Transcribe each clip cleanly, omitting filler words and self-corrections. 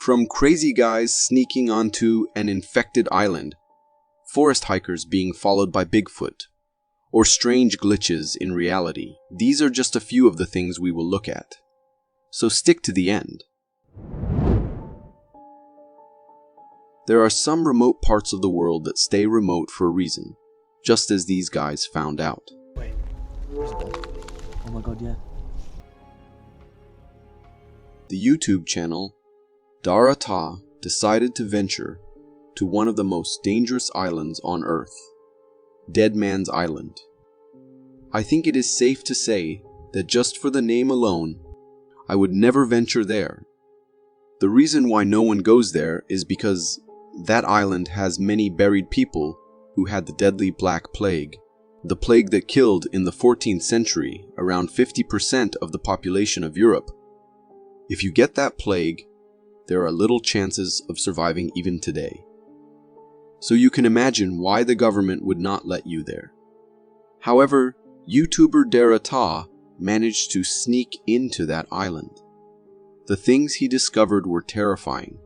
From crazy guys sneaking onto an infected island, forest hikers being followed by Bigfoot, or strange glitches in reality, these are just a few of the things we will look at. So stick to the end. There are some remote parts of the world that stay remote for a reason, just as these guys found out. Wait, oh my god, yeah. The YouTube channel Dara Ta decided to venture to one of the most dangerous islands on Earth, Dead Man's Island. I think it is safe to say that just for the name alone, I would never venture there. The reason why no one goes there is because that island has many buried people who had the deadly Black Plague, the plague that killed in the 14th century around 50% of the population of Europe. If you get that plague, there are little chances of surviving even today. So you can imagine why the government would not let you there. However, YouTuber Dara Ta managed to sneak into that island. The things he discovered were terrifying.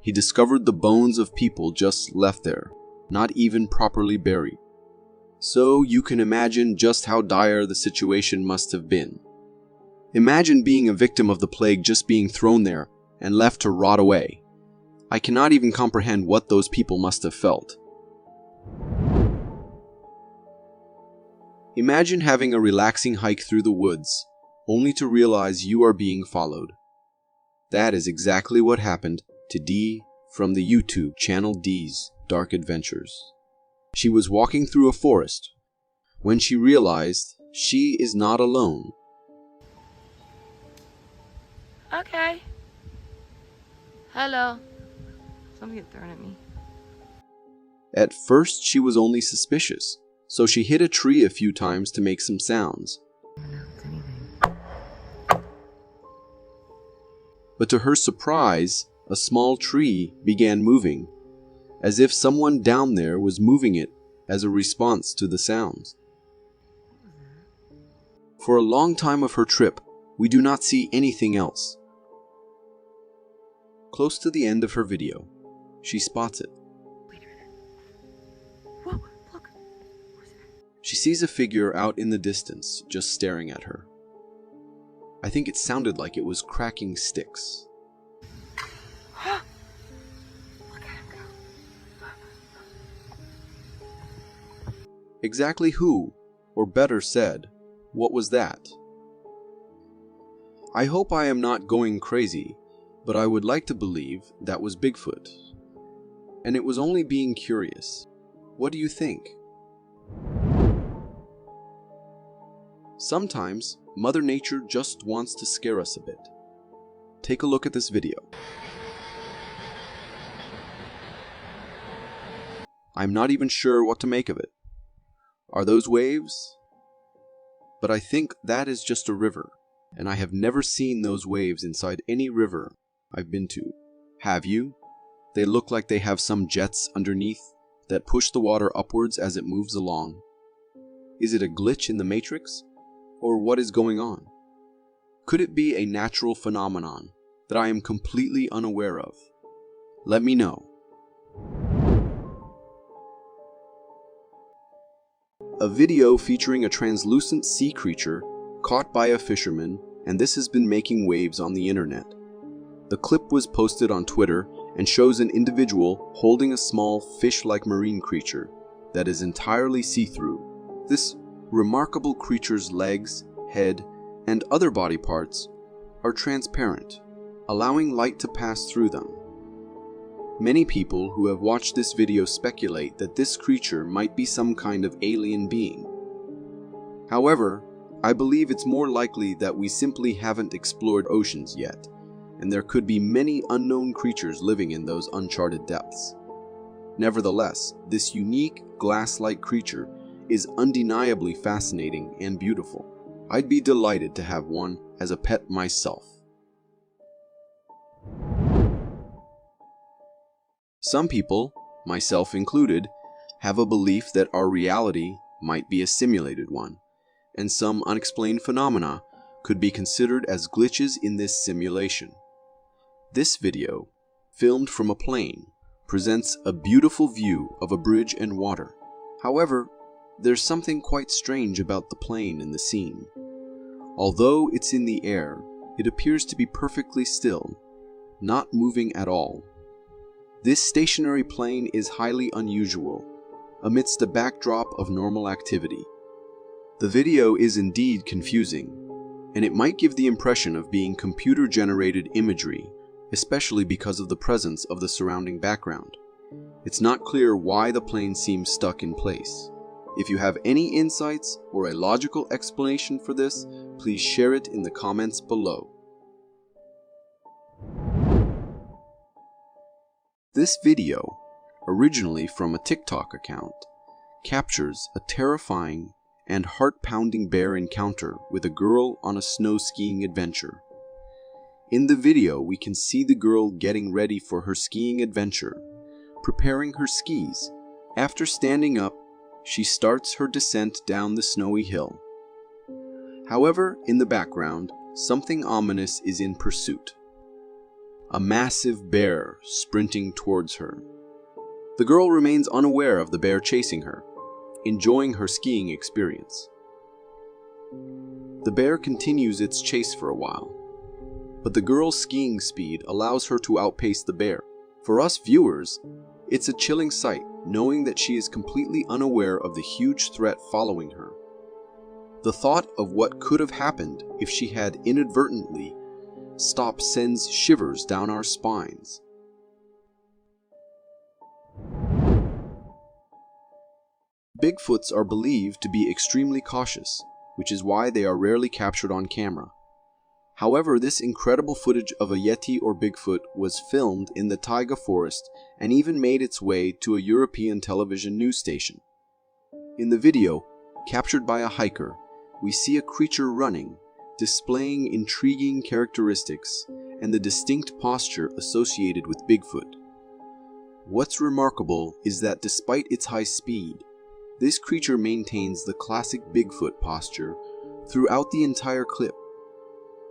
He discovered the bones of people just left there, not even properly buried. So you can imagine just how dire the situation must have been. Imagine being a victim of the plague just being thrown there and left to rot away. I cannot even comprehend what those people must have felt. Imagine having a relaxing hike through the woods, only to realize you are being followed. That is exactly what happened to Dee from the YouTube channel Dee's Dark Adventures. She was walking through a forest when she realized she is not alone. Okay. Hello. Something get thrown at me. At first, she was only suspicious, so she hit a tree a few times to make some sounds. But to her surprise, a small tree began moving, as if someone down there was moving it as a response to the sounds. For a long time of her trip, we do not see anything else. Close to the end of her video, she spots it. Wait a minute. Whoa, look. Where's that? She sees a figure out in the distance, just staring at her. I think it sounded like it was cracking sticks. Look at him go. Exactly who, or better said, what was that? I hope I am not going crazy, but I would like to believe that was Bigfoot. And it was only being curious. What do you think? Sometimes, Mother Nature just wants to scare us a bit. Take a look at this video. I'm not even sure what to make of it. Are those waves? But I think that is just a river, and I have never seen those waves inside any river I've been to. Have you? They look like they have some jets underneath that push the water upwards as it moves along. Is it a glitch in the matrix? Or what is going on? Could it be a natural phenomenon that I am completely unaware of? Let me know. A video featuring a translucent sea creature caught by a fisherman, and this has been making waves on the internet. The clip was posted on Twitter and shows an individual holding a small fish-like marine creature that is entirely see-through. This remarkable creature's legs, head, and other body parts are transparent, allowing light to pass through them. Many people who have watched this video speculate that this creature might be some kind of alien being. However, I believe it's more likely that we simply haven't explored oceans yet, and there could be many unknown creatures living in those uncharted depths. Nevertheless, this unique glass-like creature is undeniably fascinating and beautiful. I'd be delighted to have one as a pet myself. Some people, myself included, have a belief that our reality might be a simulated one, and some unexplained phenomena could be considered as glitches in this simulation. This video filmed from a plane, presents a beautiful view of a bridge and water. However, there's something quite strange about the plane in the scene. Although it's in the air, it appears to be perfectly still, not moving at all. This stationary plane is highly unusual, amidst a backdrop of normal activity. The video is indeed confusing, and it might give the impression of being computer-generated imagery, especially because of the presence of the surrounding background. It's not clear why the plane seems stuck in place. If you have any insights or a logical explanation for this, please share it in the comments below. This video, originally from a TikTok account, captures a terrifying and heart-pounding bear encounter with a girl on a snow skiing adventure. In the video, we can see the girl getting ready for her skiing adventure, preparing her skis. After standing up, she starts her descent down the snowy hill. However, in the background, something ominous is in pursuit. A massive bear sprinting towards her. The girl remains unaware of the bear chasing her, enjoying her skiing experience. The bear continues its chase for a while, but the girl's skiing speed allows her to outpace the bear. For us viewers, it's a chilling sight, knowing that she is completely unaware of the huge threat following her. The thought of what could have happened if she had inadvertently stopped sends shivers down our spines. Bigfoots are believed to be extremely cautious, which is why they are rarely captured on camera. However, this incredible footage of a Yeti or Bigfoot was filmed in the taiga forest and even made its way to a European television news station. In the video, captured by a hiker, we see a creature running, displaying intriguing characteristics and the distinct posture associated with Bigfoot. What's remarkable is that despite its high speed, this creature maintains the classic Bigfoot posture throughout the entire clip.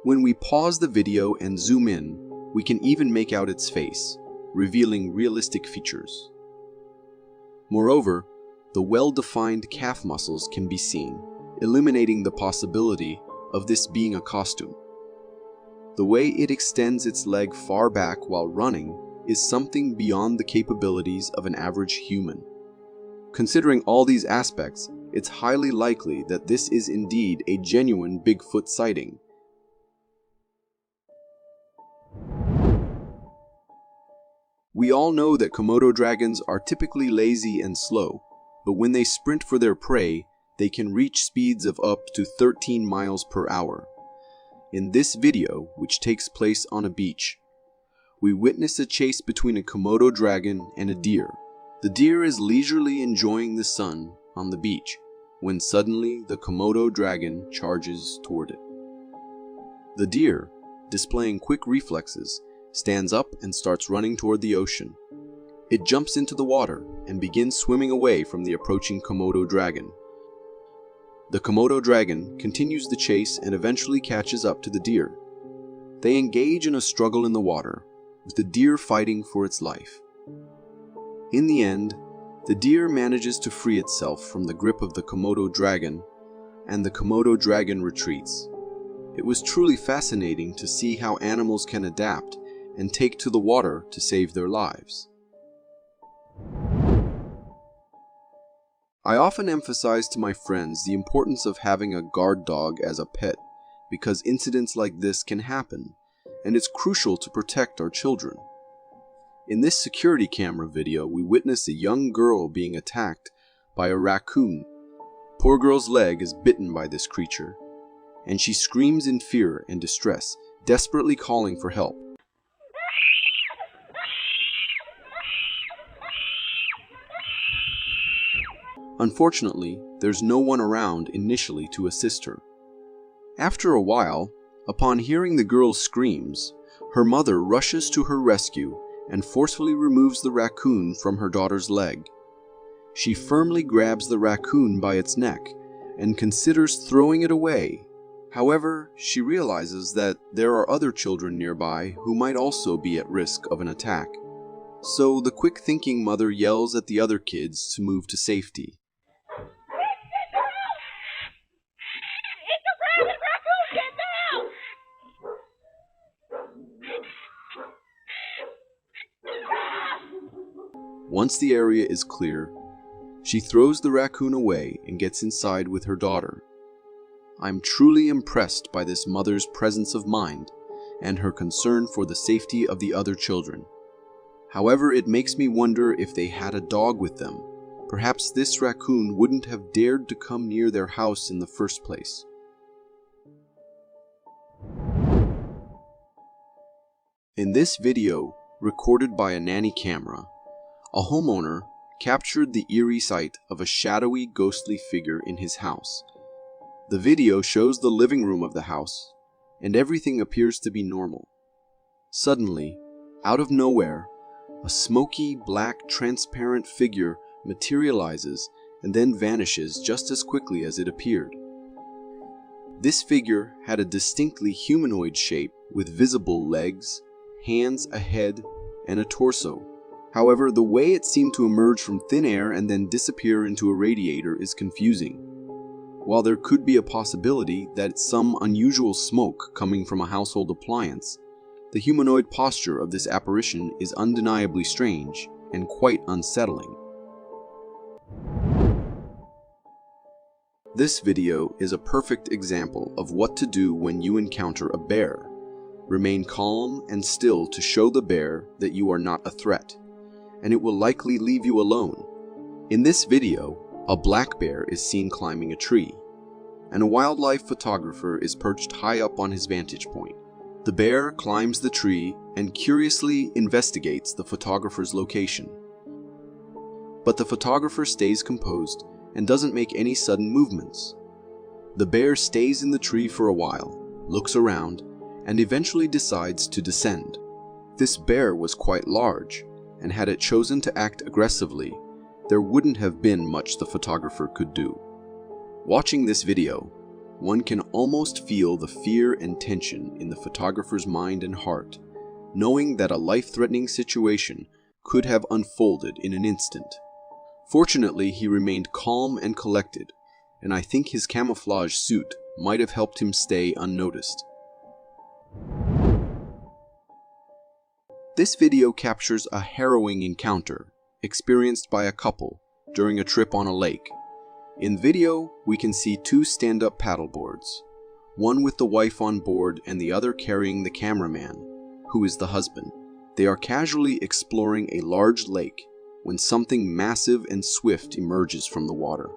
When we pause the video and zoom in, we can even make out its face, revealing realistic features. Moreover, the well-defined calf muscles can be seen, eliminating the possibility of this being a costume. The way it extends its leg far back while running is something beyond the capabilities of an average human. Considering all these aspects, it's highly likely that this is indeed a genuine Bigfoot sighting. We all know that Komodo dragons are typically lazy and slow, but when they sprint for their prey, they can reach speeds of up to 13 miles per hour. In this video, which takes place on a beach, we witness a chase between a Komodo dragon and a deer. The deer is leisurely enjoying the sun on the beach, when suddenly the Komodo dragon charges toward it. The deer, displaying quick reflexes, stands up and starts running toward the ocean. It jumps into the water and begins swimming away from the approaching Komodo dragon. The Komodo dragon continues the chase and eventually catches up to the deer. They engage in a struggle in the water, with the deer fighting for its life. In the end, the deer manages to free itself from the grip of the Komodo dragon, and the Komodo dragon retreats. It was truly fascinating to see how animals can adapt and take to the water to save their lives. I often emphasize to my friends the importance of having a guard dog as a pet, because incidents like this can happen, and it's crucial to protect our children. In this security camera video, we witness a young girl being attacked by a raccoon. Poor girl's leg is bitten by this creature, and she screams in fear and distress, desperately calling for help. Unfortunately, there's no one around initially to assist her. After a while, upon hearing the girl's screams, her mother rushes to her rescue and forcefully removes the raccoon from her daughter's leg. She firmly grabs the raccoon by its neck and considers throwing it away. However, she realizes that there are other children nearby who might also be at risk of an attack. So the quick-thinking mother yells at the other kids to move to safety. Once the area is clear, she throws the raccoon away and gets inside with her daughter. I'm truly impressed by this mother's presence of mind and her concern for the safety of the other children. However, it makes me wonder if they had a dog with them. Perhaps this raccoon wouldn't have dared to come near their house in the first place. In this video, recorded by a nanny camera, a homeowner captured the eerie sight of a shadowy, ghostly figure in his house. The video shows the living room of the house, and everything appears to be normal. Suddenly, out of nowhere, a smoky, black, transparent figure materializes and then vanishes just as quickly as it appeared. This figure had a distinctly humanoid shape with visible legs, hands, a head, and a torso. However, the way it seemed to emerge from thin air and then disappear into a radiator is confusing. While there could be a possibility that it's some unusual smoke coming from a household appliance, the humanoid posture of this apparition is undeniably strange and quite unsettling. This video is a perfect example of what to do when you encounter a bear. Remain calm and still to show the bear that you are not a threat, and it will likely leave you alone. In this video, a black bear is seen climbing a tree, and a wildlife photographer is perched high up on his vantage point. The bear climbs the tree and curiously investigates the photographer's location. But the photographer stays composed and doesn't make any sudden movements. The bear stays in the tree for a while, looks around, and eventually decides to descend. This bear was quite large, and had it chosen to act aggressively, there wouldn't have been much the photographer could do. Watching this video, one can almost feel the fear and tension in the photographer's mind and heart, knowing that a life-threatening situation could have unfolded in an instant. Fortunately, he remained calm and collected, and I think his camouflage suit might have helped him stay unnoticed. This video captures a harrowing encounter experienced by a couple during a trip on a lake. In the video, we can see two stand-up paddleboards, one with the wife on board and the other carrying the cameraman, who is the husband. They are casually exploring a large lake when something massive and swift emerges from the water.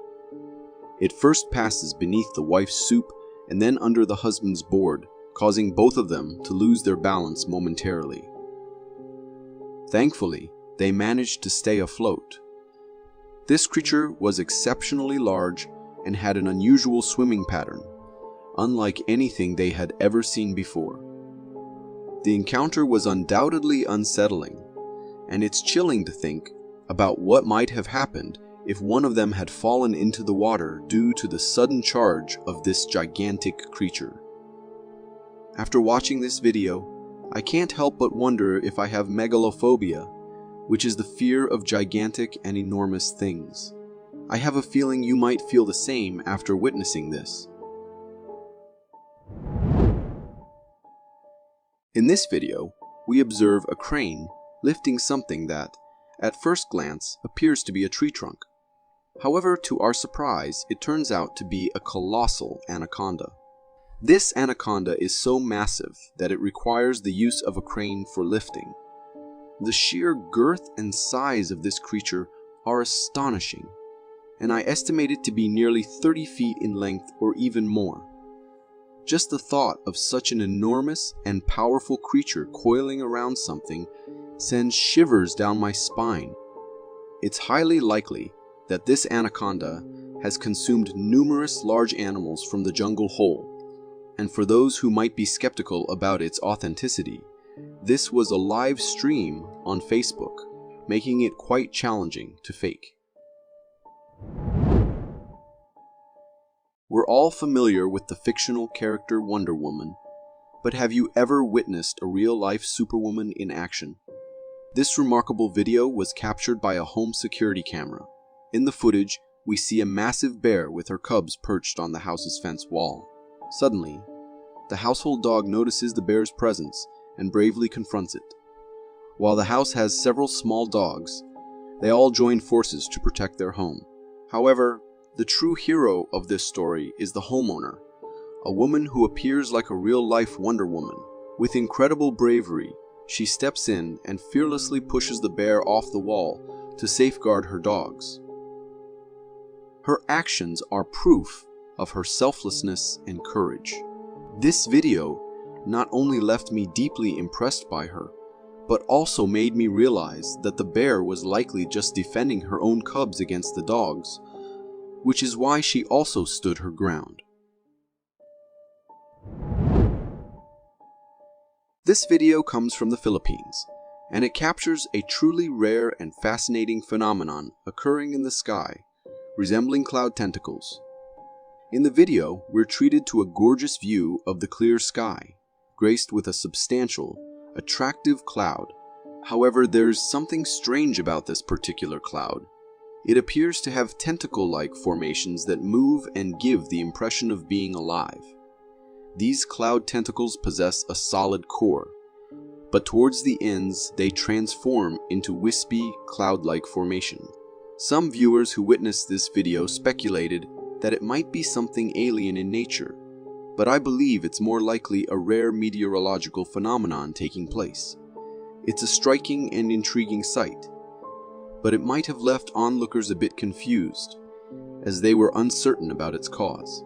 It first passes beneath the wife's soup and then under the husband's board, causing both of them to lose their balance momentarily. Thankfully, they managed to stay afloat. This creature was exceptionally large and had an unusual swimming pattern, unlike anything they had ever seen before. The encounter was undoubtedly unsettling, and it's chilling to think about what might have happened if one of them had fallen into the water due to the sudden charge of this gigantic creature. After watching this video, I can't help but wonder if I have megalophobia, which is the fear of gigantic and enormous things. I have a feeling you might feel the same after witnessing this. In this video, we observe a crane lifting something that, at first glance, appears to be a tree trunk. However, to our surprise, it turns out to be a colossal anaconda. This anaconda is so massive that it requires the use of a crane for lifting. The sheer girth and size of this creature are astonishing, and I estimate it to be nearly 30 feet in length or even more. Just the thought of such an enormous and powerful creature coiling around something sends shivers down my spine. It's highly likely that this anaconda has consumed numerous large animals from the jungle whole, and for those who might be skeptical about its authenticity, this was a live stream on Facebook, making it quite challenging to fake. We're all familiar with the fictional character Wonder Woman, but have you ever witnessed a real-life Superwoman in action? This remarkable video was captured by a home security camera. In the footage, we see a massive bear with her cubs perched on the house's fence wall. Suddenly, the household dog notices the bear's presence and bravely confronts it. While the house has several small dogs, they all join forces to protect their home. However, the true hero of this story is the homeowner, a woman who appears like a real-life Wonder Woman. With incredible bravery, she steps in and fearlessly pushes the bear off the wall to safeguard her dogs. Her actions are proof of her selflessness and courage. This video not only left me deeply impressed by her, but also made me realize that the bear was likely just defending her own cubs against the dogs, which is why she also stood her ground. This video comes from the Philippines, and it captures a truly rare and fascinating phenomenon occurring in the sky, resembling cloud tentacles. In the video, we're treated to a gorgeous view of the clear sky, graced with a substantial, attractive cloud. However, there's something strange about this particular cloud. It appears to have tentacle-like formations that move and give the impression of being alive. These cloud tentacles possess a solid core, but towards the ends they transform into wispy, cloud-like formation. Some viewers who witnessed this video speculated that it might be something alien in nature, but I believe it's more likely a rare meteorological phenomenon taking place. It's a striking and intriguing sight, but it might have left onlookers a bit confused, as they were uncertain about its cause.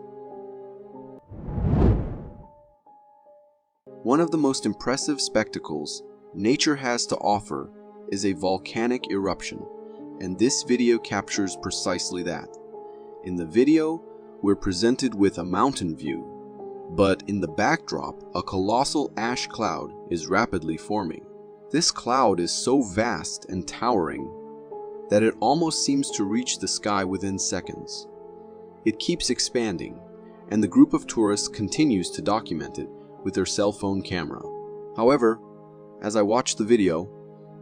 One of the most impressive spectacles nature has to offer is a volcanic eruption, and this video captures precisely that. In the video, we're presented with a mountain view, but in the backdrop, a colossal ash cloud is rapidly forming. This cloud is so vast and towering that it almost seems to reach the sky within seconds. It keeps expanding, and the group of tourists continues to document it with their cell phone camera. However, as I watched the video,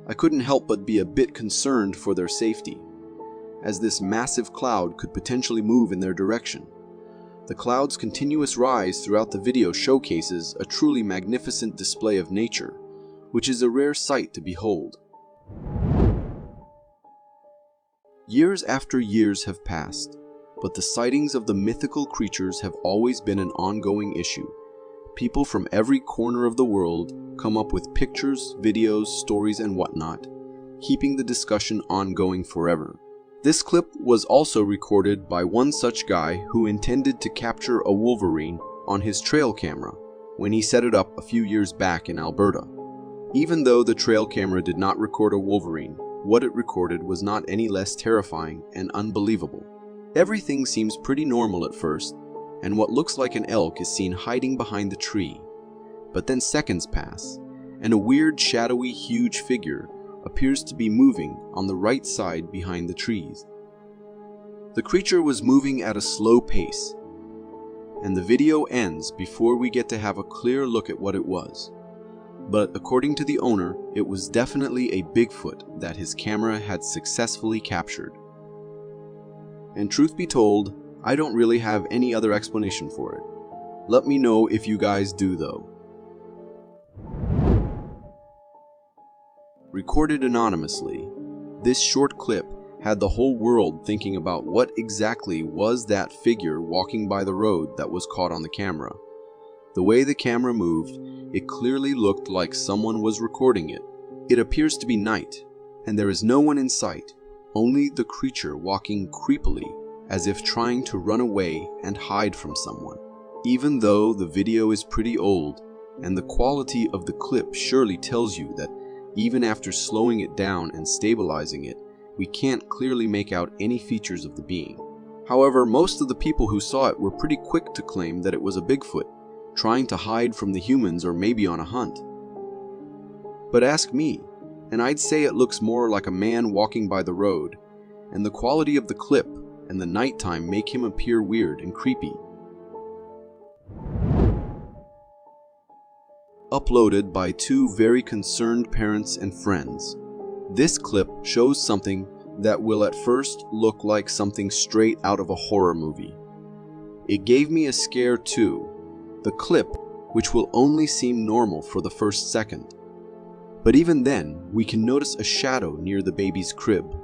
I couldn't help but be a bit concerned for their safety, as this massive cloud could potentially move in their direction. The cloud's continuous rise throughout the video showcases a truly magnificent display of nature, which is a rare sight to behold. Years after years have passed, but the sightings of the mythical creatures have always been an ongoing issue. People from every corner of the world come up with pictures, videos, stories, and whatnot, keeping the discussion ongoing forever. This clip was also recorded by one such guy who intended to capture a wolverine on his trail camera when he set it up a few years back in Alberta. Even though the trail camera did not record a wolverine, what it recorded was not any less terrifying and unbelievable. Everything seems pretty normal at first, and what looks like an elk is seen hiding behind the tree. But then seconds pass, and a weird, shadowy, huge figure appears to be moving on the right side behind the trees. The creature was moving at a slow pace, and the video ends before we get to have a clear look at what it was. But according to the owner, it was definitely a Bigfoot that his camera had successfully captured. And truth be told, I don't really have any other explanation for it. Let me know if you guys do though. Recorded anonymously, this short clip had the whole world thinking about what exactly was that figure walking by the road that was caught on the camera. The way the camera moved, it clearly looked like someone was recording it. It appears to be night, and there is no one in sight, only the creature walking creepily as if trying to run away and hide from someone. Even though the video is pretty old, and the quality of the clip surely tells you that even after slowing it down and stabilizing it, we can't clearly make out any features of the being. However, most of the people who saw it were pretty quick to claim that it was a Bigfoot, trying to hide from the humans or maybe on a hunt. But ask me, and I'd say it looks more like a man walking by the road, and the quality of the clip and the nighttime make him appear weird and creepy. Uploaded by two very concerned parents and friends. This clip shows something that will at first look like something straight out of a horror movie. It gave me a scare too. The clip, which will only seem normal for the first second. But even then, we can notice a shadow near the baby's crib.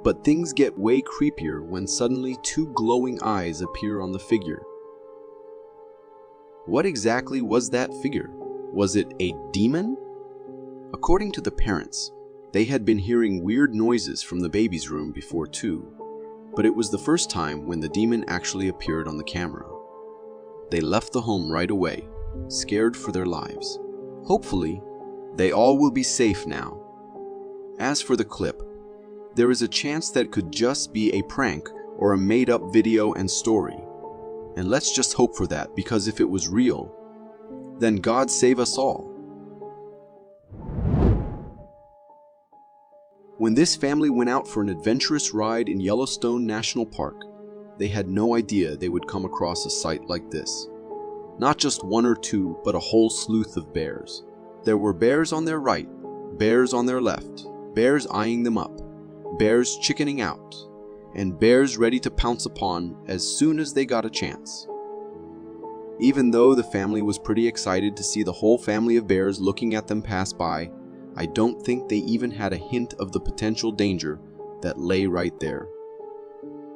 But things get way creepier when suddenly two glowing eyes appear on the figure. What exactly was that figure? Was it a demon? According to the parents, they had been hearing weird noises from the baby's room before too, but it was the first time when the demon actually appeared on the camera. They left the home right away, scared for their lives. Hopefully, they all will be safe now. As for the clip, there is a chance that could just be a prank or a made-up video and story. And let's just hope for that, because if it was real, then God save us all. When this family went out for an adventurous ride in Yellowstone National Park, they had no idea they would come across a sight like this. Not just one or two, but a whole sleuth of bears. There were bears on their right, bears on their left, bears eyeing them up, bears chickening out, and bears ready to pounce upon as soon as they got a chance. Even though the family was pretty excited to see the whole family of bears looking at them pass by, I don't think they even had a hint of the potential danger that lay right there.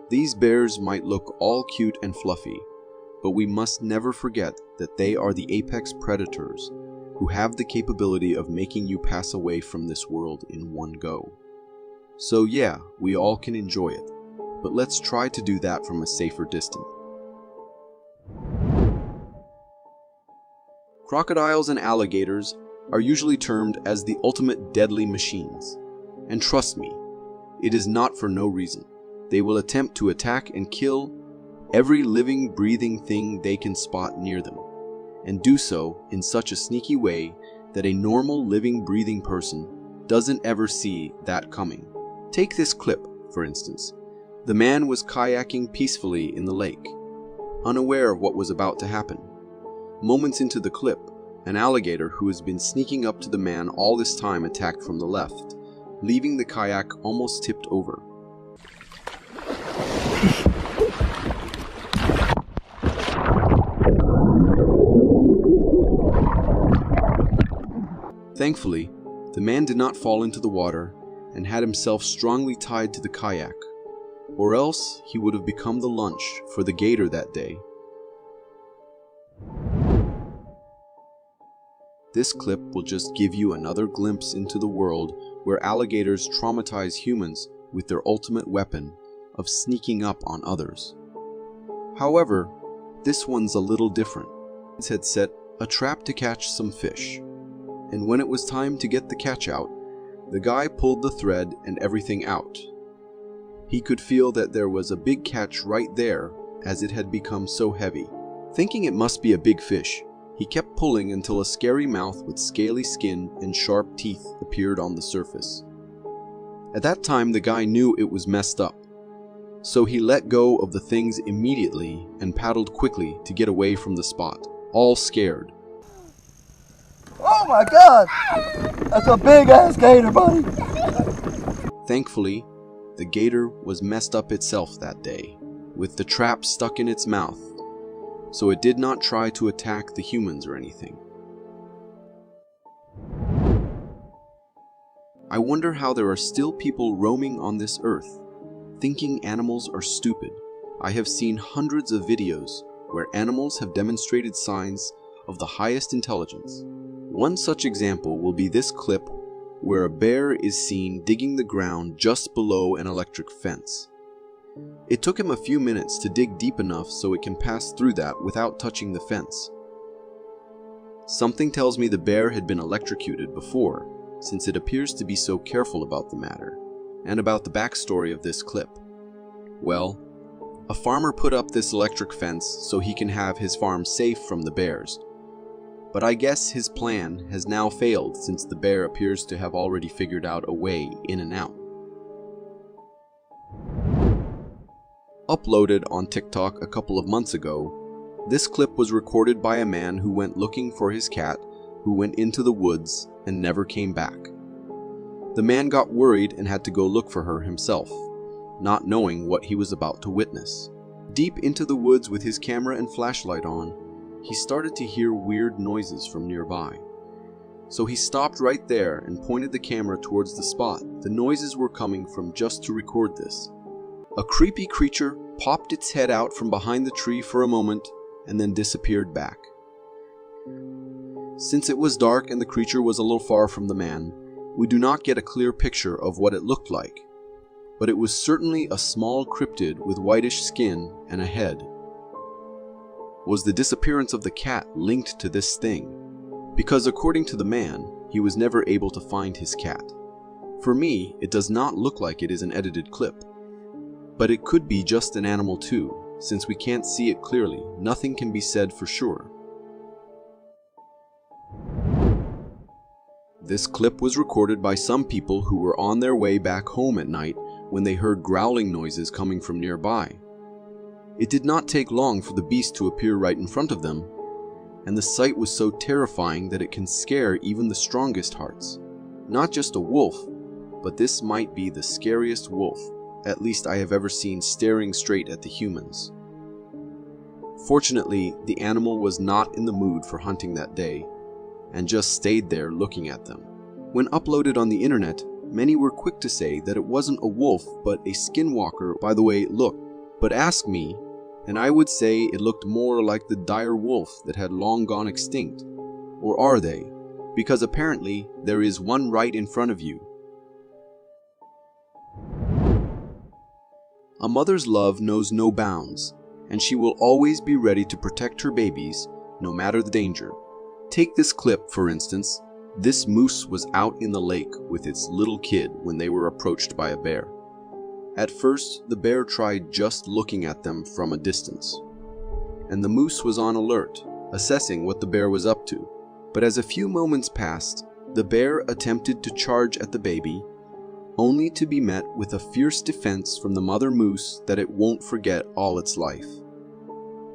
These bears might look all cute and fluffy, but we must never forget that they are the apex predators who have the capability of making you pass away from this world in one go. So yeah, we all can enjoy it, but let's try to do that from a safer distance. Crocodiles and alligators are usually termed as the ultimate deadly machines. And trust me, it is not for no reason. They will attempt to attack and kill every living, breathing thing they can spot near them, and do so in such a sneaky way that a normal living, breathing person doesn't ever see that coming. Take this clip, for instance. The man was kayaking peacefully in the lake, unaware of what was about to happen. Moments into the clip, an alligator who has been sneaking up to the man all this time attacked from the left, leaving the kayak almost tipped over. Thankfully, the man did not fall into the water and had himself strongly tied to the kayak, or else he would have become the lunch for the gator that day. This clip will just give you another glimpse into the world where alligators traumatize humans with their ultimate weapon of sneaking up on others. However, this one's a little different. It had set a trap to catch some fish, and when it was time to get the catch out, the guy pulled the thread and everything out. He could feel that there was a big catch right there as it had become so heavy. Thinking it must be a big fish, he kept pulling until a scary mouth with scaly skin and sharp teeth appeared on the surface. At that time, the guy knew it was messed up, so he let go of the things immediately and paddled quickly to get away from the spot, all scared. Oh my God! That's a big ass gator, buddy! Thankfully, the gator was messed up itself that day, with the trap stuck in its mouth, so it did not try to attack the humans or anything. I wonder how there are still people roaming on this earth, thinking animals are stupid. I have seen hundreds of videos where animals have demonstrated signs of the highest intelligence. One such example will be this clip where a bear is seen digging the ground just below an electric fence. It took him a few minutes to dig deep enough so it can pass through that without touching the fence. Something tells me the bear had been electrocuted before, since it appears to be so careful about the matter, and about the backstory of this clip. Well, a farmer put up this electric fence so he can have his farm safe from the bears. But I guess his plan has now failed since the bear appears to have already figured out a way in and out. Uploaded on TikTok a couple of months ago, this clip was recorded by a man who went looking for his cat, who went into the woods and never came back. The man got worried and had to go look for her himself, not knowing what he was about to witness. Deep into the woods with his camera and flashlight on, he started to hear weird noises from nearby. So he stopped right there and pointed the camera towards the spot the noises were coming from just to record this. A creepy creature popped its head out from behind the tree for a moment and then disappeared back. Since it was dark and the creature was a little far from the man, we do not get a clear picture of what it looked like, but it was certainly a small cryptid with whitish skin and a head. Was the disappearance of the cat linked to this thing? Because according to the man, he was never able to find his cat. For me, it does not look like it is an edited clip. But it could be just an animal too, since we can't see it clearly. Nothing can be said for sure. This clip was recorded by some people who were on their way back home at night when they heard growling noises coming from nearby. It did not take long for the beast to appear right in front of them, and the sight was so terrifying that it can scare even the strongest hearts. Not just a wolf, but this might be the scariest wolf, at least I have ever seen, staring straight at the humans. Fortunately, the animal was not in the mood for hunting that day, and just stayed there looking at them. When uploaded on the internet, many were quick to say that it wasn't a wolf, but a skinwalker by the way it looked. But ask me, and I would say it looked more like the dire wolf that had long gone extinct. Or are they? Because apparently there is one right in front of you. A mother's love knows no bounds, and she will always be ready to protect her babies, no matter the danger. Take this clip, for instance. This moose was out in the lake with its little kid when they were approached by a bear. At first, the bear tried just looking at them from a distance, and the moose was on alert, assessing what the bear was up to. But as a few moments passed, the bear attempted to charge at the baby, only to be met with a fierce defense from the mother moose that it won't forget all its life.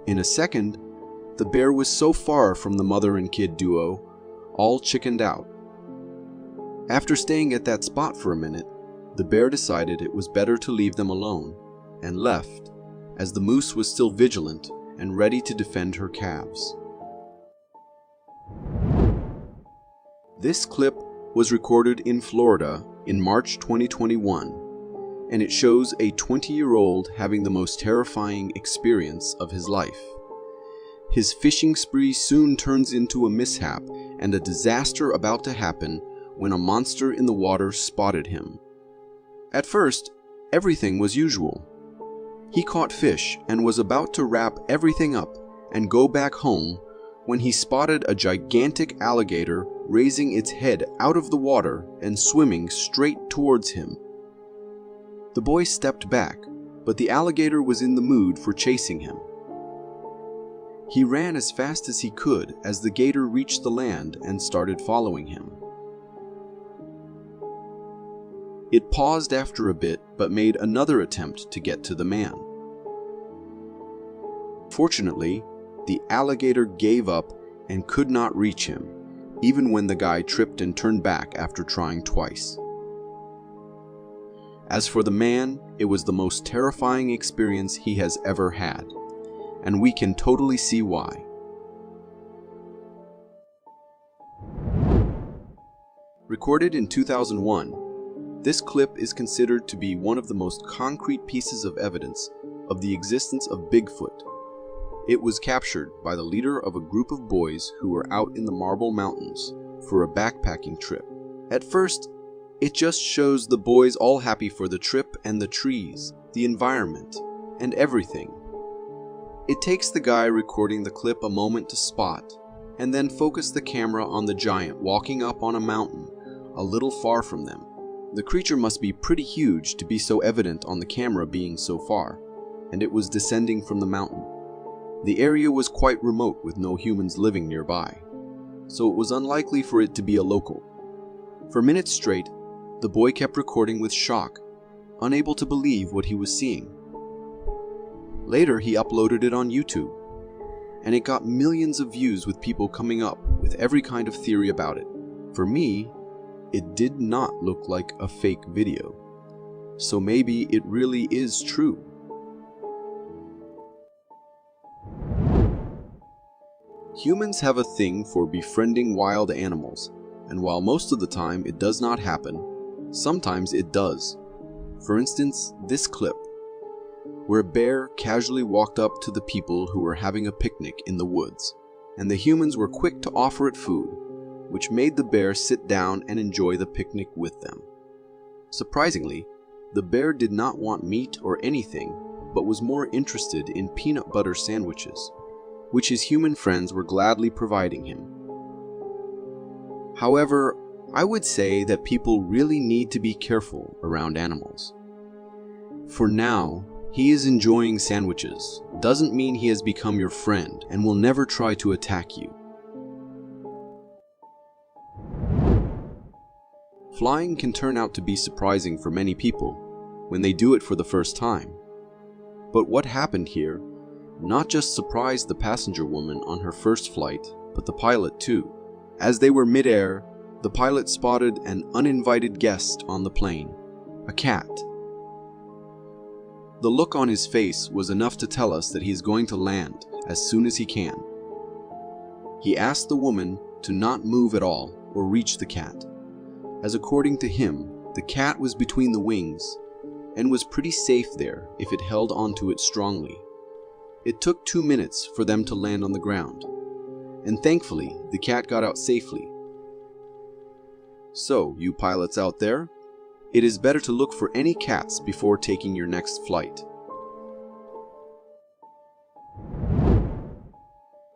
In a second, the bear was so far from the mother and kid duo, all chickened out. After staying at that spot for a minute, the bear decided it was better to leave them alone, and left, as the moose was still vigilant and ready to defend her calves. This clip was recorded in Florida in March 2021, and it shows a 20-year-old having the most terrifying experience of his life. His fishing spree soon turns into a mishap and a disaster about to happen when a monster in the water spotted him. At first, everything was usual. He caught fish and was about to wrap everything up and go back home when he spotted a gigantic alligator raising its head out of the water and swimming straight towards him. The boy stepped back, but the alligator was in the mood for chasing him. He ran as fast as he could as the gator reached the land and started following him. It paused after a bit, but made another attempt to get to the man. Fortunately, the alligator gave up and could not reach him, even when the guy tripped and turned back after trying twice. As for the man, it was the most terrifying experience he has ever had, and we can totally see why. Recorded in 2001, this clip is considered to be one of the most concrete pieces of evidence of the existence of Bigfoot. It was captured by the leader of a group of boys who were out in the Marble Mountains for a backpacking trip. At first, it just shows the boys all happy for the trip and the trees, the environment, and everything. It takes the guy recording the clip a moment to spot, and then focus the camera on the giant walking up on a mountain a little far from them. The creature must be pretty huge to be so evident on the camera being so far, and it was descending from the mountain. The area was quite remote with no humans living nearby, so it was unlikely for it to be a local. For minutes straight, the boy kept recording with shock, unable to believe what he was seeing. Later, he uploaded it on YouTube, and it got millions of views with people coming up with every kind of theory about it. For me, it did not look like a fake video. So maybe it really is true. Humans have a thing for befriending wild animals, and while most of the time it does not happen, sometimes it does. For instance, this clip, where a bear casually walked up to the people who were having a picnic in the woods, and the humans were quick to offer it food, which made the bear sit down and enjoy the picnic with them. Surprisingly, the bear did not want meat or anything, but was more interested in peanut butter sandwiches, which his human friends were gladly providing him. However, I would say that people really need to be careful around animals. For now, he is enjoying sandwiches doesn't mean he has become your friend and will never try to attack you. Flying can turn out to be surprising for many people when they do it for the first time. But what happened here not just surprised the passenger woman on her first flight, but the pilot too. As they were mid-air, the pilot spotted an uninvited guest on the plane, a cat. The look on his face was enough to tell us that he is going to land as soon as he can. He asked the woman to not move at all or reach the cat, as according to him, the cat was between the wings and was pretty safe there if it held onto it strongly. It took 2 minutes for them to land on the ground, and thankfully the cat got out safely. So, you pilots out there, it is better to look for any cats before taking your next flight.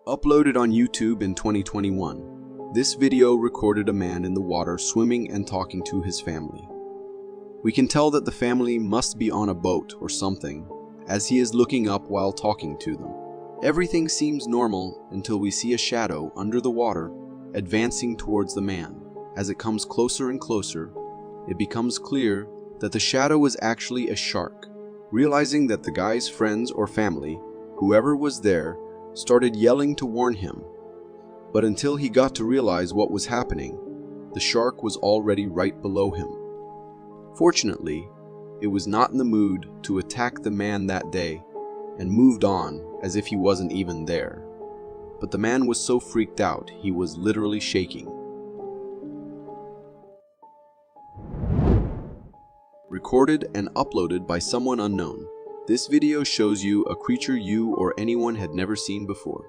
Uploaded on YouTube in 2021, this video recorded a man in the water swimming and talking to his family. We can tell that the family must be on a boat or something, as he is looking up while talking to them. Everything seems normal until we see a shadow under the water advancing towards the man. As it comes closer and closer, it becomes clear that the shadow was actually a shark. Realizing that the guy's friends or family, whoever was there, started yelling to warn him. But until he got to realize what was happening, the shark was already right below him. Fortunately, it was not in the mood to attack the man that day and moved on as if he wasn't even there. But the man was so freaked out, he was literally shaking. Recorded and uploaded by someone unknown. This video shows you a creature you or anyone had never seen before.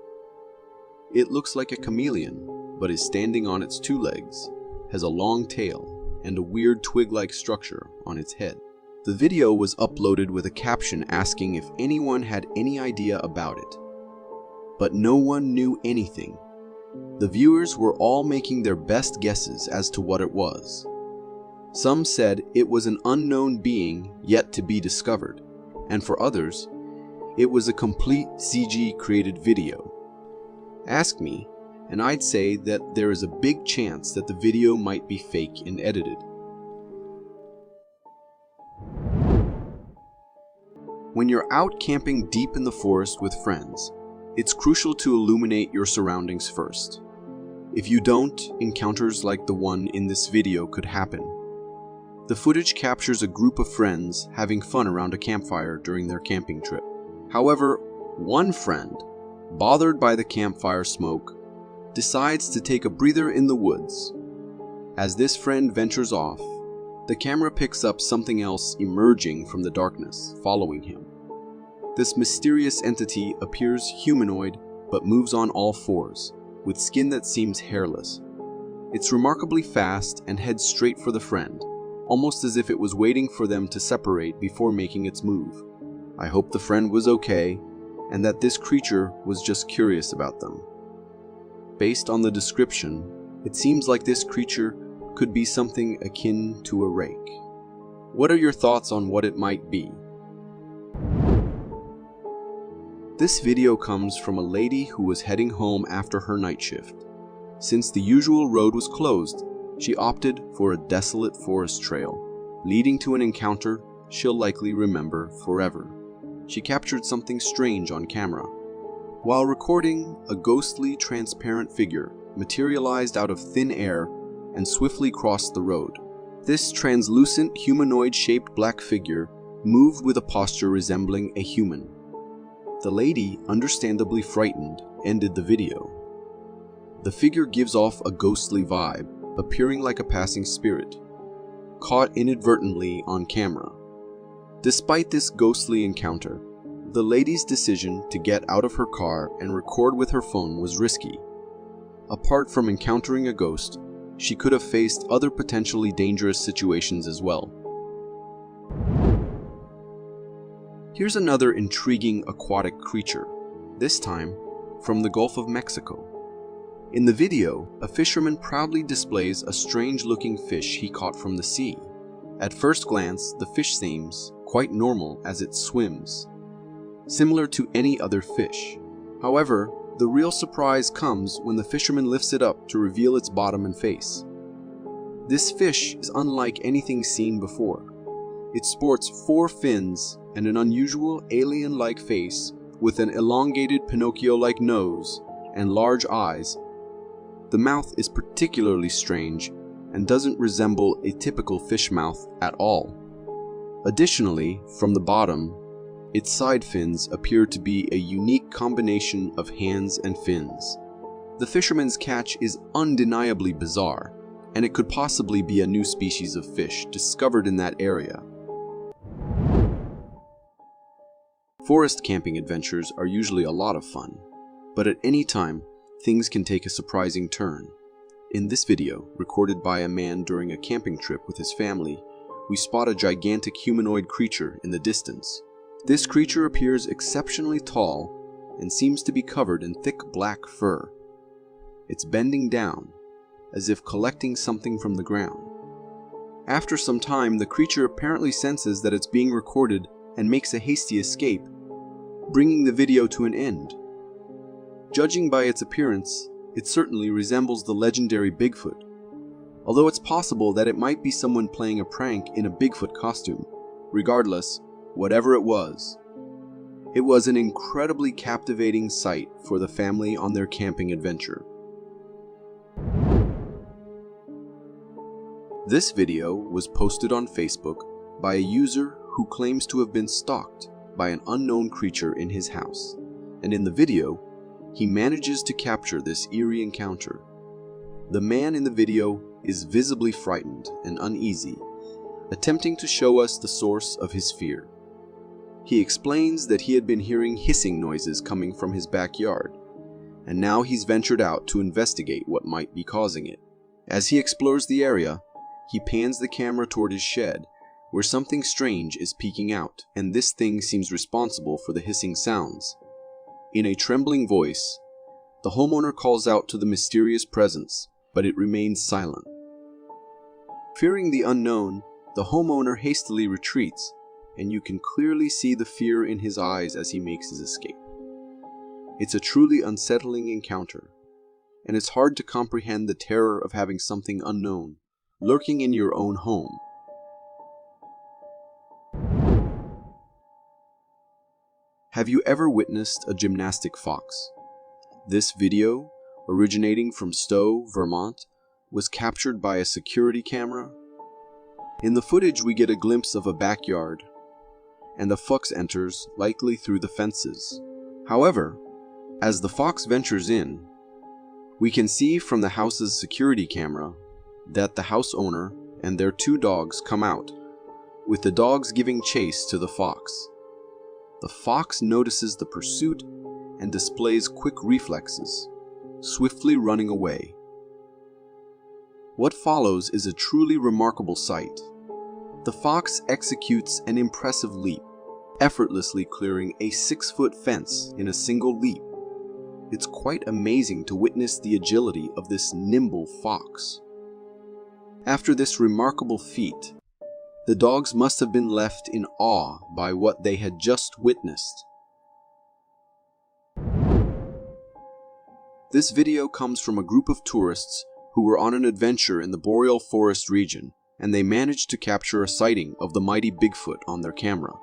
It looks like a chameleon, but is standing on its 2 legs, has a long tail, and a weird twig-like structure on its head. The video was uploaded with a caption asking if anyone had any idea about it. But no one knew anything. The viewers were all making their best guesses as to what it was. Some said it was an unknown being yet to be discovered, and for others, it was a complete CG-created video. Ask me, and I'd say that there is a big chance that the video might be fake and edited. When you're out camping deep in the forest with friends, it's crucial to illuminate your surroundings first. If you don't, encounters like the one in this video could happen. The footage captures a group of friends having fun around a campfire during their camping trip. However, one friend, bothered by the campfire smoke, decides to take a breather in the woods. As this friend ventures off, the camera picks up something else emerging from the darkness, following him. This mysterious entity appears humanoid but moves on all 4s, with skin that seems hairless. It's remarkably fast and heads straight for the friend, almost as if it was waiting for them to separate before making its move. I hope the friend was okay, and that this creature was just curious about them. Based on the description, it seems like this creature could be something akin to a rake. What are your thoughts on what it might be? This video comes from a lady who was heading home after her night shift. Since the usual road was closed, she opted for a desolate forest trail, leading to an encounter she'll likely remember forever. She captured something strange on camera. While recording, a ghostly, transparent figure materialized out of thin air and swiftly crossed the road. This translucent, humanoid-shaped black figure moved with a posture resembling a human. The lady, understandably frightened, ended the video. The figure gives off a ghostly vibe, appearing like a passing spirit, caught inadvertently on camera. Despite this ghostly encounter, the lady's decision to get out of her car and record with her phone was risky. Apart from encountering a ghost, she could have faced other potentially dangerous situations as well. Here's another intriguing aquatic creature, this time from the Gulf of Mexico. In the video, a fisherman proudly displays a strange-looking fish he caught from the sea. At first glance, the fish seems quite normal as it swims, similar to any other fish. However, the real surprise comes when the fisherman lifts it up to reveal its bottom and face. This fish is unlike anything seen before. It sports 4 fins and an unusual alien-like face with an elongated Pinocchio-like nose and large eyes. The mouth is particularly strange and doesn't resemble a typical fish mouth at all. Additionally, from the bottom, its side fins appear to be a unique combination of hands and fins. The fisherman's catch is undeniably bizarre, and it could possibly be a new species of fish discovered in that area. Forest camping adventures are usually a lot of fun, but at any time, things can take a surprising turn. In this video, recorded by a man during a camping trip with his family, we spot a gigantic humanoid creature in the distance. This creature appears exceptionally tall and seems to be covered in thick black fur. It's bending down, as if collecting something from the ground. After some time, the creature apparently senses that it's being recorded and makes a hasty escape, bringing the video to an end. Judging by its appearance, it certainly resembles the legendary Bigfoot, although it's possible that it might be someone playing a prank in a Bigfoot costume. Regardless, whatever it was an incredibly captivating sight for the family on their camping adventure. This video was posted on Facebook by a user who claims to have been stalked by an unknown creature in his house, and in the video, he manages to capture this eerie encounter. The man in the video is visibly frightened and uneasy, attempting to show us the source of his fear. He explains that he had been hearing hissing noises coming from his backyard, and now he's ventured out to investigate what might be causing it. As he explores the area, he pans the camera toward his shed, where something strange is peeking out, and this thing seems responsible for the hissing sounds. In a trembling voice, the homeowner calls out to the mysterious presence, but it remains silent. Fearing the unknown, the homeowner hastily retreats, and you can clearly see the fear in his eyes as he makes his escape. It's a truly unsettling encounter, and it's hard to comprehend the terror of having something unknown lurking in your own home. Have you ever witnessed a gymnastic fox? This video, originating from Stowe, Vermont, was captured by a security camera. In the footage, we get a glimpse of a backyard, and the fox enters, likely through the fences. However, as the fox ventures in, we can see from the house's security camera that the house owner and their 2 dogs come out, with the dogs giving chase to the fox. The fox notices the pursuit and displays quick reflexes, swiftly running away. What follows is a truly remarkable sight. The fox executes an impressive leap, effortlessly clearing a 6-foot fence in a single leap. It's quite amazing to witness the agility of this nimble fox. After this remarkable feat, the dogs must have been left in awe by what they had just witnessed. This video comes from a group of tourists who were on an adventure in the boreal forest region, and they managed to capture a sighting of the mighty Bigfoot on their camera.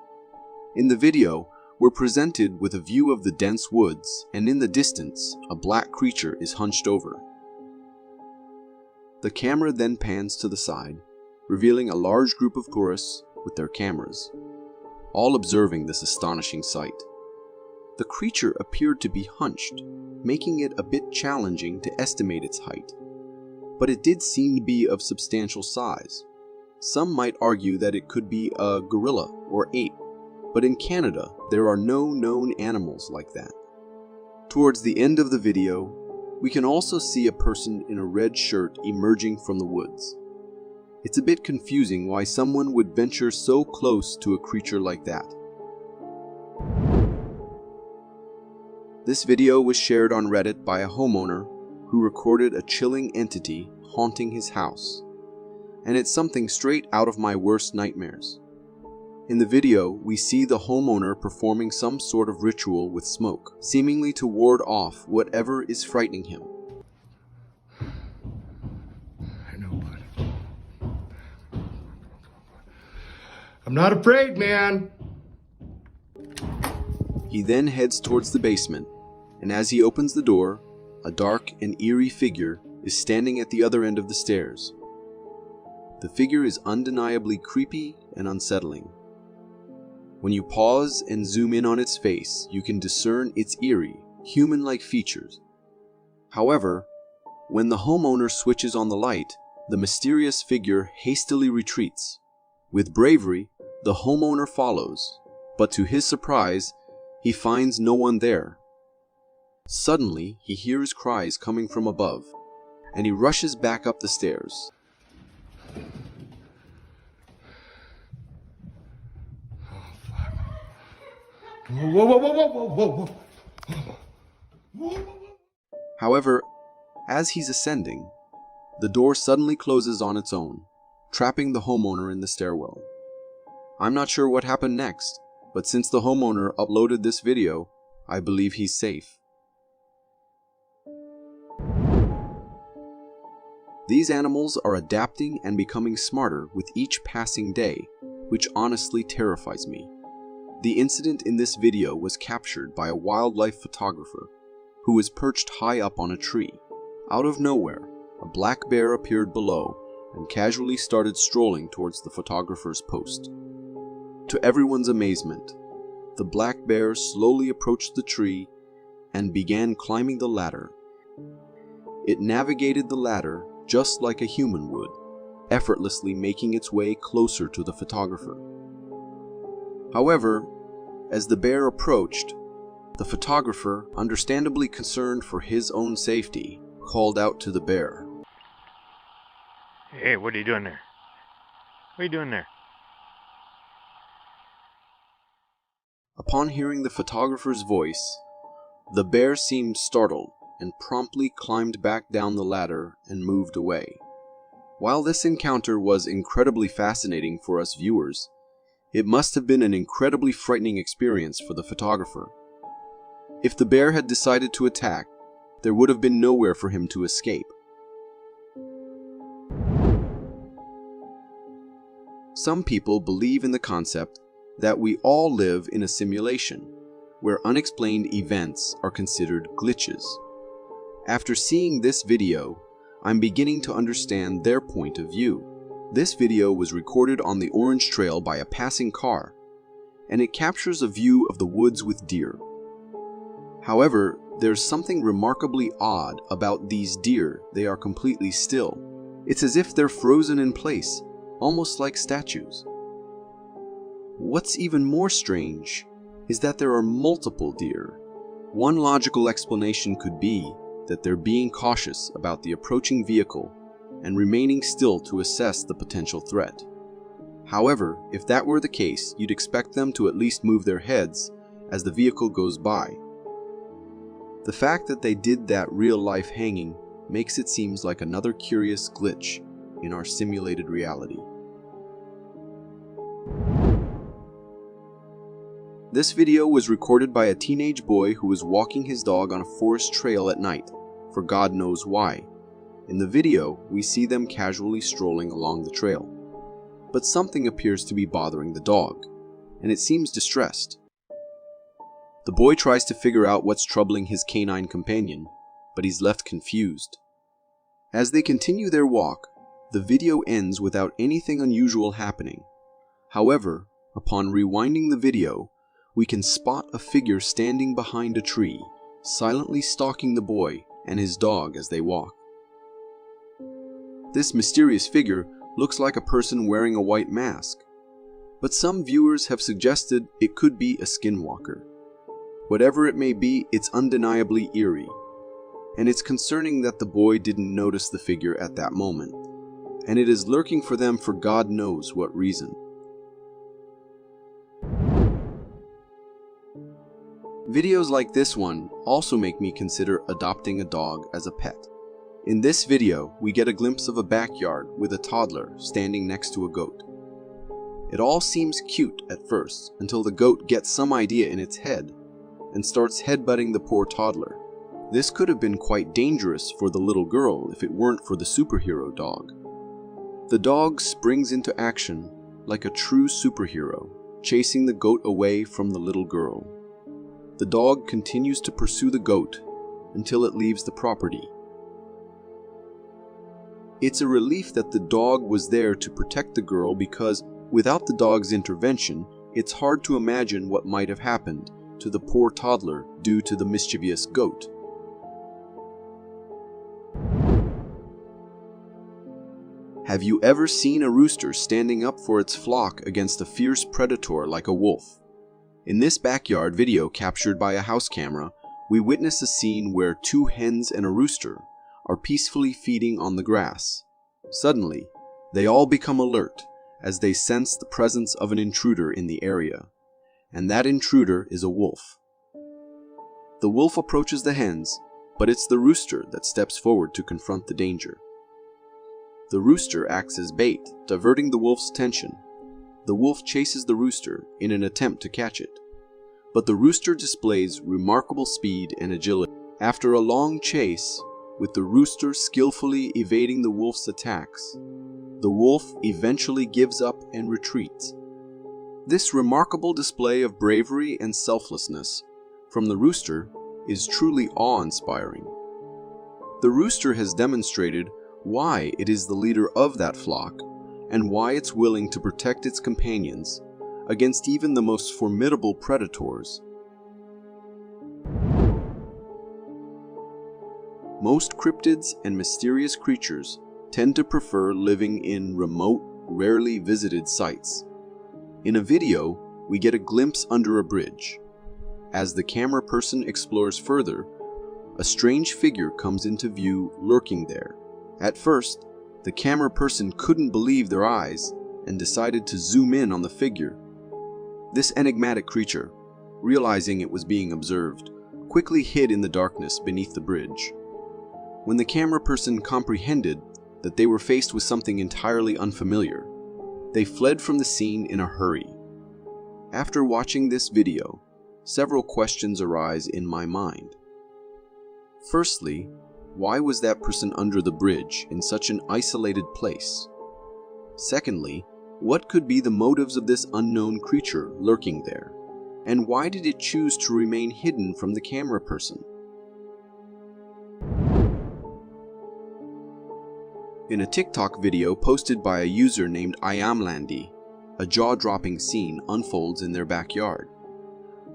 In the video, we're presented with a view of the dense woods, and in the distance, a black creature is hunched over. The camera then pans to the side, revealing a large group of tourists with their cameras, all observing this astonishing sight. The creature appeared to be hunched, making it a bit challenging to estimate its height, but it did seem to be of substantial size. Some might argue that it could be a gorilla or ape, but in Canada there are no known animals like that. Towards the end of the video, we can also see a person in a red shirt emerging from the woods. It's a bit confusing why someone would venture so close to a creature like that. This video was shared on Reddit by a homeowner who recorded a chilling entity haunting his house, and it's something straight out of my worst nightmares. In the video, we see the homeowner performing some sort of ritual with smoke, seemingly to ward off whatever is frightening him. I know, bud. I'm not afraid, man. He then heads towards the basement, and as he opens the door, a dark and eerie figure is standing at the other end of the stairs. The figure is undeniably creepy and unsettling. When you pause and zoom in on its face, you can discern its eerie, human-like features. However, when the homeowner switches on the light, the mysterious figure hastily retreats. With bravery, the homeowner follows, but to his surprise, he finds no one there. Suddenly, he hears cries coming from above, and he rushes back up the stairs. Whoa, whoa, whoa, whoa, whoa, whoa, whoa. However, as he's ascending, the door suddenly closes on its own, trapping the homeowner in the stairwell. I'm not sure what happened next, but since the homeowner uploaded this video, I believe he's safe. These animals are adapting and becoming smarter with each passing day, which honestly terrifies me. The incident in this video was captured by a wildlife photographer who was perched high up on a tree. Out of nowhere, a black bear appeared below and casually started strolling towards the photographer's post. To everyone's amazement, the black bear slowly approached the tree and began climbing the ladder. It navigated the ladder just like a human would, effortlessly making its way closer to the photographer. However, as the bear approached, the photographer, understandably concerned for his own safety, called out to the bear. Hey, what are you doing there? What are you doing there? Upon hearing the photographer's voice, the bear seemed startled and promptly climbed back down the ladder and moved away. While this encounter was incredibly fascinating for us viewers, it must have been an incredibly frightening experience for the photographer. If the bear had decided to attack, there would have been nowhere for him to escape. Some people believe in the concept that we all live in a simulation, where unexplained events are considered glitches. After seeing this video, I'm beginning to understand their point of view. This video was recorded on the Orange Trail by a passing car, and it captures a view of the woods with deer. However, there's something remarkably odd about these deer. They are completely still. It's as if they're frozen in place, almost like statues. What's even more strange is that there are multiple deer. One logical explanation could be that they're being cautious about the approaching vehicle and remaining still to assess the potential threat. However, if that were the case, you'd expect them to at least move their heads as the vehicle goes by. The fact that they did that real-life hanging makes it seem like another curious glitch in our simulated reality. This video was recorded by a teenage boy who was walking his dog on a forest trail at night, for God knows why. In the video, we see them casually strolling along the trail. But something appears to be bothering the dog, and it seems distressed. The boy tries to figure out what's troubling his canine companion, but he's left confused. As they continue their walk, the video ends without anything unusual happening. However, upon rewinding the video, we can spot a figure standing behind a tree, silently stalking the boy and his dog as they walk. This mysterious figure looks like a person wearing a white mask, but some viewers have suggested it could be a skinwalker. Whatever it may be, it's undeniably eerie, and it's concerning that the boy didn't notice the figure at that moment, and it is lurking for them for God knows what reason. Videos like this one also make me consider adopting a dog as a pet. In this video, we get a glimpse of a backyard with a toddler standing next to a goat. It all seems cute at first until the goat gets some idea in its head and starts headbutting the poor toddler. This could have been quite dangerous for the little girl if it weren't for the superhero dog. The dog springs into action like a true superhero, chasing the goat away from the little girl. The dog continues to pursue the goat until it leaves the property. It's a relief that the dog was there to protect the girl, because without the dog's intervention, it's hard to imagine what might have happened to the poor toddler due to the mischievous goat. Have you ever seen a rooster standing up for its flock against a fierce predator like a wolf? In this backyard video captured by a house camera, we witness a scene where two hens and a rooster are peacefully feeding on the grass. Suddenly, they all become alert as they sense the presence of an intruder in the area, and that intruder is a wolf. The wolf approaches the hens, but it's the rooster that steps forward to confront the danger. The rooster acts as bait, diverting the wolf's attention. The wolf chases the rooster in an attempt to catch it, but the rooster displays remarkable speed and agility. After a long chase, with the rooster skillfully evading the wolf's attacks, the wolf eventually gives up and retreats. This remarkable display of bravery and selflessness from the rooster is truly awe-inspiring. The rooster has demonstrated why it is the leader of that flock and why it's willing to protect its companions against even the most formidable predators. Most cryptids and mysterious creatures tend to prefer living in remote, rarely visited sites. In a video, we get a glimpse under a bridge. As the camera person explores further, a strange figure comes into view lurking there. At first, the camera person couldn't believe their eyes and decided to zoom in on the figure. This enigmatic creature, realizing it was being observed, quickly hid in the darkness beneath the bridge. When the camera person comprehended that they were faced with something entirely unfamiliar, they fled from the scene in a hurry. After watching this video, several questions arise in my mind. Firstly, why was that person under the bridge in such an isolated place? Secondly, what could be the motives of this unknown creature lurking there? And why did it choose to remain hidden from the camera person? In a TikTok video posted by a user named IamLandy, a jaw-dropping scene unfolds in their backyard.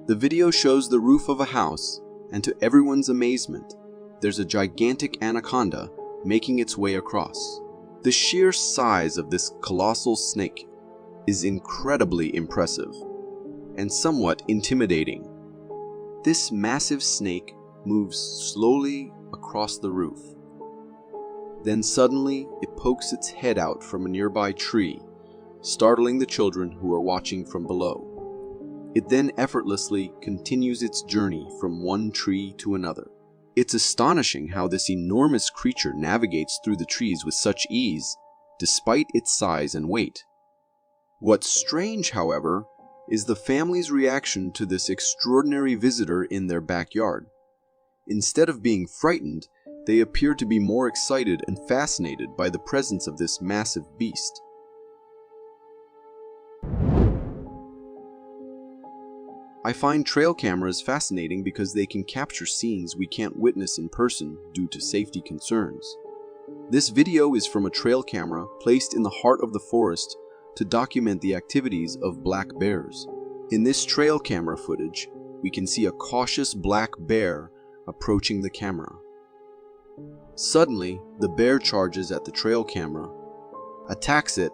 The video shows the roof of a house, and to everyone's amazement, there's a gigantic anaconda making its way across. The sheer size of this colossal snake is incredibly impressive and somewhat intimidating. This massive snake moves slowly across the roof. Then suddenly, it pokes its head out from a nearby tree, startling the children who are watching from below. It then effortlessly continues its journey from one tree to another. It's astonishing how this enormous creature navigates through the trees with such ease, despite its size and weight. What's strange, however, is the family's reaction to this extraordinary visitor in their backyard. Instead of being frightened, they appear to be more excited and fascinated by the presence of this massive beast. I find trail cameras fascinating because they can capture scenes we can't witness in person due to safety concerns. This video is from a trail camera placed in the heart of the forest to document the activities of black bears. In this trail camera footage, we can see a cautious black bear approaching the camera. Suddenly, the bear charges at the trail camera, attacks it,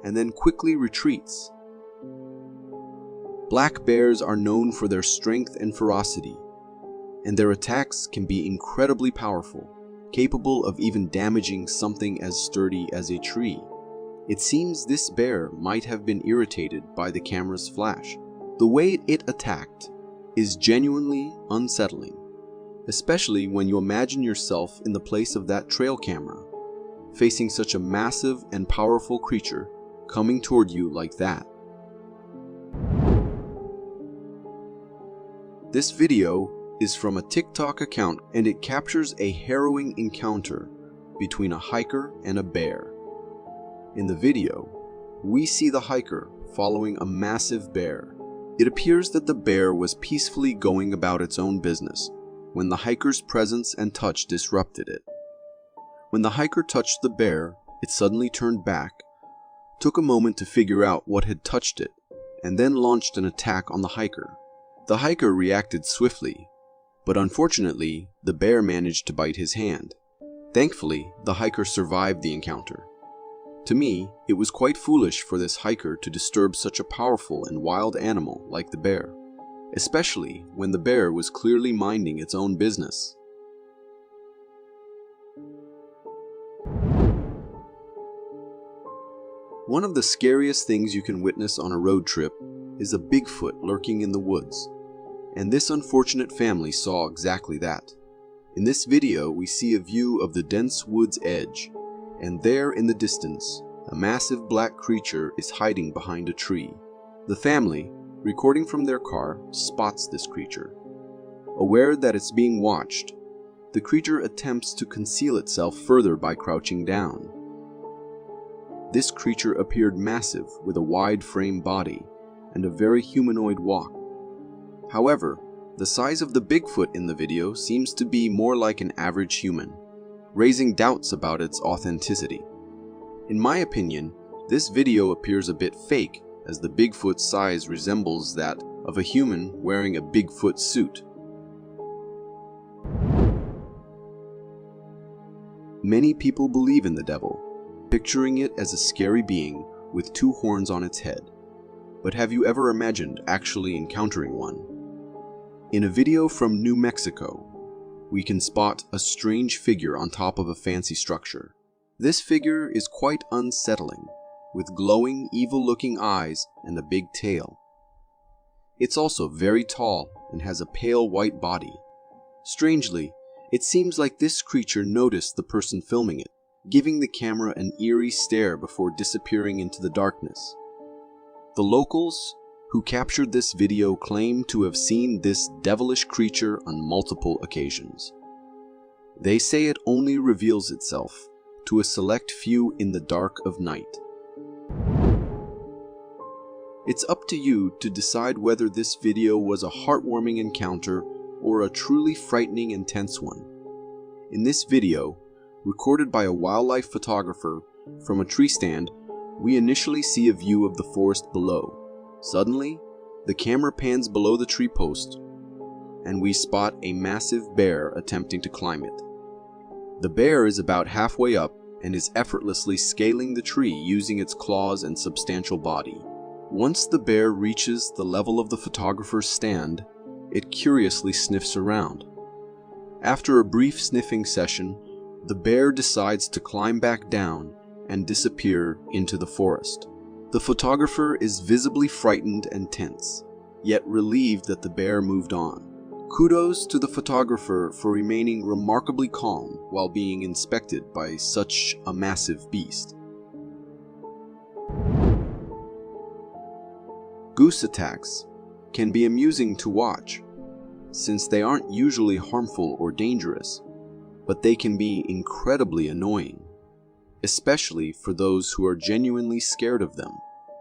and then quickly retreats. Black bears are known for their strength and ferocity, and their attacks can be incredibly powerful, capable of even damaging something as sturdy as a tree. It seems this bear might have been irritated by the camera's flash. The way it attacked is genuinely unsettling, especially when you imagine yourself in the place of that trail camera, facing such a massive and powerful creature coming toward you like that. This video is from a TikTok account, and it captures a harrowing encounter between a hiker and a bear. In the video, we see the hiker following a massive bear. It appears that the bear was peacefully going about its own business when the hiker's presence and touch disrupted it. When the hiker touched the bear, it suddenly turned back, took a moment to figure out what had touched it, and then launched an attack on the hiker. The hiker reacted swiftly, but unfortunately, the bear managed to bite his hand. Thankfully, the hiker survived the encounter. To me, it was quite foolish for this hiker to disturb such a powerful and wild animal like the bear, especially when the bear was clearly minding its own business. One of the scariest things you can witness on a road trip is a Bigfoot lurking in the woods, and this unfortunate family saw exactly that. In this video, we see a view of the dense wood's edge, and there in the distance, a massive black creature is hiding behind a tree. The family, recording from their car, spots this creature. Aware that it's being watched, the creature attempts to conceal itself further by crouching down. This creature appeared massive with a wide frame body and a very humanoid walk. However, the size of the Bigfoot in the video seems to be more like an average human, raising doubts about its authenticity. In my opinion, this video appears a bit fake, as the Bigfoot's size resembles that of a human wearing a Bigfoot suit. Many people believe in the devil, picturing it as a scary being with two horns on its head. But have you ever imagined actually encountering one? In a video from New Mexico, we can spot a strange figure on top of a fancy structure. This figure is quite unsettling, with glowing, evil-looking eyes and a big tail. It's also very tall and has a pale white body. Strangely, it seems like this creature noticed the person filming it, giving the camera an eerie stare before disappearing into the darkness. The locals who captured this video claim to have seen this devilish creature on multiple occasions. They say it only reveals itself to a select few in the dark of night. It's up to you to decide whether this video was a heartwarming encounter or a truly frightening and tense one. In this video, recorded by a wildlife photographer from a tree stand, we initially see a view of the forest below. Suddenly, the camera pans below the tree post, and we spot a massive bear attempting to climb it. The bear is about halfway up and is effortlessly scaling the tree using its claws and substantial body. Once the bear reaches the level of the photographer's stand, it curiously sniffs around. After a brief sniffing session, the bear decides to climb back down and disappear into the forest. The photographer is visibly frightened and tense, yet relieved that the bear moved on. Kudos to the photographer for remaining remarkably calm while being inspected by such a massive beast. Goose attacks can be amusing to watch, since they aren't usually harmful or dangerous, but they can be incredibly annoying, especially for those who are genuinely scared of them.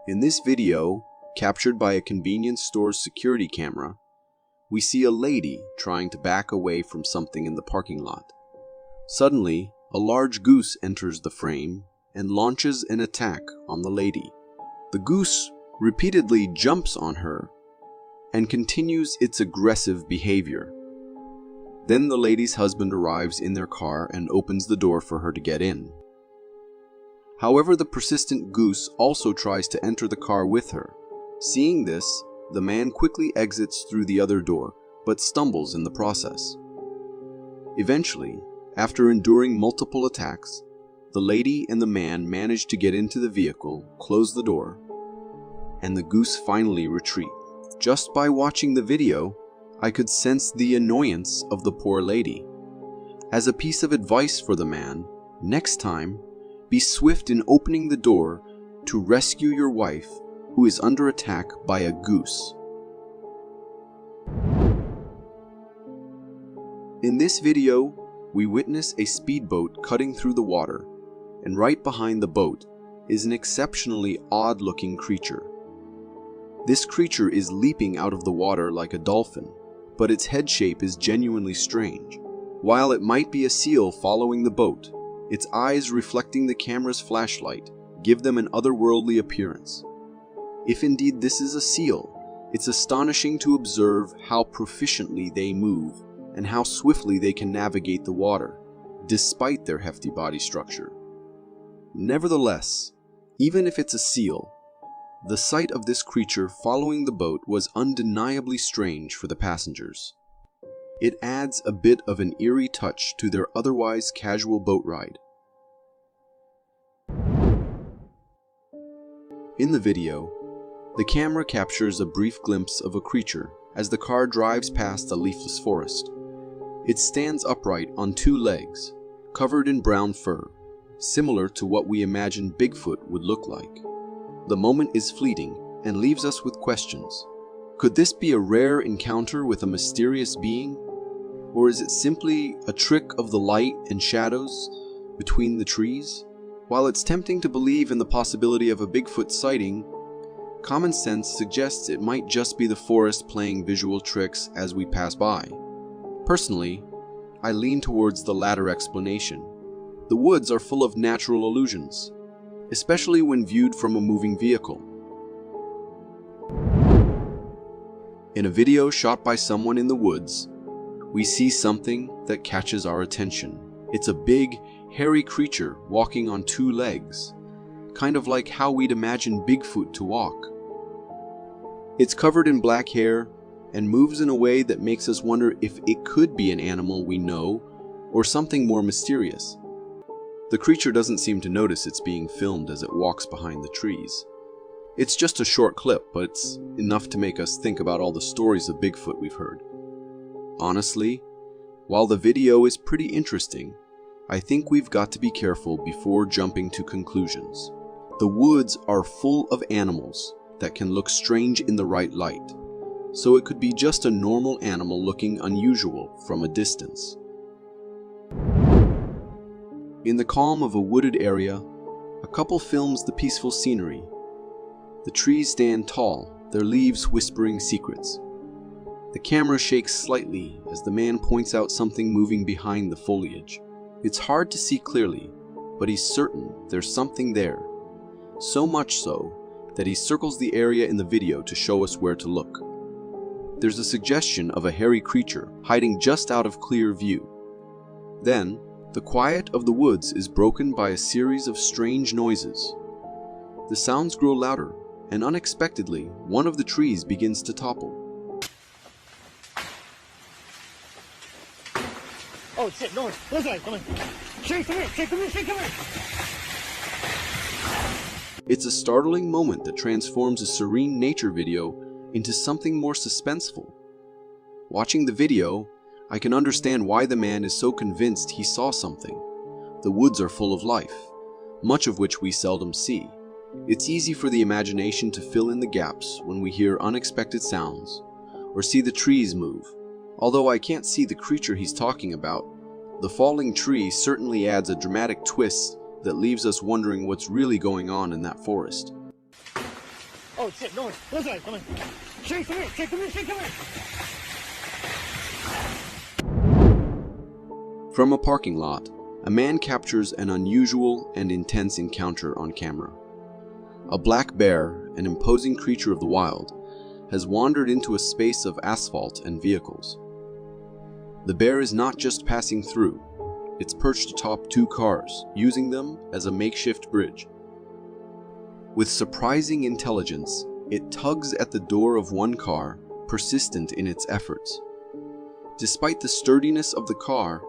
In this video, captured by a convenience store's security camera, we see a lady trying to back away from something in the parking lot. Suddenly, a large goose enters the frame and launches an attack on the lady. The goose repeatedly jumps on her and continues its aggressive behavior. Then the lady's husband arrives in their car and opens the door for her to get in. However, the persistent goose also tries to enter the car with her. Seeing this, the man quickly exits through the other door, but stumbles in the process. Eventually, after enduring multiple attacks, the lady and the man manage to get into the vehicle, close the door, and the goose finally retreat. Just by watching the video, I could sense the annoyance of the poor lady. As a piece of advice for the man, next time, be swift in opening the door to rescue your wife who is under attack by a goose. In this video, we witness a speedboat cutting through the water, and right behind the boat is an exceptionally odd-looking creature. This creature is leaping out of the water like a dolphin, but its head shape is genuinely strange. While it might be a seal following the boat, its eyes reflecting the camera's flashlight give them an otherworldly appearance. If indeed this is a seal, it's astonishing to observe how proficiently they move and how swiftly they can navigate the water, despite their hefty body structure. Nevertheless, even if it's a seal, the sight of this creature following the boat was undeniably strange for the passengers. It adds a bit of an eerie touch to their otherwise casual boat ride. In the video, the camera captures a brief glimpse of a creature as the car drives past a leafless forest. It stands upright on two legs, covered in brown fur, similar to what we imagine Bigfoot would look like. The moment is fleeting and leaves us with questions. Could this be a rare encounter with a mysterious being? Or is it simply a trick of the light and shadows between the trees? While it's tempting to believe in the possibility of a Bigfoot sighting, common sense suggests it might just be the forest playing visual tricks as we pass by. Personally, I lean towards the latter explanation. The woods are full of natural illusions, especially when viewed from a moving vehicle. In a video shot by someone in the woods, we see something that catches our attention. It's a big, hairy creature walking on two legs, kind of like how we'd imagine Bigfoot to walk. It's covered in black hair and moves in a way that makes us wonder if it could be an animal we know or something more mysterious. The creature doesn't seem to notice it's being filmed as it walks behind the trees. It's just a short clip, but it's enough to make us think about all the stories of Bigfoot we've heard. Honestly, while the video is pretty interesting, I think we've got to be careful before jumping to conclusions. The woods are full of animals that can look strange in the right light, so it could be just a normal animal looking unusual from a distance. In the calm of a wooded area, a couple films the peaceful scenery. The trees stand tall, their leaves whispering secrets. The camera shakes slightly as the man points out something moving behind the foliage. It's hard to see clearly, but he's certain there's something there. So much so that he circles the area in the video to show us where to look. There's a suggestion of a hairy creature hiding just out of clear view. Then, the quiet of the woods is broken by a series of strange noises. The sounds grow louder, and unexpectedly, one of the trees begins to topple. Oh shit, no, this way, come on. Shake, come here, shake, come here, shake, come here. It's a startling moment that transforms a serene nature video into something more suspenseful. Watching the video, I can understand why the man is so convinced he saw something. The woods are full of life, much of which we seldom see. It's easy for the imagination to fill in the gaps when we hear unexpected sounds or see the trees move. Although I can't see the creature he's talking about, the falling tree certainly adds a dramatic twist that leaves us wondering what's really going on in that forest. Oh shit, no, this way, come on. Shake, come here, shake, come here, shake, come here. From a parking lot, a man captures an unusual and intense encounter on camera. A black bear, an imposing creature of the wild, has wandered into a space of asphalt and vehicles. The bear is not just passing through, it's perched atop two cars, using them as a makeshift bridge. With surprising intelligence, it tugs at the door of one car, persistent in its efforts. Despite the sturdiness of the car,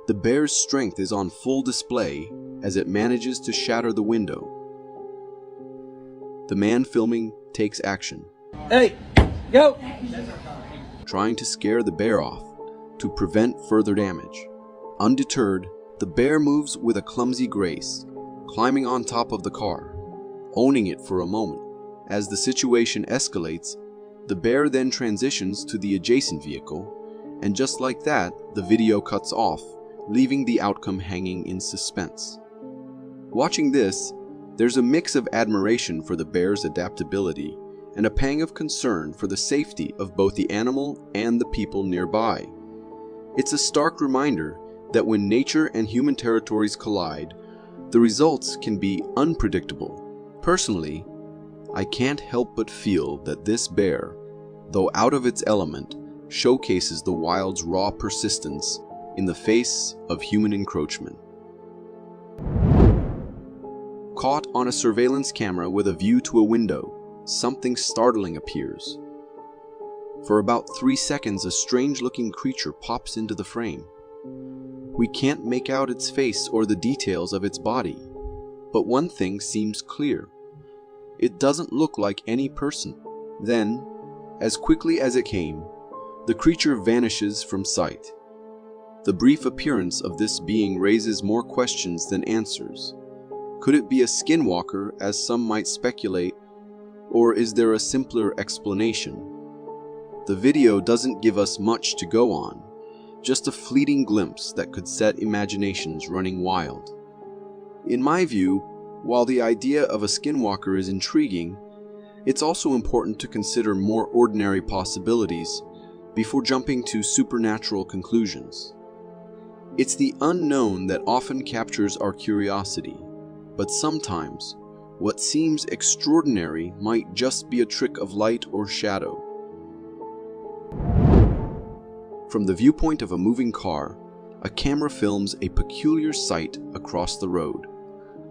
the bear's strength is on full display as it manages to shatter the window. The man filming takes action. Hey, go! Trying to scare the bear off to prevent further damage. Undeterred, the bear moves with a clumsy grace, climbing on top of the car, owning it for a moment. As the situation escalates, the bear then transitions to the adjacent vehicle, and just like that, the video cuts off, leaving the outcome hanging in suspense. Watching this, there's a mix of admiration for the bear's adaptability and a pang of concern for the safety of both the animal and the people nearby. It's a stark reminder that when nature and human territories collide, the results can be unpredictable. Personally, I can't help but feel that this bear, though out of its element, showcases the wild's raw persistence in the face of human encroachment. Caught on a surveillance camera with a view to a window, something startling appears. For about 3 seconds, a strange-looking creature pops into the frame. We can't make out its face or the details of its body, but one thing seems clear. It doesn't look like any person. Then, as quickly as it came, the creature vanishes from sight. The brief appearance of this being raises more questions than answers. Could it be a skinwalker, as some might speculate, or is there a simpler explanation? The video doesn't give us much to go on, just a fleeting glimpse that could set imaginations running wild. In my view, while the idea of a skinwalker is intriguing, it's also important to consider more ordinary possibilities before jumping to supernatural conclusions. It's the unknown that often captures our curiosity, but sometimes what seems extraordinary might just be a trick of light or shadow. From the viewpoint of a moving car, a camera films a peculiar sight across the road,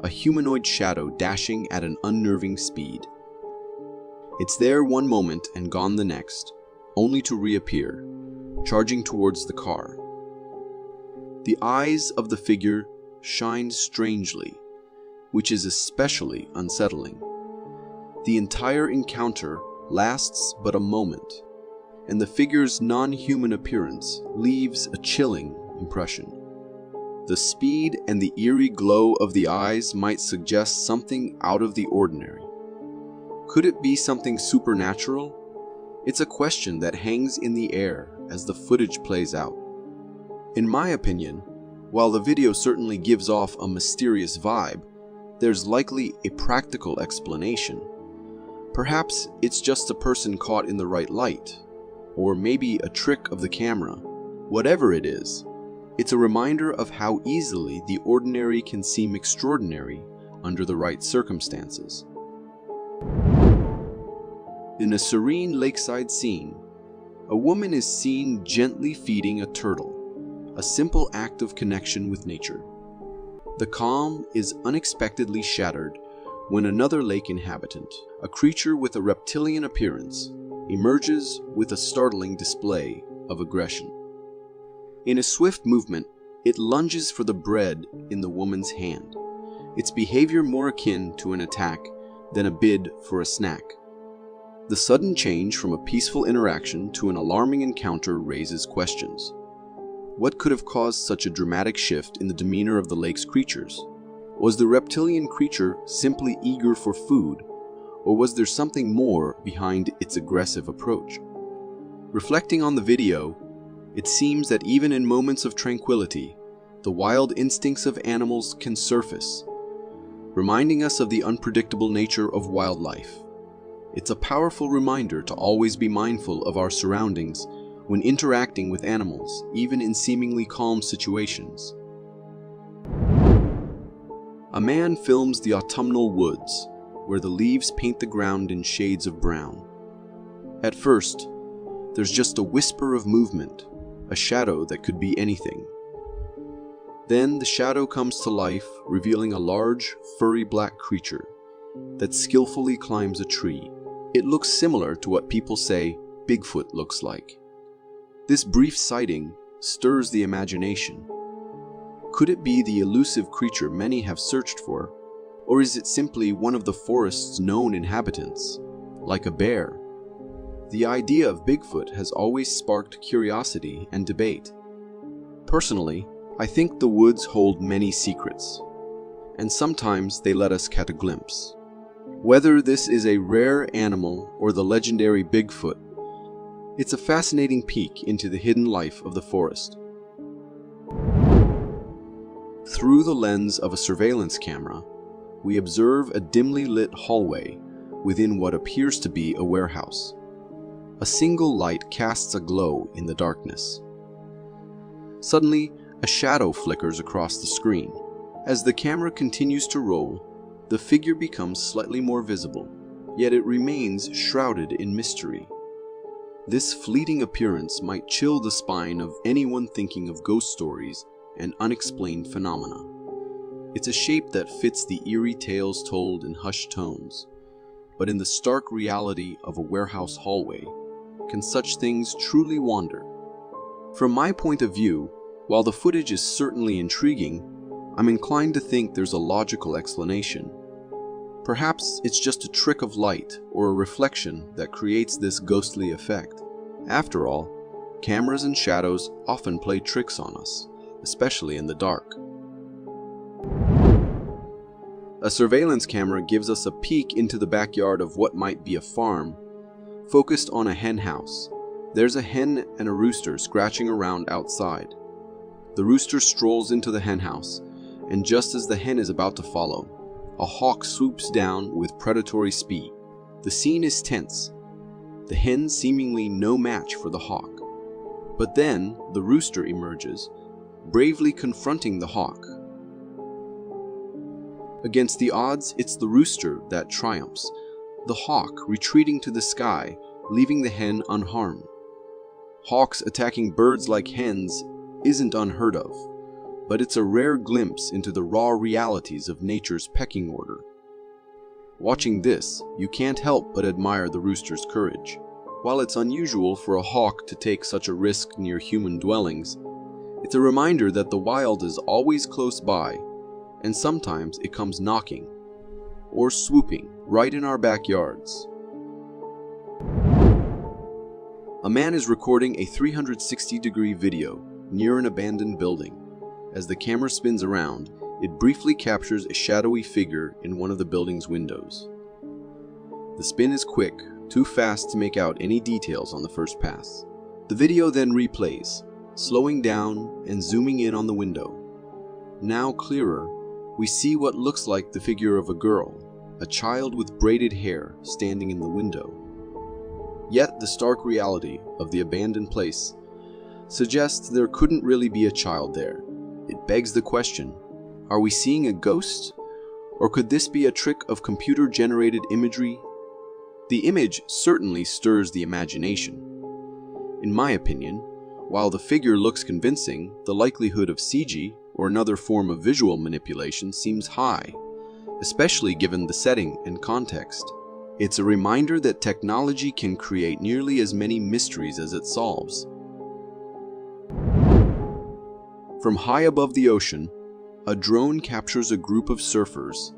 a humanoid shadow dashing at an unnerving speed. It's there one moment and gone the next, only to reappear, charging towards the car. The eyes of the figure shine strangely, which is especially unsettling. The entire encounter lasts but a moment, and the figure's non-human appearance leaves a chilling impression. The speed and the eerie glow of the eyes might suggest something out of the ordinary. Could it be something supernatural? It's a question that hangs in the air as the footage plays out. In my opinion, while the video certainly gives off a mysterious vibe, there's likely a practical explanation. Perhaps it's just a person caught in the right light, or maybe a trick of the camera. Whatever it is, it's a reminder of how easily the ordinary can seem extraordinary under the right circumstances. In a serene lakeside scene, a woman is seen gently feeding a turtle, a simple act of connection with nature. The calm is unexpectedly shattered when another lake inhabitant, a creature with a reptilian appearance, emerges with a startling display of aggression. In a swift movement, it lunges for the bread in the woman's hand, its behavior more akin to an attack than a bid for a snack. The sudden change from a peaceful interaction to an alarming encounter raises questions. What could have caused such a dramatic shift in the demeanor of the lake's creatures? Was the reptilian creature simply eager for food, or was there something more behind its aggressive approach? Reflecting on the video, it seems that even in moments of tranquility, the wild instincts of animals can surface, reminding us of the unpredictable nature of wildlife. It's a powerful reminder to always be mindful of our surroundings when interacting with animals, even in seemingly calm situations. man films the autumnal woods, where the leaves paint the ground in shades of brown. At first, there's just a whisper of movement, a shadow that could be anything. Then the shadow comes to life, revealing a large, furry black creature that skillfully climbs a tree. It looks similar to what people say Bigfoot looks like. This brief sighting stirs the imagination. Could it be the elusive creature many have searched for, or is it simply one of the forest's known inhabitants, like a bear? The idea of Bigfoot has always sparked curiosity and debate. Personally, I think the woods hold many secrets, and sometimes they let us catch a glimpse. Whether this is a rare animal or the legendary Bigfoot, it's a fascinating peek into the hidden life of the forest. Through the lens of a surveillance camera, we observe a dimly lit hallway within what appears to be a warehouse. A single light casts a glow in the darkness. Suddenly, a shadow flickers across the screen. As the camera continues to roll, the figure becomes slightly more visible, yet it remains shrouded in mystery. This fleeting appearance might chill the spine of anyone thinking of ghost stories and unexplained phenomena. It's a shape that fits the eerie tales told in hushed tones, but in the stark reality of a warehouse hallway, can such things truly wander? From my point of view, while the footage is certainly intriguing, I'm inclined to think there's a logical explanation. Perhaps it's just a trick of light or a reflection that creates this ghostly effect. After all, cameras and shadows often play tricks on us, especially in the dark. A surveillance camera gives us a peek into the backyard of what might be a farm, focused on a hen house. There's a hen and a rooster scratching around outside. The rooster strolls into the hen house, and just as the hen is about to follow, a hawk swoops down with predatory speed. The scene is tense, the hen seemingly no match for the hawk. But then the rooster emerges, bravely confronting the hawk. Against the odds, it's the rooster that triumphs, the hawk retreating to the sky, leaving the hen unharmed. Hawks attacking birds like hens isn't unheard of, but it's a rare glimpse into the raw realities of nature's pecking order. Watching this, you can't help but admire the rooster's courage. While it's unusual for a hawk to take such a risk near human dwellings, it's a reminder that the wild is always close by, and sometimes it comes knocking or swooping right in our backyards. A man is recording a 360-degree video near an abandoned building. As the camera spins around, it briefly captures a shadowy figure in one of the building's windows. The spin is quick, too fast to make out any details on the first pass. The video then replays, slowing down and zooming in on the window. Now clearer, we see what looks like the figure of a girl, a child with braided hair standing in the window. Yet the stark reality of the abandoned place suggests there couldn't really be a child there. It begs the question, are we seeing a ghost? Or could this be a trick of computer-generated imagery? The image certainly stirs the imagination. In my opinion, while the figure looks convincing, the likelihood of CG or another form of visual manipulation seems high, especially given the setting and context. It's a reminder that technology can create nearly as many mysteries as it solves. From high above the ocean, a drone captures a group of surfers,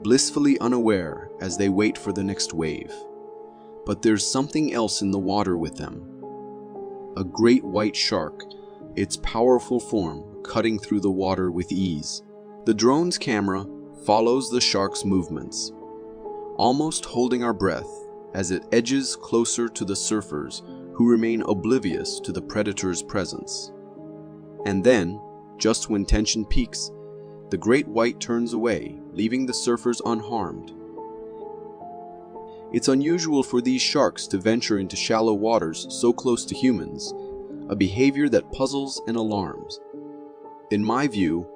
blissfully unaware as they wait for the next wave. But there's something else in the water with them. A great white shark, its powerful form cutting through the water with ease. The drone's camera follows the shark's movements, almost holding our breath as it edges closer to the surfers who remain oblivious to the predator's presence. And then, just when tension peaks, the great white turns away, leaving the surfers unharmed. It's unusual for these sharks to venture into shallow waters so close to humans, a behavior that puzzles and alarms. In my view,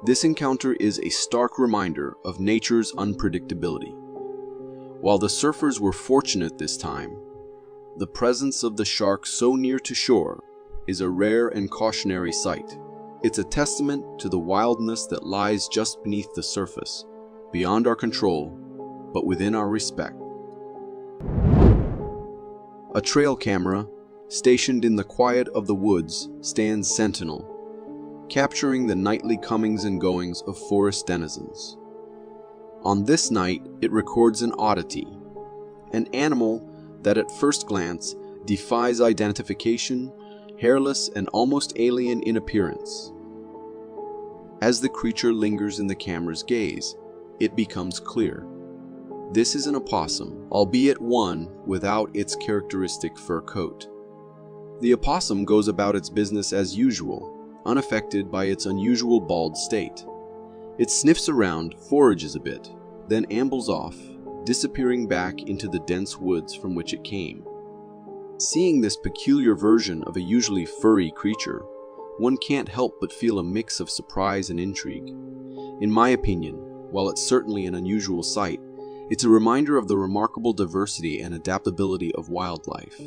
This encounter is a stark reminder of nature's unpredictability. While the surfers were fortunate this time, the presence of the shark so near to shore is a rare and cautionary sight. It's a testament to the wildness that lies just beneath the surface, beyond our control, but within our respect. A trail camera, stationed in the quiet of the woods, stands sentinel, capturing the nightly comings and goings of forest denizens. On this night, it records an oddity, an animal that at first glance defies identification, hairless and almost alien in appearance. As the creature lingers in the camera's gaze, it becomes clear. This is an opossum, albeit one without its characteristic fur coat. The opossum goes about its business as usual, unaffected by its unusual bald state. It sniffs around, forages a bit, then ambles off, disappearing back into the dense woods from which it came. Seeing this peculiar version of a usually furry creature, one can't help but feel a mix of surprise and intrigue. In my opinion, while it's certainly an unusual sight, it's a reminder of the remarkable diversity and adaptability of wildlife,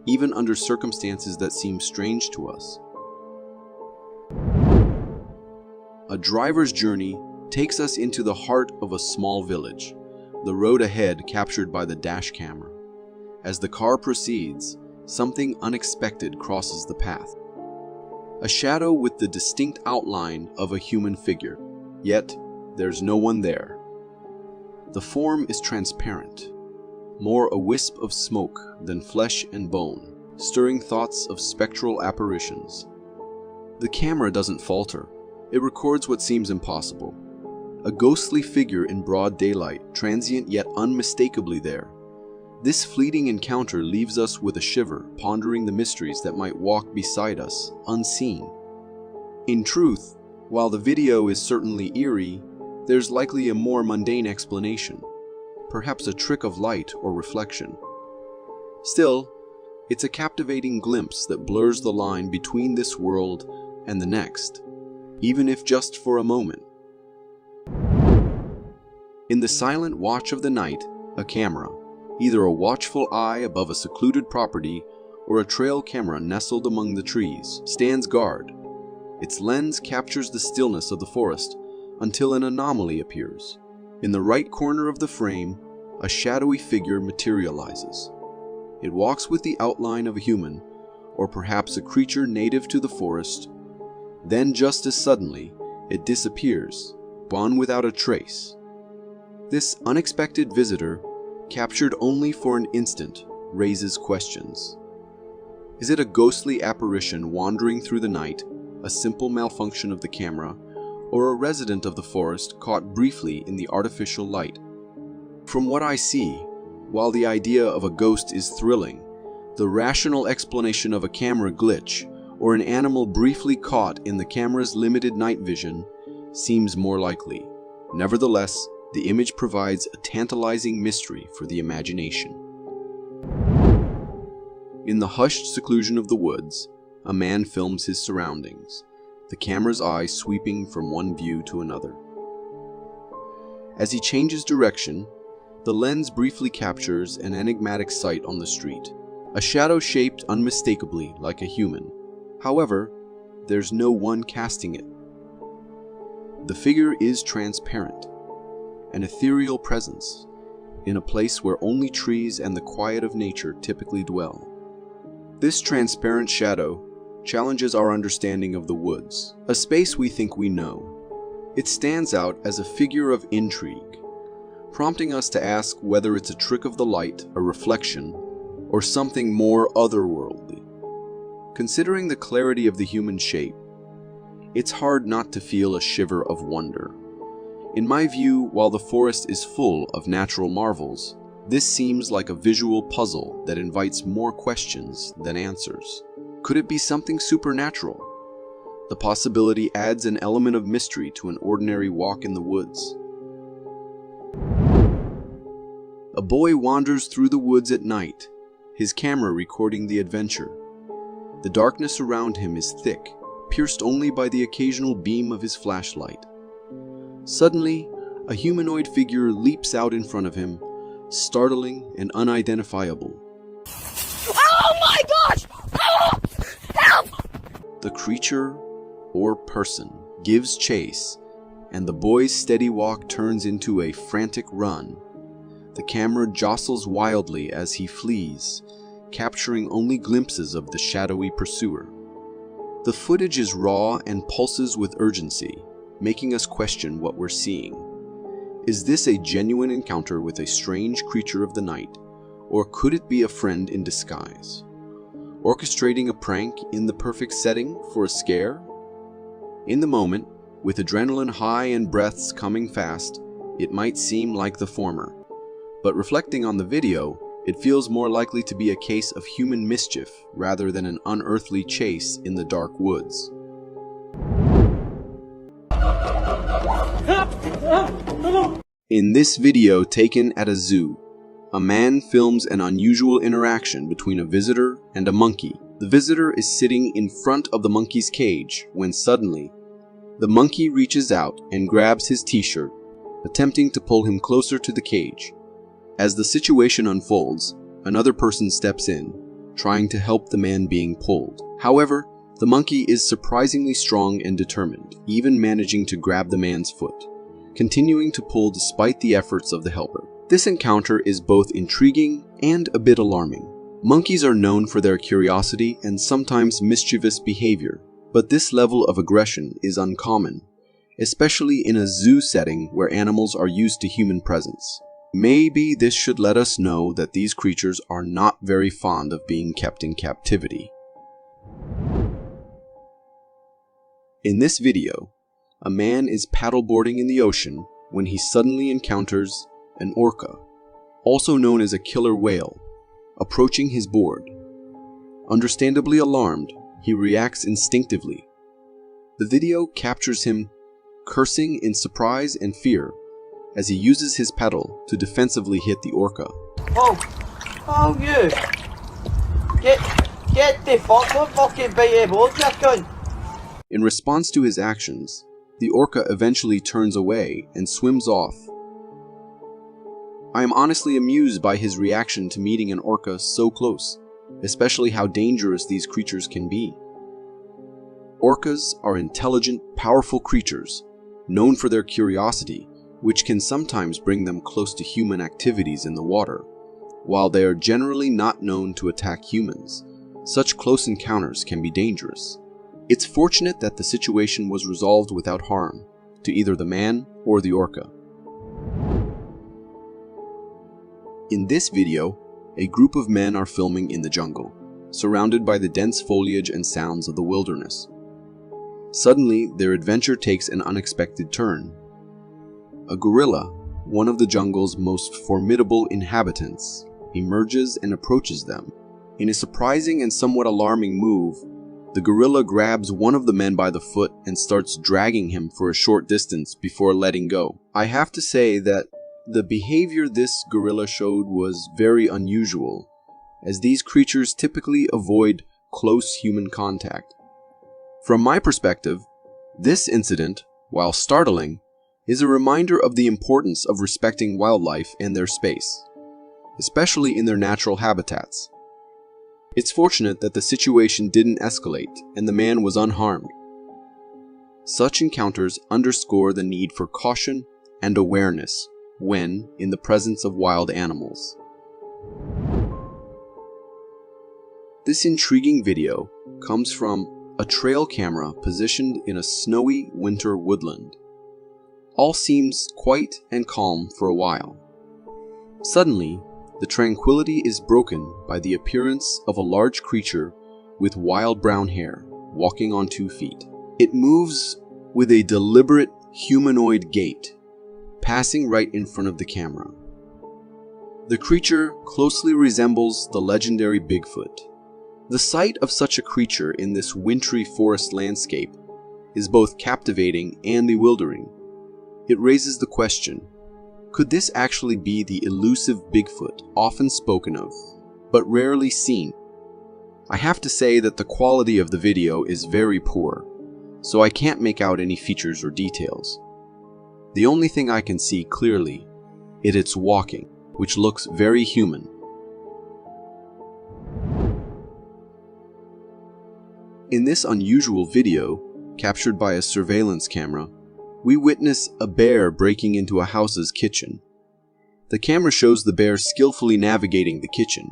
even under circumstances that seem strange to us. A driver's journey takes us into the heart of a small village, the road ahead captured by the dash camera. As the car proceeds, something unexpected crosses the path. A shadow with the distinct outline of a human figure, yet there's no one there. The form is transparent, more a wisp of smoke than flesh and bone, stirring thoughts of spectral apparitions. The camera doesn't falter. It records what seems impossible. A ghostly figure in broad daylight, transient yet unmistakably there. This fleeting encounter leaves us with a shiver, pondering the mysteries that might walk beside us, unseen. In truth, while the video is certainly eerie, there's likely a more mundane explanation, perhaps a trick of light or reflection. Still, it's a captivating glimpse that blurs the line between this world and the next, even if just for a moment. In the silent watch of the night, a camera, either a watchful eye above a secluded property or a trail camera nestled among the trees, stands guard. Its lens captures the stillness of the forest until an anomaly appears. In the right corner of the frame, a shadowy figure materializes. It walks with the outline of a human, or perhaps a creature native to the forest. Then just as suddenly, it disappears, gone without a trace. This unexpected visitor, captured only for an instant, raises questions. Is it a ghostly apparition wandering through the night, a simple malfunction of the camera, or a resident of the forest caught briefly in the artificial light? From what I see, while the idea of a ghost is thrilling, the rational explanation of a camera glitch or an animal briefly caught in the camera's limited night vision seems more likely. Nevertheless, the image provides a tantalizing mystery for the imagination. In the hushed seclusion of the woods, a man films his surroundings, the camera's eye sweeping from one view to another. As he changes direction, the lens briefly captures an enigmatic sight on the street, a shadow shaped unmistakably like a human. However, there's no one casting it. The figure is transparent, an ethereal presence, in a place where only trees and the quiet of nature typically dwell. This transparent shadow challenges our understanding of the woods, a space we think we know. It stands out as a figure of intrigue, prompting us to ask whether it's a trick of the light, a reflection, or something more otherworldly. Considering the clarity of the human shape, it's hard not to feel a shiver of wonder. In my view, while the forest is full of natural marvels, this seems like a visual puzzle that invites more questions than answers. Could it be something supernatural? The possibility adds an element of mystery to an ordinary walk in the woods. A boy wanders through the woods at night, his camera recording the adventure. The darkness around him is thick, pierced only by the occasional beam of his flashlight. Suddenly, a humanoid figure leaps out in front of him, startling and unidentifiable. Oh my gosh! Help! Help! The creature, or person, gives chase, and the boy's steady walk turns into a frantic run. The camera jostles wildly as he flees, capturing only glimpses of the shadowy pursuer. The footage is raw and pulses with urgency, making us question what we're seeing. Is this a genuine encounter with a strange creature of the night, or could it be a friend in disguise, orchestrating a prank in the perfect setting for a scare? In the moment, with adrenaline high and breaths coming fast, it might seem like the former. But reflecting on the video, it feels more likely to be a case of human mischief rather than an unearthly chase in the dark woods. In this video taken at a zoo, a man films an unusual interaction between a visitor and a monkey. The visitor is sitting in front of the monkey's cage when suddenly, the monkey reaches out and grabs his t-shirt, attempting to pull him closer to the cage. As the situation unfolds, another person steps in, trying to help the man being pulled. However, the monkey is surprisingly strong and determined, even managing to grab the man's foot, continuing to pull despite the efforts of the helper. This encounter is both intriguing and a bit alarming. Monkeys are known for their curiosity and sometimes mischievous behavior, but this level of aggression is uncommon, especially in a zoo setting where animals are used to human presence. Maybe this should let us know that these creatures are not very fond of being kept in captivity. In this video, a man is paddleboarding in the ocean when he suddenly encounters an orca, also known as a killer whale, approaching his board. Understandably alarmed, he reacts instinctively. The video captures him cursing in surprise and fear as he uses his paddle to defensively hit the orca. Oh, you! Get the fuck, don't fucking bite your board, you cunt! In response to his actions, the orca eventually turns away and swims off. I am honestly amused by his reaction to meeting an orca so close, especially how dangerous these creatures can be. Orcas are intelligent, powerful creatures, known for their curiosity, which can sometimes bring them close to human activities in the water. While they are generally not known to attack humans, such close encounters can be dangerous. It's fortunate that the situation was resolved without harm to either the man or the orca. In this video, a group of men are filming in the jungle, surrounded by the dense foliage and sounds of the wilderness. Suddenly, their adventure takes an unexpected turn. A gorilla, one of the jungle's most formidable inhabitants, emerges and approaches them. In a surprising and somewhat alarming move, the gorilla grabs one of the men by the foot and starts dragging him for a short distance before letting go. I have to say that the behavior this gorilla showed was very unusual, as these creatures typically avoid close human contact. From my perspective, this incident, while startling, is a reminder of the importance of respecting wildlife and their space, especially in their natural habitats. It's fortunate that the situation didn't escalate and the man was unharmed. Such encounters underscore the need for caution and awareness when in the presence of wild animals. This intriguing video comes from a trail camera positioned in a snowy winter woodland. All seems quiet and calm for a while. Suddenly, the tranquility is broken by the appearance of a large creature with wild brown hair walking on 2 feet. It moves with a deliberate humanoid gait, passing right in front of the camera. The creature closely resembles the legendary Bigfoot. The sight of such a creature in this wintry forest landscape is both captivating and bewildering. It raises the question, could this actually be the elusive Bigfoot often spoken of, but rarely seen? I have to say that the quality of the video is very poor, so I can't make out any features or details. The only thing I can see clearly is its walking, which looks very human. In this unusual video, captured by a surveillance camera, we witness a bear breaking into a house's kitchen. The camera shows the bear skillfully navigating the kitchen,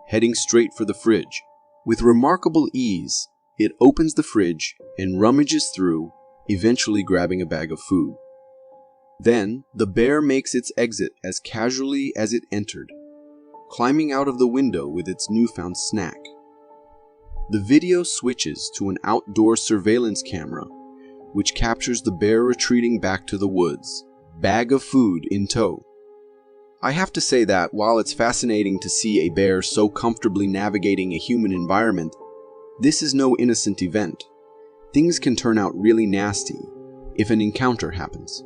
heading straight for the fridge. With remarkable ease, it opens the fridge and rummages through, eventually grabbing a bag of food. Then, the bear makes its exit as casually as it entered, climbing out of the window with its newfound snack. The video switches to an outdoor surveillance camera, which captures the bear retreating back to the woods, bag of food in tow. I have to say that while it's fascinating to see a bear so comfortably navigating a human environment, this is no innocent event. Things can turn out really nasty if an encounter happens.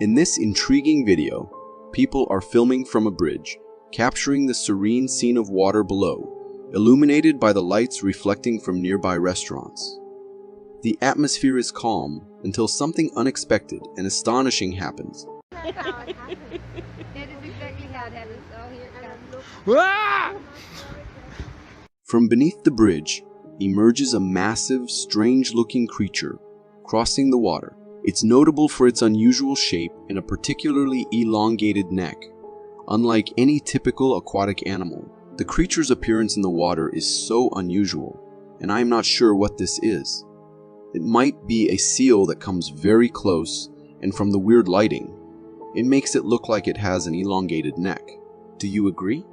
In this intriguing video, people are filming from a bridge, capturing the serene scene of water below, illuminated by the lights reflecting from nearby restaurants. The atmosphere is calm until something unexpected and astonishing happens. That's how it happens. That is exactly how it happens. Oh, here it comes. Ah! From beneath the bridge emerges a massive, strange-looking creature crossing the water. It's notable for its unusual shape and a particularly elongated neck. Unlike any typical aquatic animal, the creature's appearance in the water is so unusual, and I am not sure what this is. It might be a seal that comes very close, and from the weird lighting, it makes it look like it has an elongated neck. Do you agree?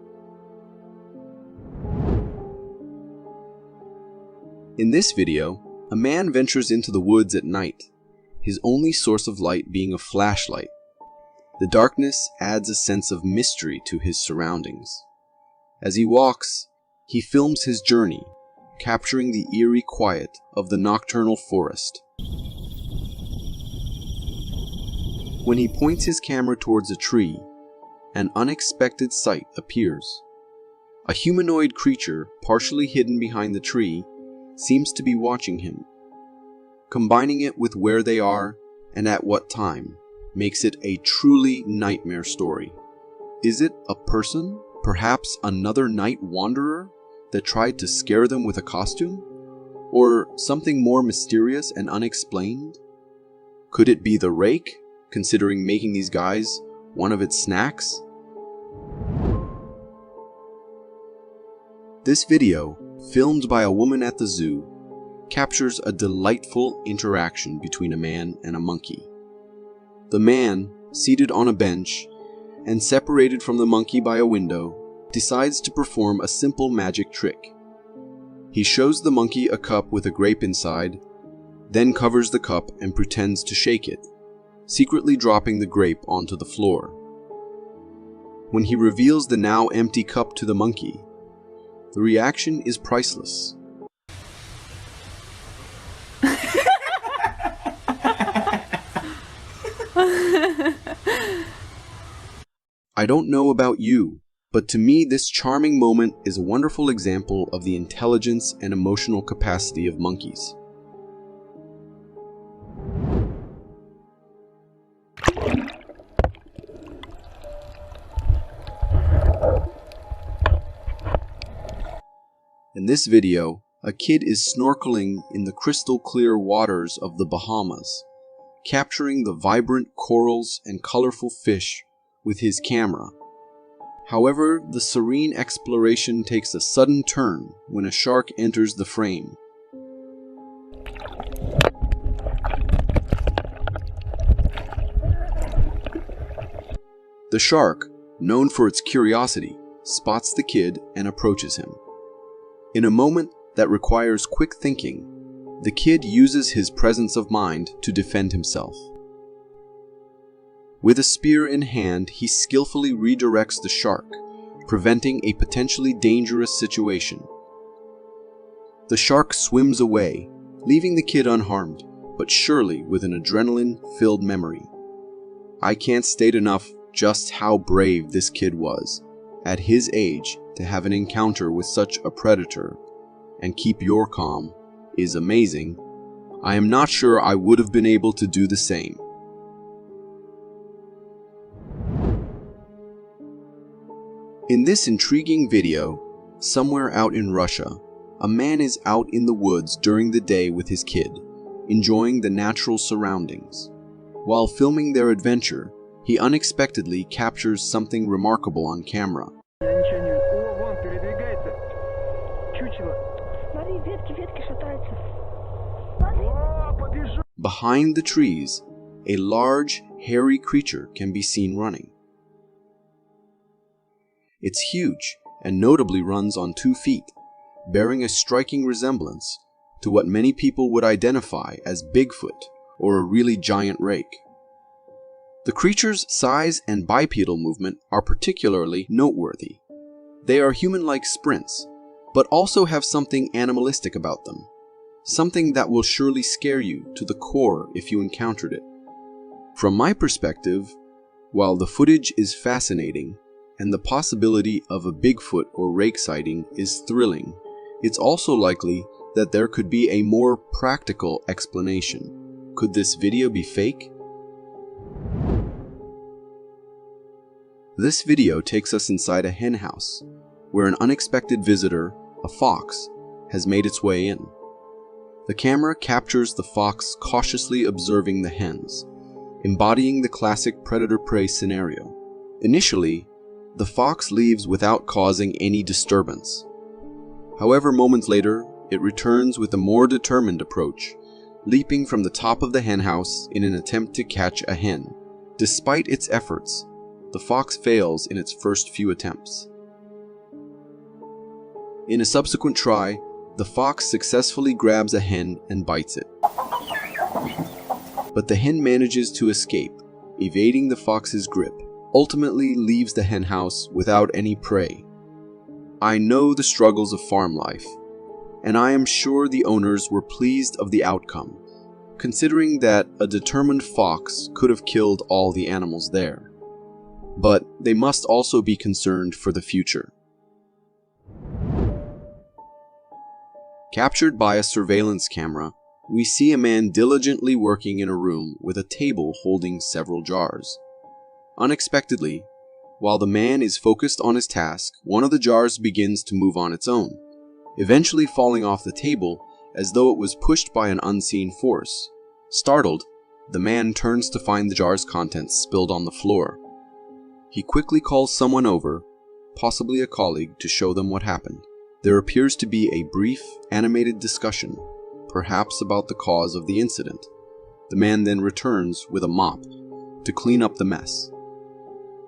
In this video, a man ventures into the woods at night, his only source of light being a flashlight. The darkness adds a sense of mystery to his surroundings. As he walks, he films his journey, capturing the eerie quiet of the nocturnal forest. When he points his camera towards a tree, an unexpected sight appears. A humanoid creature, partially hidden behind the tree, seems to be watching him. Combining it with where they are and at what time makes it a truly nightmare story. Is it a person, perhaps another night wanderer, that tried to scare them with a costume? Or something more mysterious and unexplained? Could it be the rake, considering making these guys one of its snacks? This video, filmed by a woman at the zoo, captures a delightful interaction between a man and a monkey. The man, seated on a bench and separated from the monkey by a window, decides to perform a simple magic trick. He shows the monkey a cup with a grape inside, then covers the cup and pretends to shake it, secretly dropping the grape onto the floor. When he reveals the now empty cup to the monkey, the reaction is priceless. I don't know about you, but to me this charming moment is a wonderful example of the intelligence and emotional capacity of monkeys. In this video, a kid is snorkeling in the crystal clear waters of the Bahamas, capturing the vibrant corals and colorful fish with his camera. However, the serene exploration takes a sudden turn when a shark enters the frame. The shark, known for its curiosity, spots the kid and approaches him. In a moment that requires quick thinking, the kid uses his presence of mind to defend himself. With a spear in hand, he skillfully redirects the shark, preventing a potentially dangerous situation. The shark swims away, leaving the kid unharmed, but surely with an adrenaline-filled memory. I can't state enough just how brave this kid was. At his age, to have an encounter with such a predator and keep your calm is amazing, I am not sure I would have been able to do the same. In this intriguing video, somewhere out in Russia, a man is out in the woods during the day with his kid, enjoying the natural surroundings. While filming their adventure, he unexpectedly captures something remarkable on camera. Behind the trees, a large, hairy creature can be seen running. It's huge and notably runs on 2 feet, bearing a striking resemblance to what many people would identify as Bigfoot or a really giant rake. The creature's size and bipedal movement are particularly noteworthy. They are human-like sprints, but also have something animalistic about them, something that will surely scare you to the core if you encountered it. From my perspective, while the footage is fascinating and the possibility of a Bigfoot or rake sighting is thrilling, it's also likely that there could be a more practical explanation. Could this video be fake? This video takes us inside a hen house, where an unexpected visitor, a fox, has made its way in. The camera captures the fox cautiously observing the hens, embodying the classic predator-prey scenario. Initially, the fox leaves without causing any disturbance. However, moments later, it returns with a more determined approach, leaping from the top of the hen house in an attempt to catch a hen. Despite its efforts, the fox fails in its first few attempts. In a subsequent try, the fox successfully grabs a hen and bites it. But the hen manages to escape, evading the fox's grip, ultimately leaves the hen house without any prey. I know the struggles of farm life, and I am sure the owners were pleased of the outcome, considering that a determined fox could have killed all the animals there. But they must also be concerned for the future. Captured by a surveillance camera, we see a man diligently working in a room with a table holding several jars. Unexpectedly, while the man is focused on his task, one of the jars begins to move on its own, eventually falling off the table as though it was pushed by an unseen force. Startled, the man turns to find the jar's contents spilled on the floor. He quickly calls someone over, possibly a colleague, to show them what happened. There appears to be a brief, animated discussion, perhaps about the cause of the incident. The man then returns with a mop to clean up the mess.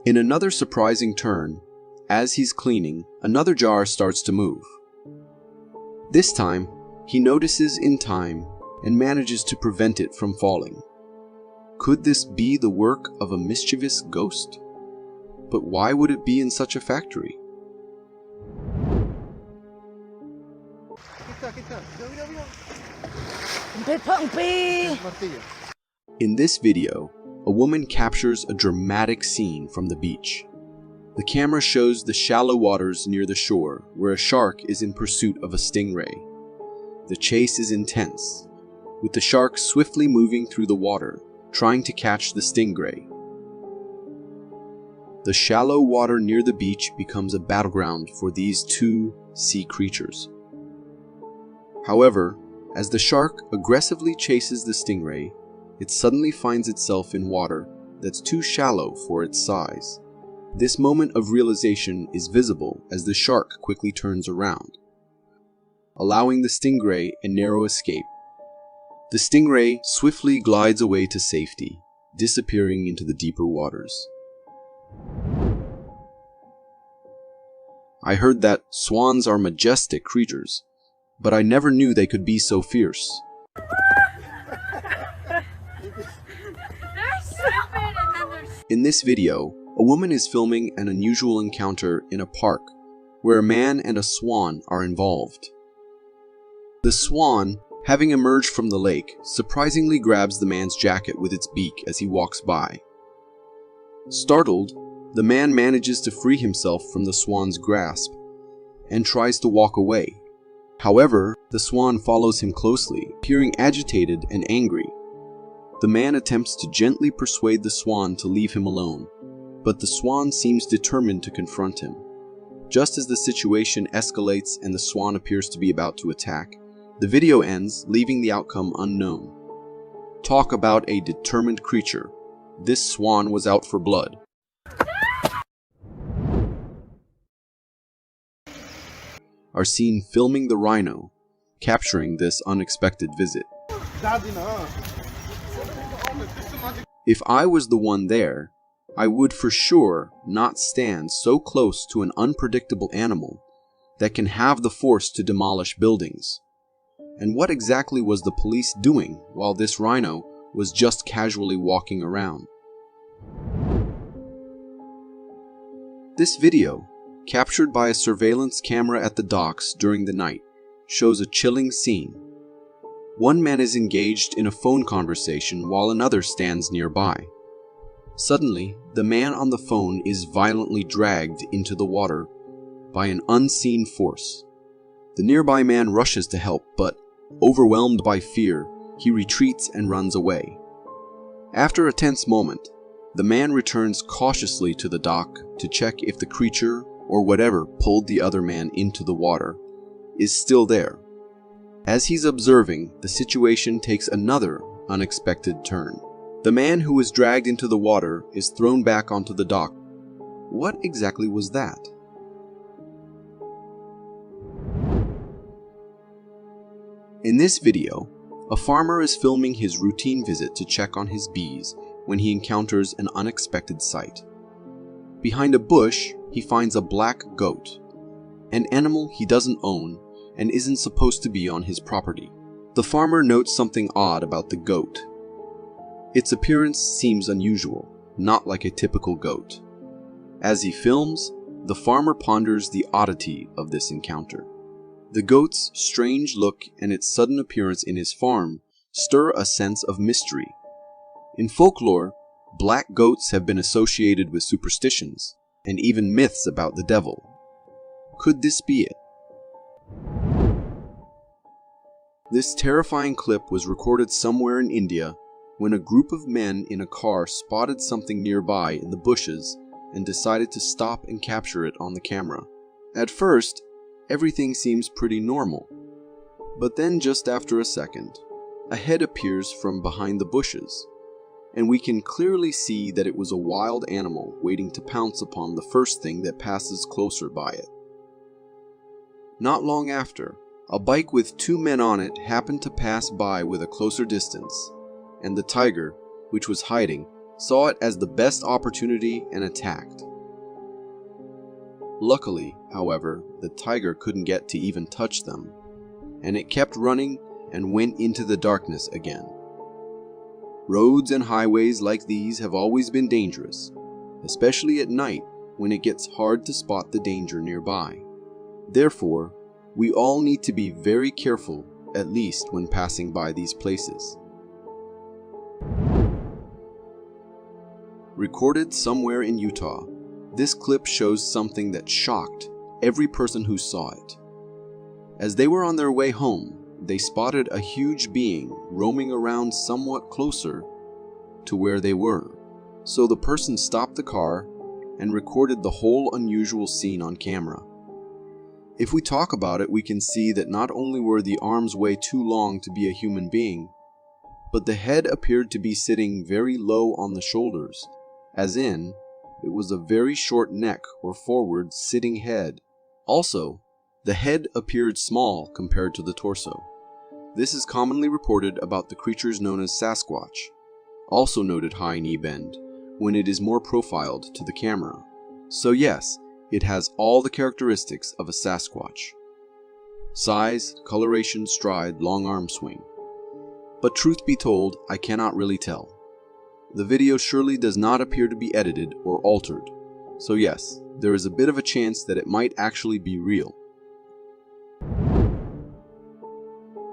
In another surprising turn, as he's cleaning, another jar starts to move. This time, he notices in time and manages to prevent it from falling. Could this be the work of a mischievous ghost? But why would it be in such a factory? In this video, a woman captures a dramatic scene from the beach. The camera shows the shallow waters near the shore where a shark is in pursuit of a stingray. The chase is intense, with the shark swiftly moving through the water, trying to catch the stingray. The shallow water near the beach becomes a battleground for these two sea creatures. However, as the shark aggressively chases the stingray, it suddenly finds itself in water that's too shallow for its size. This moment of realization is visible as the shark quickly turns around, allowing the stingray a narrow escape. The stingray swiftly glides away to safety, disappearing into the deeper waters. I heard that swans are majestic creatures, but I never knew they could be so fierce. In this video, a woman is filming an unusual encounter in a park where a man and a swan are involved. The swan, having emerged from the lake, surprisingly grabs the man's jacket with its beak as he walks by. Startled, the man manages to free himself from the swan's grasp, and tries to walk away. However, the swan follows him closely, appearing agitated and angry. The man attempts to gently persuade the swan to leave him alone, but the swan seems determined to confront him. Just as the situation escalates and the swan appears to be about to attack, the video ends, leaving the outcome unknown. Talk about a determined creature. This swan was out for blood. Are seen filming the rhino, capturing this unexpected visit. If I was the one there, I would for sure not stand so close to an unpredictable animal that can have the force to demolish buildings. And what exactly was the police doing while this rhino was just casually walking around? This video, captured by a surveillance camera at the docks during the night, shows a chilling scene. One man is engaged in a phone conversation while another stands nearby. Suddenly, the man on the phone is violently dragged into the water by an unseen force. The nearby man rushes to help, but, overwhelmed by fear, he retreats and runs away. After a tense moment, the man returns cautiously to the dock to check if the creature, or whatever pulled the other man into the water, is still there. As he's observing, the situation takes another unexpected turn. The man who was dragged into the water is thrown back onto the dock. What exactly was that? In this video, a farmer is filming his routine visit to check on his bees when he encounters an unexpected sight. Behind a bush, he finds a black goat, an animal he doesn't own and isn't supposed to be on his property. The farmer notes something odd about the goat. Its appearance seems unusual, not like a typical goat. As he films, the farmer ponders the oddity of this encounter. The goat's strange look and its sudden appearance in his farm stir a sense of mystery. In folklore, black goats have been associated with superstitions and even myths about the devil. Could this be it? This terrifying clip was recorded somewhere in India when a group of men in a car spotted something nearby in the bushes and decided to stop and capture it on the camera. At first, everything seems pretty normal. But then just after a second, a head appears from behind the bushes, and we can clearly see that it was a wild animal waiting to pounce upon the first thing that passes closer by it. Not long after, a bike with 2 men on it happened to pass by with a closer distance, and the tiger, which was hiding, saw it as the best opportunity and attacked. Luckily, however, the tiger couldn't get to even touch them, and it kept running and went into the darkness again. Roads and highways like these have always been dangerous, especially at night when it gets hard to spot the danger nearby. Therefore, we all need to be very careful, at least when passing by these places. Recorded somewhere in Utah, this clip shows something that shocked every person who saw it. As they were on their way home, they spotted a huge being roaming around somewhat closer to where they were. So the person stopped the car and recorded the whole unusual scene on camera. If we talk about it, we can see that not only were the arms way too long to be a human being, but the head appeared to be sitting very low on the shoulders, as in, it was a very short neck or forward sitting head. Also, the head appeared small compared to the torso. This is commonly reported about the creatures known as Sasquatch, also noted high knee bend, when it is more profiled to the camera. So yes, it has all the characteristics of a Sasquatch. Size, coloration, stride, long arm swing. But truth be told, I cannot really tell. The video surely does not appear to be edited or altered, so yes, there is a bit of a chance that it might actually be real.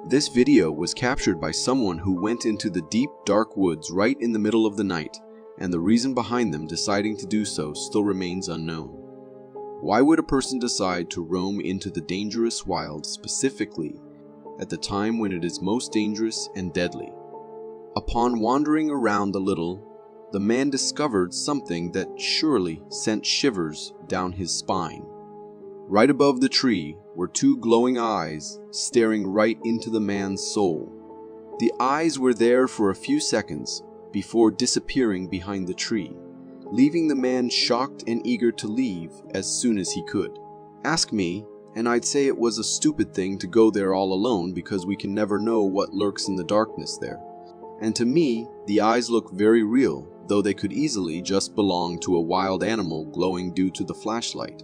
This video was captured by someone who went into the deep, dark woods right in the middle of the night, and the reason behind them deciding to do so still remains unknown. Why would a person decide to roam into the dangerous wild specifically at the time when it is most dangerous and deadly? Upon wandering around a little, the man discovered something that surely sent shivers down his spine. Right above the tree were two glowing eyes staring right into the man's soul. The eyes were there for a few seconds before disappearing behind the tree, leaving the man shocked and eager to leave as soon as he could. Ask me, and I'd say it was a stupid thing to go there all alone because we can never know what lurks in the darkness there. And to me, the eyes look very real, though they could easily just belong to a wild animal glowing due to the flashlight.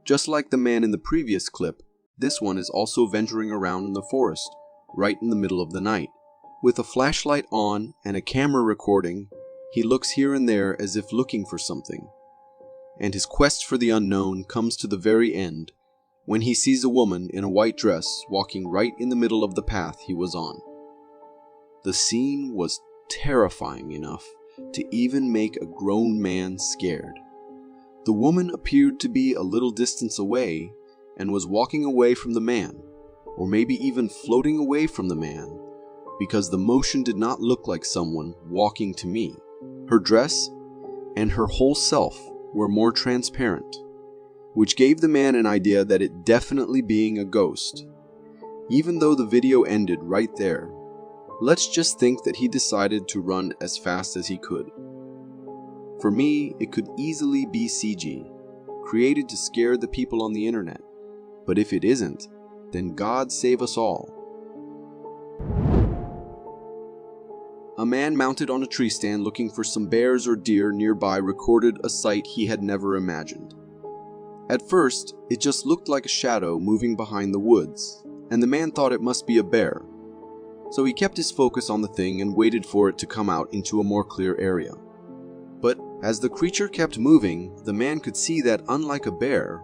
Just like the man in the previous clip, this one is also venturing around in the forest, right in the middle of the night. With a flashlight on and a camera recording, he looks here and there as if looking for something. And his quest for the unknown comes to the very end, when he sees a woman in a white dress walking right in the middle of the path he was on. The scene was terrifying enough to even make a grown man scared. The woman appeared to be a little distance away and was walking away from the man, or maybe even floating away from the man, because the motion did not look like someone walking to me. Her dress and her whole self were more transparent, which gave the man an idea that it definitely being a ghost. Even though the video ended right there, let's just think that he decided to run as fast as he could. For me, it could easily be CG, created to scare the people on the internet. But if it isn't, then God save us all. A man mounted on a tree stand looking for some bears or deer nearby recorded a sight he had never imagined. At first, it just looked like a shadow moving behind the woods, and the man thought it must be a bear. So he kept his focus on the thing and waited for it to come out into a more clear area. But as the creature kept moving, the man could see that unlike a bear,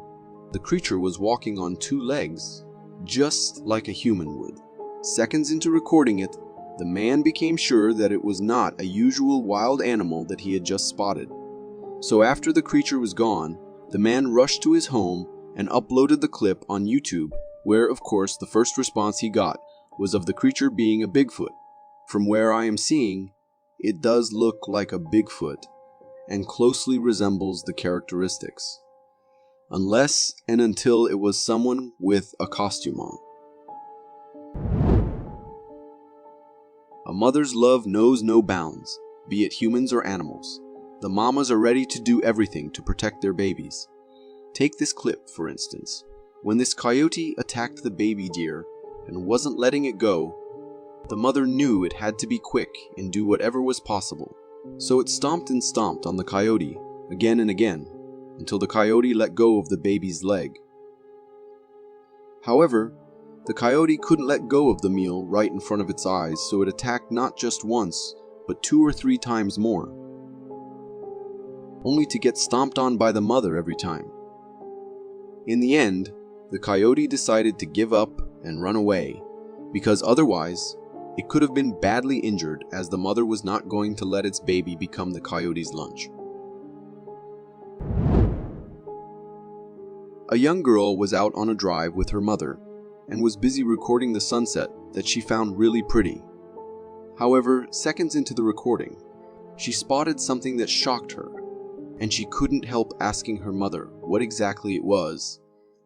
the creature was walking on two legs, just like a human would. Seconds into recording it, the man became sure that it was not a usual wild animal that he had just spotted. So after the creature was gone, the man rushed to his home and uploaded the clip on YouTube, where of course the first response he got was of the creature being a Bigfoot. From where I am seeing, it does look like a Bigfoot and closely resembles the characteristics. Unless and until it was someone with a costume on. A mother's love knows no bounds, be it humans or animals. The mamas are ready to do everything to protect their babies. Take this clip, for instance. When this coyote attacked the baby deer and wasn't letting it go, the mother knew it had to be quick and do whatever was possible. So it stomped and stomped on the coyote again and again until the coyote let go of the baby's leg. However, the coyote couldn't let go of the meal right in front of its eyes, so it attacked not just once, but 2 or 3 times more, only to get stomped on by the mother every time. In the end, the coyote decided to give up and run away, because otherwise, it could have been badly injured as the mother was not going to let its baby become the coyote's lunch. A young girl was out on a drive with her mother and was busy recording the sunset that she found really pretty. However, seconds into the recording, she spotted something that shocked her, and she couldn't help asking her mother what exactly it was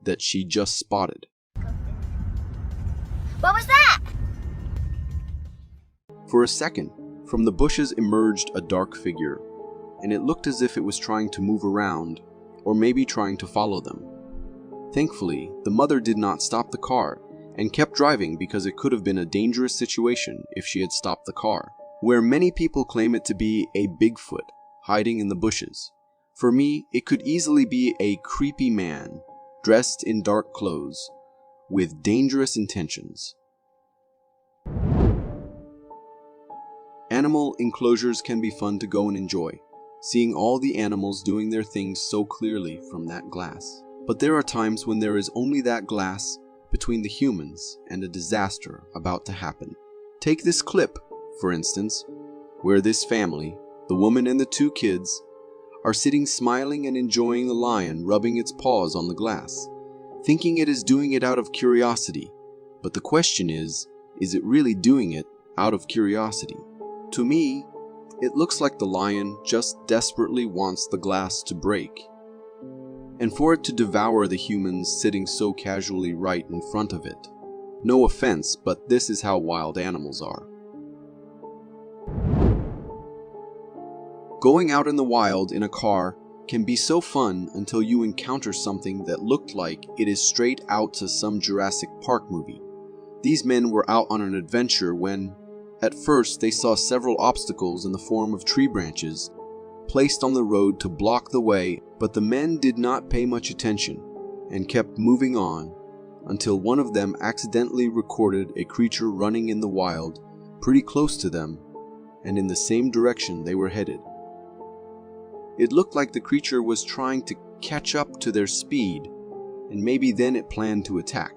that she just spotted. What was that? For a second, from the bushes emerged a dark figure, and it looked as if it was trying to move around, or maybe trying to follow them. Thankfully, the mother did not stop the car, and kept driving because it could have been a dangerous situation if she had stopped the car, where many people claim it to be a Bigfoot hiding in the bushes. For me, it could easily be a creepy man, dressed in dark clothes, with dangerous intentions. Animal enclosures can be fun to go and enjoy, seeing all the animals doing their things so clearly from that glass. But there are times when there is only that glass between the humans and a disaster about to happen. Take this clip, for instance, where this family, the woman and the 2 kids, are sitting smiling and enjoying the lion rubbing its paws on the glass, thinking it is doing it out of curiosity. But the question is it really doing it out of curiosity? To me, it looks like the lion just desperately wants the glass to break, and for it to devour the humans sitting so casually right in front of it. No offense, but this is how wild animals are. Going out in the wild in a car can be so fun until you encounter something that looked like it is straight out to some Jurassic Park movie. These men were out on an adventure when, at first, they saw several obstacles in the form of tree branches placed on the road to block the way, but the men did not pay much attention and kept moving on until one of them accidentally recorded a creature running in the wild pretty close to them and in the same direction they were headed. It looked like the creature was trying to catch up to their speed, and maybe then it planned to attack.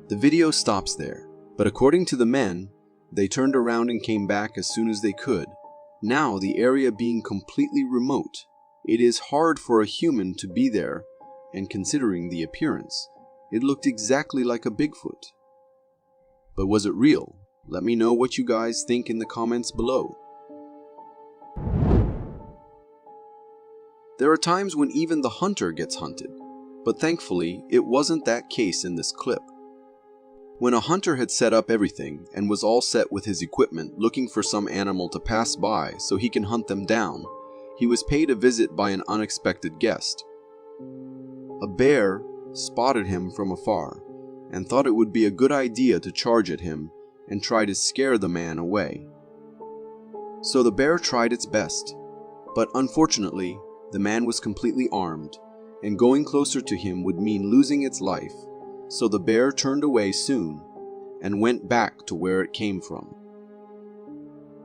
The video stops there, but according to the men, they turned around and came back as soon as they could. Now, the area being completely remote, it is hard for a human to be there, and considering the appearance, it looked exactly like a Bigfoot. But was it real? Let me know what you guys think in the comments below. There are times when even the hunter gets hunted, but thankfully it wasn't that case in this clip. When a hunter had set up everything and was all set with his equipment looking for some animal to pass by so he can hunt them down, he was paid a visit by an unexpected guest. A bear spotted him from afar and thought it would be a good idea to charge at him and try to scare the man away. So the bear tried its best, but unfortunately, the man was completely armed, and going closer to him would mean losing its life, so the bear turned away soon and went back to where it came from.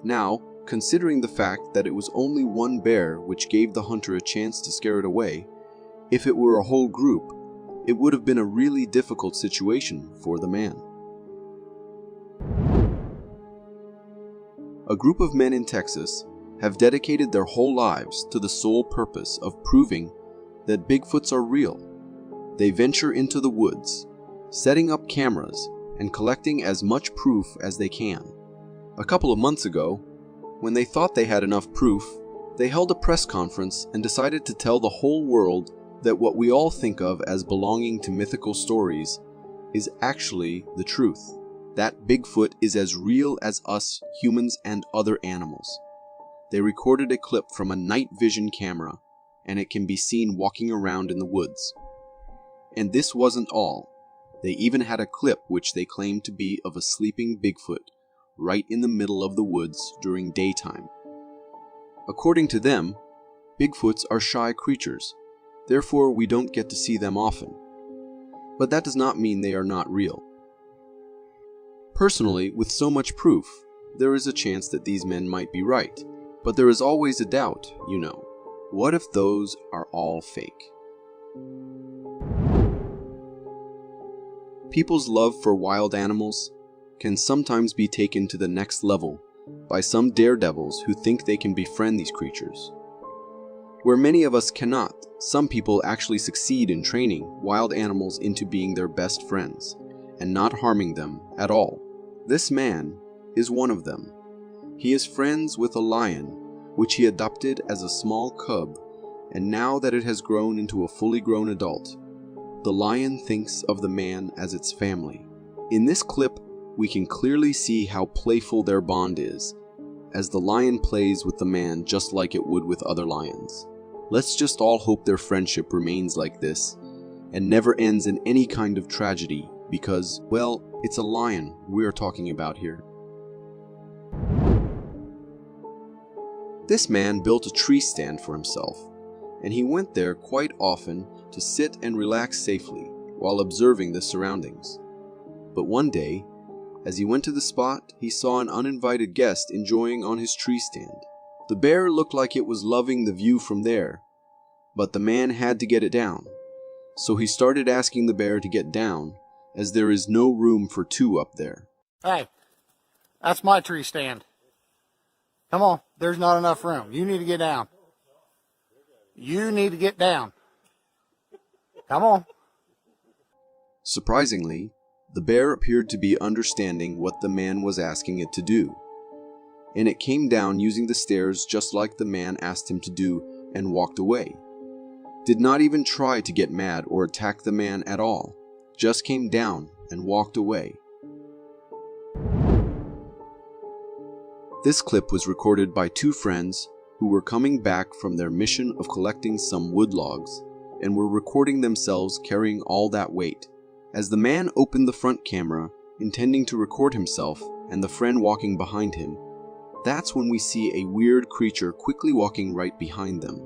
Now, considering the fact that it was only one bear which gave the hunter a chance to scare it away, if it were a whole group, it would have been a really difficult situation for the man. A group of men in Texas have dedicated their whole lives to the sole purpose of proving that Bigfoots are real. They venture into the woods, setting up cameras and collecting as much proof as they can. A couple of months ago, when they thought they had enough proof, they held a press conference and decided to tell the whole world that what we all think of as belonging to mythical stories is actually the truth. That Bigfoot is as real as us humans and other animals. They recorded a clip from a night vision camera, and it can be seen walking around in the woods. And this wasn't all. They even had a clip which they claimed to be of a sleeping Bigfoot right in the middle of the woods during daytime. According to them, Bigfoots are shy creatures, therefore we don't get to see them often. But that does not mean they are not real. Personally, with so much proof, there is a chance that these men might be right. But there is always a doubt, you know. What if those are all fake? People's love for wild animals can sometimes be taken to the next level by some daredevils who think they can befriend these creatures. Where many of us cannot, some people actually succeed in training wild animals into being their best friends and not harming them at all. This man is one of them. He is friends with a lion, which he adopted as a small cub, and now that it has grown into a fully grown adult, the lion thinks of the man as its family. In this clip, we can clearly see how playful their bond is, as the lion plays with the man just like it would with other lions. Let's just all hope their friendship remains like this, and never ends in any kind of tragedy, because, well, it's a lion we're talking about here. This man built a tree stand for himself, and he went there quite often to sit and relax safely while observing the surroundings. But one day, as he went to the spot, he saw an uninvited guest enjoying on his tree stand. The bear looked like it was loving the view from there, but the man had to get it down. So he started asking the bear to get down, as there is no room for two up there. Hey, that's my tree stand. Come on, there's not enough room. You need to get down. You need to get down. Come on. Surprisingly, the bear appeared to be understanding what the man was asking it to do, and it came down using the stairs just like the man asked him to do and walked away. Did not even try to get mad or attack the man at all, just came down and walked away. This clip was recorded by two friends who were coming back from their mission of collecting some wood logs and were recording themselves carrying all that weight. As the man opened the front camera, intending to record himself and the friend walking behind him, that's when we see a weird creature quickly walking right behind them.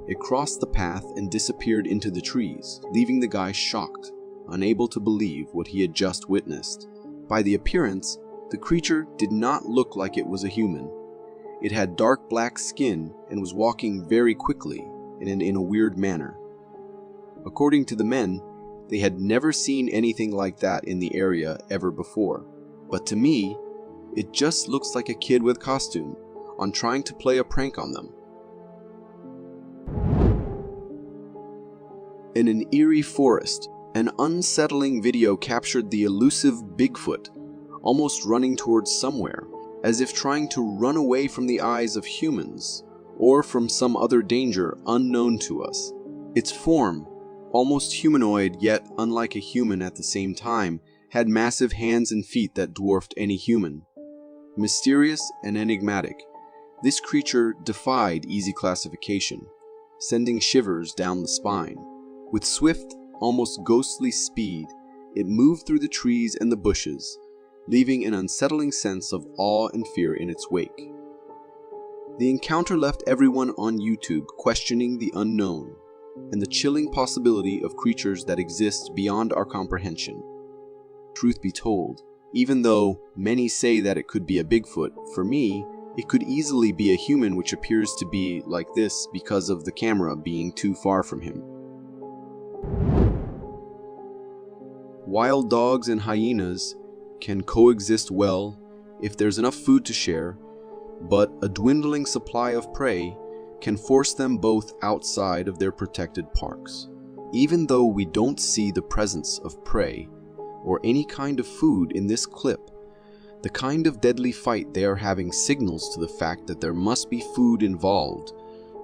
It crossed the path and disappeared into the trees, leaving the guy shocked, unable to believe what he had just witnessed. By the appearance, the creature did not look like it was a human. It had dark black skin and was walking very quickly and in a weird manner. According to the men, they had never seen anything like that in the area ever before. But to me, it just looks like a kid with costume on trying to play a prank on them. In an eerie forest, an unsettling video captured the elusive Bigfoot almost running towards somewhere, as if trying to run away from the eyes of humans or from some other danger unknown to us. Its form, almost humanoid yet unlike a human at the same time, had massive hands and feet that dwarfed any human. Mysterious and enigmatic, this creature defied easy classification, sending shivers down the spine. With swift, almost ghostly speed, it moved through the trees and the bushes, leaving an unsettling sense of awe and fear in its wake. The encounter left everyone on YouTube questioning the unknown and the chilling possibility of creatures that exist beyond our comprehension. Truth be told, even though many say that it could be a Bigfoot, for me, it could easily be a human which appears to be like this because of the camera being too far from him. Wild dogs and hyenas can coexist well if there's enough food to share, but a dwindling supply of prey can force them both outside of their protected parks. Even though we don't see the presence of prey or any kind of food in this clip, the kind of deadly fight they are having signals to the fact that there must be food involved,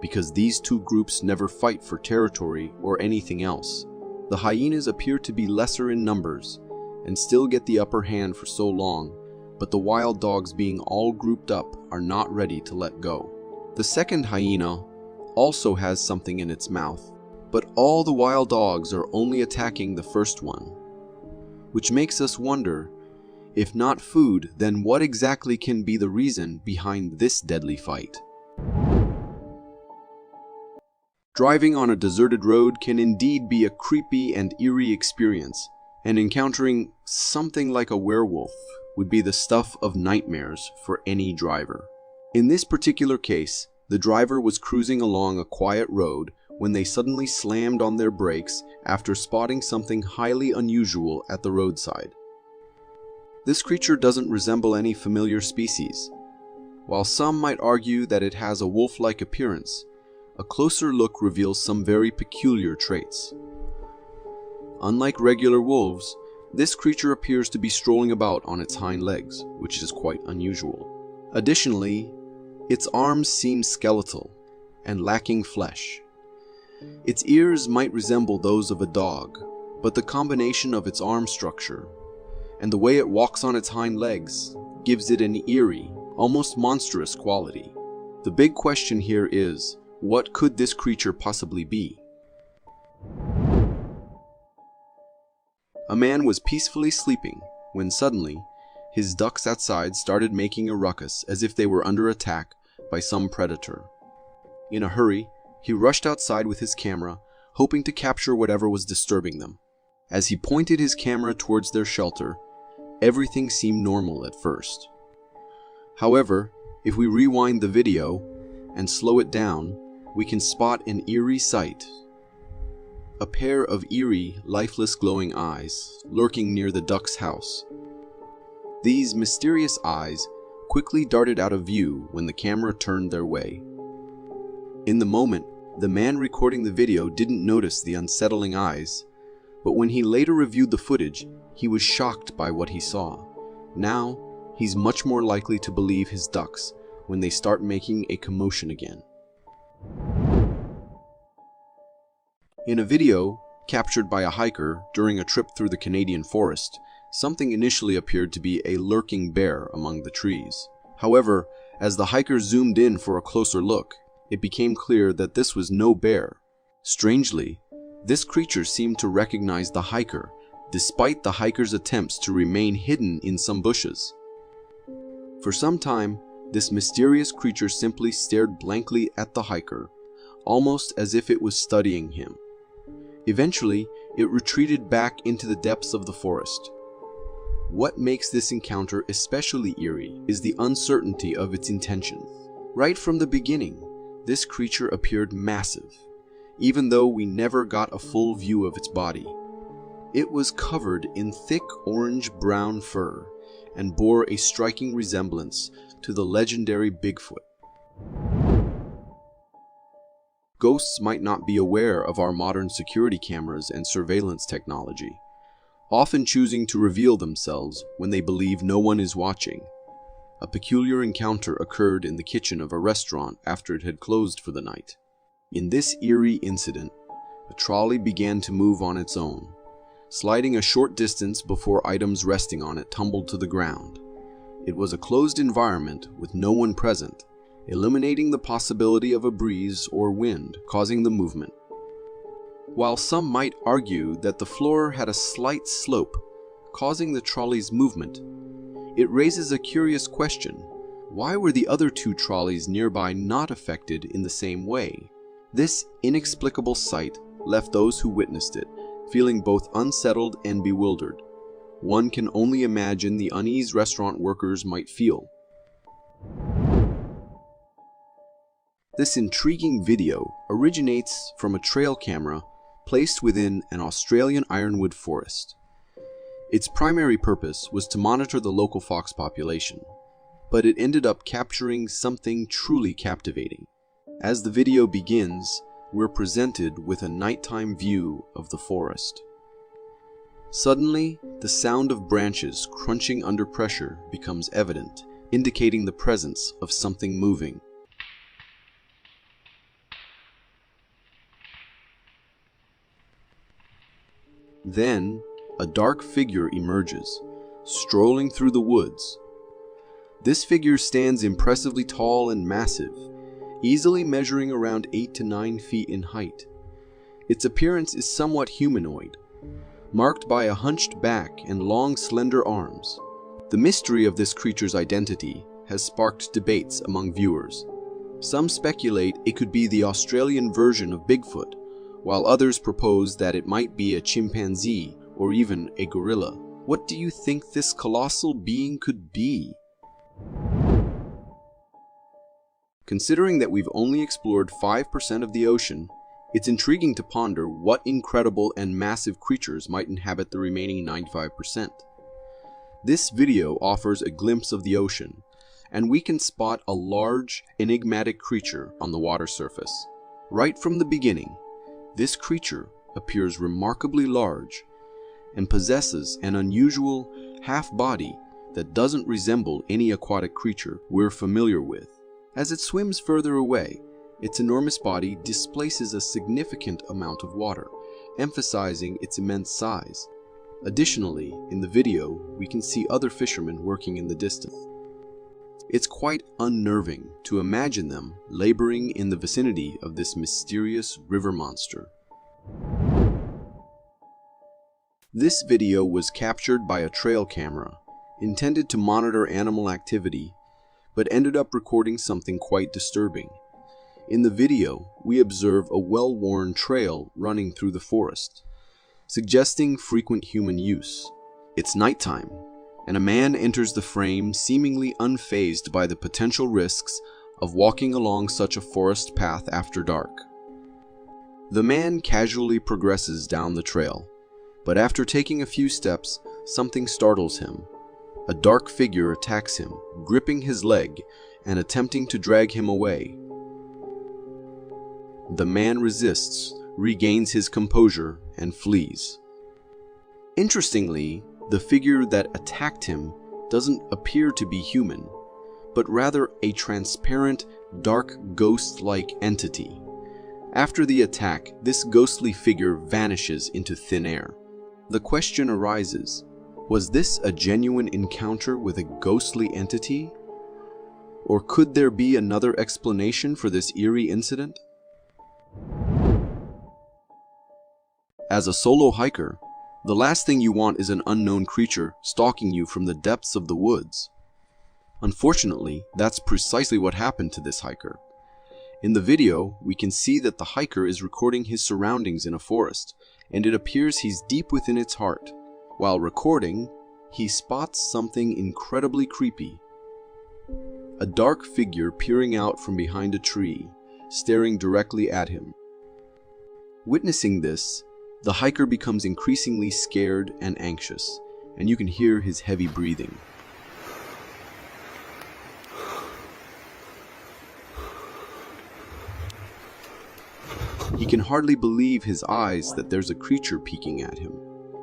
because these two groups never fight for territory or anything else. The hyenas appear to be lesser in numbers and still get the upper hand for so long, but the wild dogs, being all grouped up, are not ready to let go. The second hyena also has something in its mouth, but all the wild dogs are only attacking the first one, which makes us wonder, if not food, then what exactly can be the reason behind this deadly fight? Driving on a deserted road can indeed be a creepy and eerie experience, and encountering something like a werewolf would be the stuff of nightmares for any driver. In this particular case, the driver was cruising along a quiet road when they suddenly slammed on their brakes after spotting something highly unusual at the roadside. This creature doesn't resemble any familiar species. While some might argue that it has a wolf-like appearance, a closer look reveals some very peculiar traits. Unlike regular wolves, this creature appears to be strolling about on its hind legs, which is quite unusual. Additionally, its arms seem skeletal and lacking flesh. Its ears might resemble those of a dog, but the combination of its arm structure and the way it walks on its hind legs gives it an eerie, almost monstrous quality. The big question here is, what could this creature possibly be? A man was peacefully sleeping when suddenly his ducks outside started making a ruckus as if they were under attack by some predator. In a hurry, he rushed outside with his camera, hoping to capture whatever was disturbing them. As he pointed his camera towards their shelter, everything seemed normal at first. However, if we rewind the video and slow it down, we can spot an eerie sight. A pair of eerie, lifeless glowing eyes lurking near the duck's house. These mysterious eyes quickly darted out of view when the camera turned their way. In the moment, The man recording the video didn't notice the unsettling eyes, but when he later reviewed the footage, he was shocked by what he saw. Now, he's much more likely to believe his ducks when they start making a commotion again. In a video captured by a hiker during a trip through the Canadian forest, something initially appeared to be a lurking bear among the trees. However, as the hiker zoomed in for a closer look, it became clear that this was no bear. Strangely, this creature seemed to recognize the hiker, despite the hiker's attempts to remain hidden in some bushes. For some time, this mysterious creature simply stared blankly at the hiker, almost as if it was studying him. Eventually, it retreated back into the depths of the forest. What makes this encounter especially eerie is the uncertainty of its intention. Right from the beginning, this creature appeared massive, even though we never got a full view of its body. It was covered in thick orange-brown fur and bore a striking resemblance to the legendary Bigfoot. Ghosts might not be aware of our modern security cameras and surveillance technology, often choosing to reveal themselves when they believe no one is watching. A peculiar encounter occurred in the kitchen of a restaurant after it had closed for the night. In this eerie incident, a trolley began to move on its own, sliding a short distance before items resting on it tumbled to the ground. It was a closed environment with no one present, eliminating the possibility of a breeze or wind causing the movement. While some might argue that the floor had a slight slope, causing the trolley's movement, it raises a curious question. Why were the other two trolleys nearby not affected in the same way? This inexplicable sight left those who witnessed it feeling both unsettled and bewildered. One can only imagine the unease restaurant workers might feel. This intriguing video originates from a trail camera placed within an Australian ironwood forest. Its primary purpose was to monitor the local fox population, but it ended up capturing something truly captivating. As the video begins, we're presented with a nighttime view of the forest. Suddenly, the sound of branches crunching under pressure becomes evident, indicating the presence of something moving. Then, a dark figure emerges, strolling through the woods. This figure stands impressively tall and massive, easily measuring around 8 to 9 feet in height. Its appearance is somewhat humanoid, marked by a hunched back and long, slender arms. The mystery of this creature's identity has sparked debates among viewers. Some speculate it could be the Australian version of Bigfoot, while others propose that it might be a chimpanzee or even a gorilla. What do you think this colossal being could be? Considering that we've only explored 5% of the ocean, it's intriguing to ponder what incredible and massive creatures might inhabit the remaining 95%. This video offers a glimpse of the ocean, and we can spot a large, enigmatic creature on the water surface. Right from the beginning, this creature appears remarkably large and possesses an unusual half-body that doesn't resemble any aquatic creature we're familiar with. As it swims further away, its enormous body displaces a significant amount of water, emphasizing its immense size. Additionally, in the video, we can see other fishermen working in the distance. It's quite unnerving to imagine them laboring in the vicinity of this mysterious river monster. This video was captured by a trail camera, intended to monitor animal activity, but ended up recording something quite disturbing. In the video, we observe a well-worn trail running through the forest, suggesting frequent human use. It's nighttime, and a man enters the frame seemingly unfazed by the potential risks of walking along such a forest path after dark. The man casually progresses down the trail, but after taking a few steps, something startles him. A dark figure attacks him, gripping his leg and attempting to drag him away. the man resists, regains his composure, and flees. Interestingly, the figure that attacked him doesn't appear to be human, but rather a transparent, dark ghost-like entity. After the attack, this ghostly figure vanishes into thin air. The question arises, was this a genuine encounter with a ghostly entity? Or could there be another explanation for this eerie incident? As a solo hiker, the last thing you want is an unknown creature stalking you from the depths of the woods. Unfortunately, that's precisely what happened to this hiker. In the video, we can see that the hiker is recording his surroundings in a forest, and it appears he's deep within its heart. While recording, he spots something incredibly creepy. A dark figure peering out from behind a tree, staring directly at him. Witnessing this, the hiker becomes increasingly scared and anxious, and you can hear his heavy breathing. He can hardly believe his eyes that there's a creature peeking at him.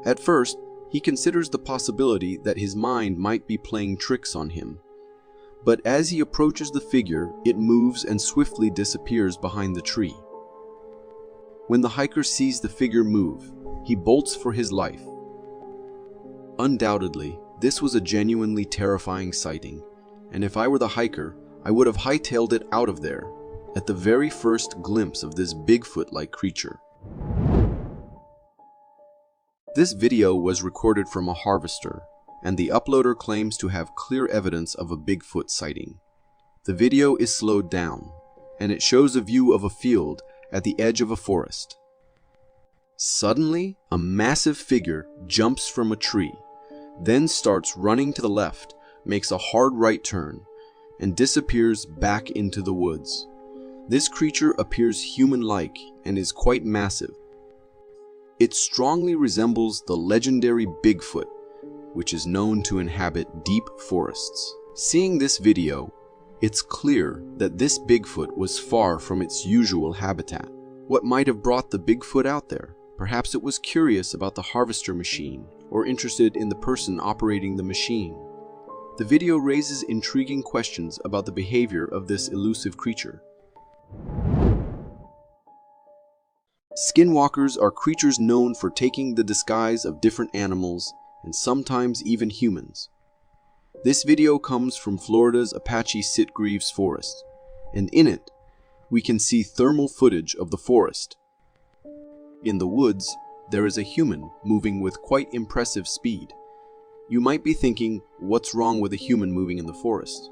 At first, he considers the possibility that his mind might be playing tricks on him. But as he approaches the figure, it moves and swiftly disappears behind the tree. When the hiker sees the figure move, he bolts for his life. Undoubtedly, this was a genuinely terrifying sighting, and if I were the hiker, I would have hightailed it out of there at the very first glimpse of this Bigfoot-like creature. This video was recorded from a harvester, and the uploader claims to have clear evidence of a Bigfoot sighting. The video is slowed down, and it shows a view of a field at the edge of a forest. Suddenly, a massive figure jumps from a tree, then starts running to the left, makes a hard right turn, and disappears back into the woods. This creature appears human-like and is quite massive. It strongly resembles the legendary Bigfoot, which is known to inhabit deep forests. Seeing this video, it's clear that this Bigfoot was far from its usual habitat. What might have brought the Bigfoot out there? Perhaps it was curious about the harvester machine, or interested in the person operating the machine. The video raises intriguing questions about the behavior of this elusive creature. Skinwalkers are creatures known for taking the disguise of different animals and sometimes even humans. This video comes from Florida's Apache Sitgreaves Forest, and in it, we can see thermal footage of the forest. In the woods, there is a human moving with quite impressive speed. You might be thinking, what's wrong with a human moving in the forest?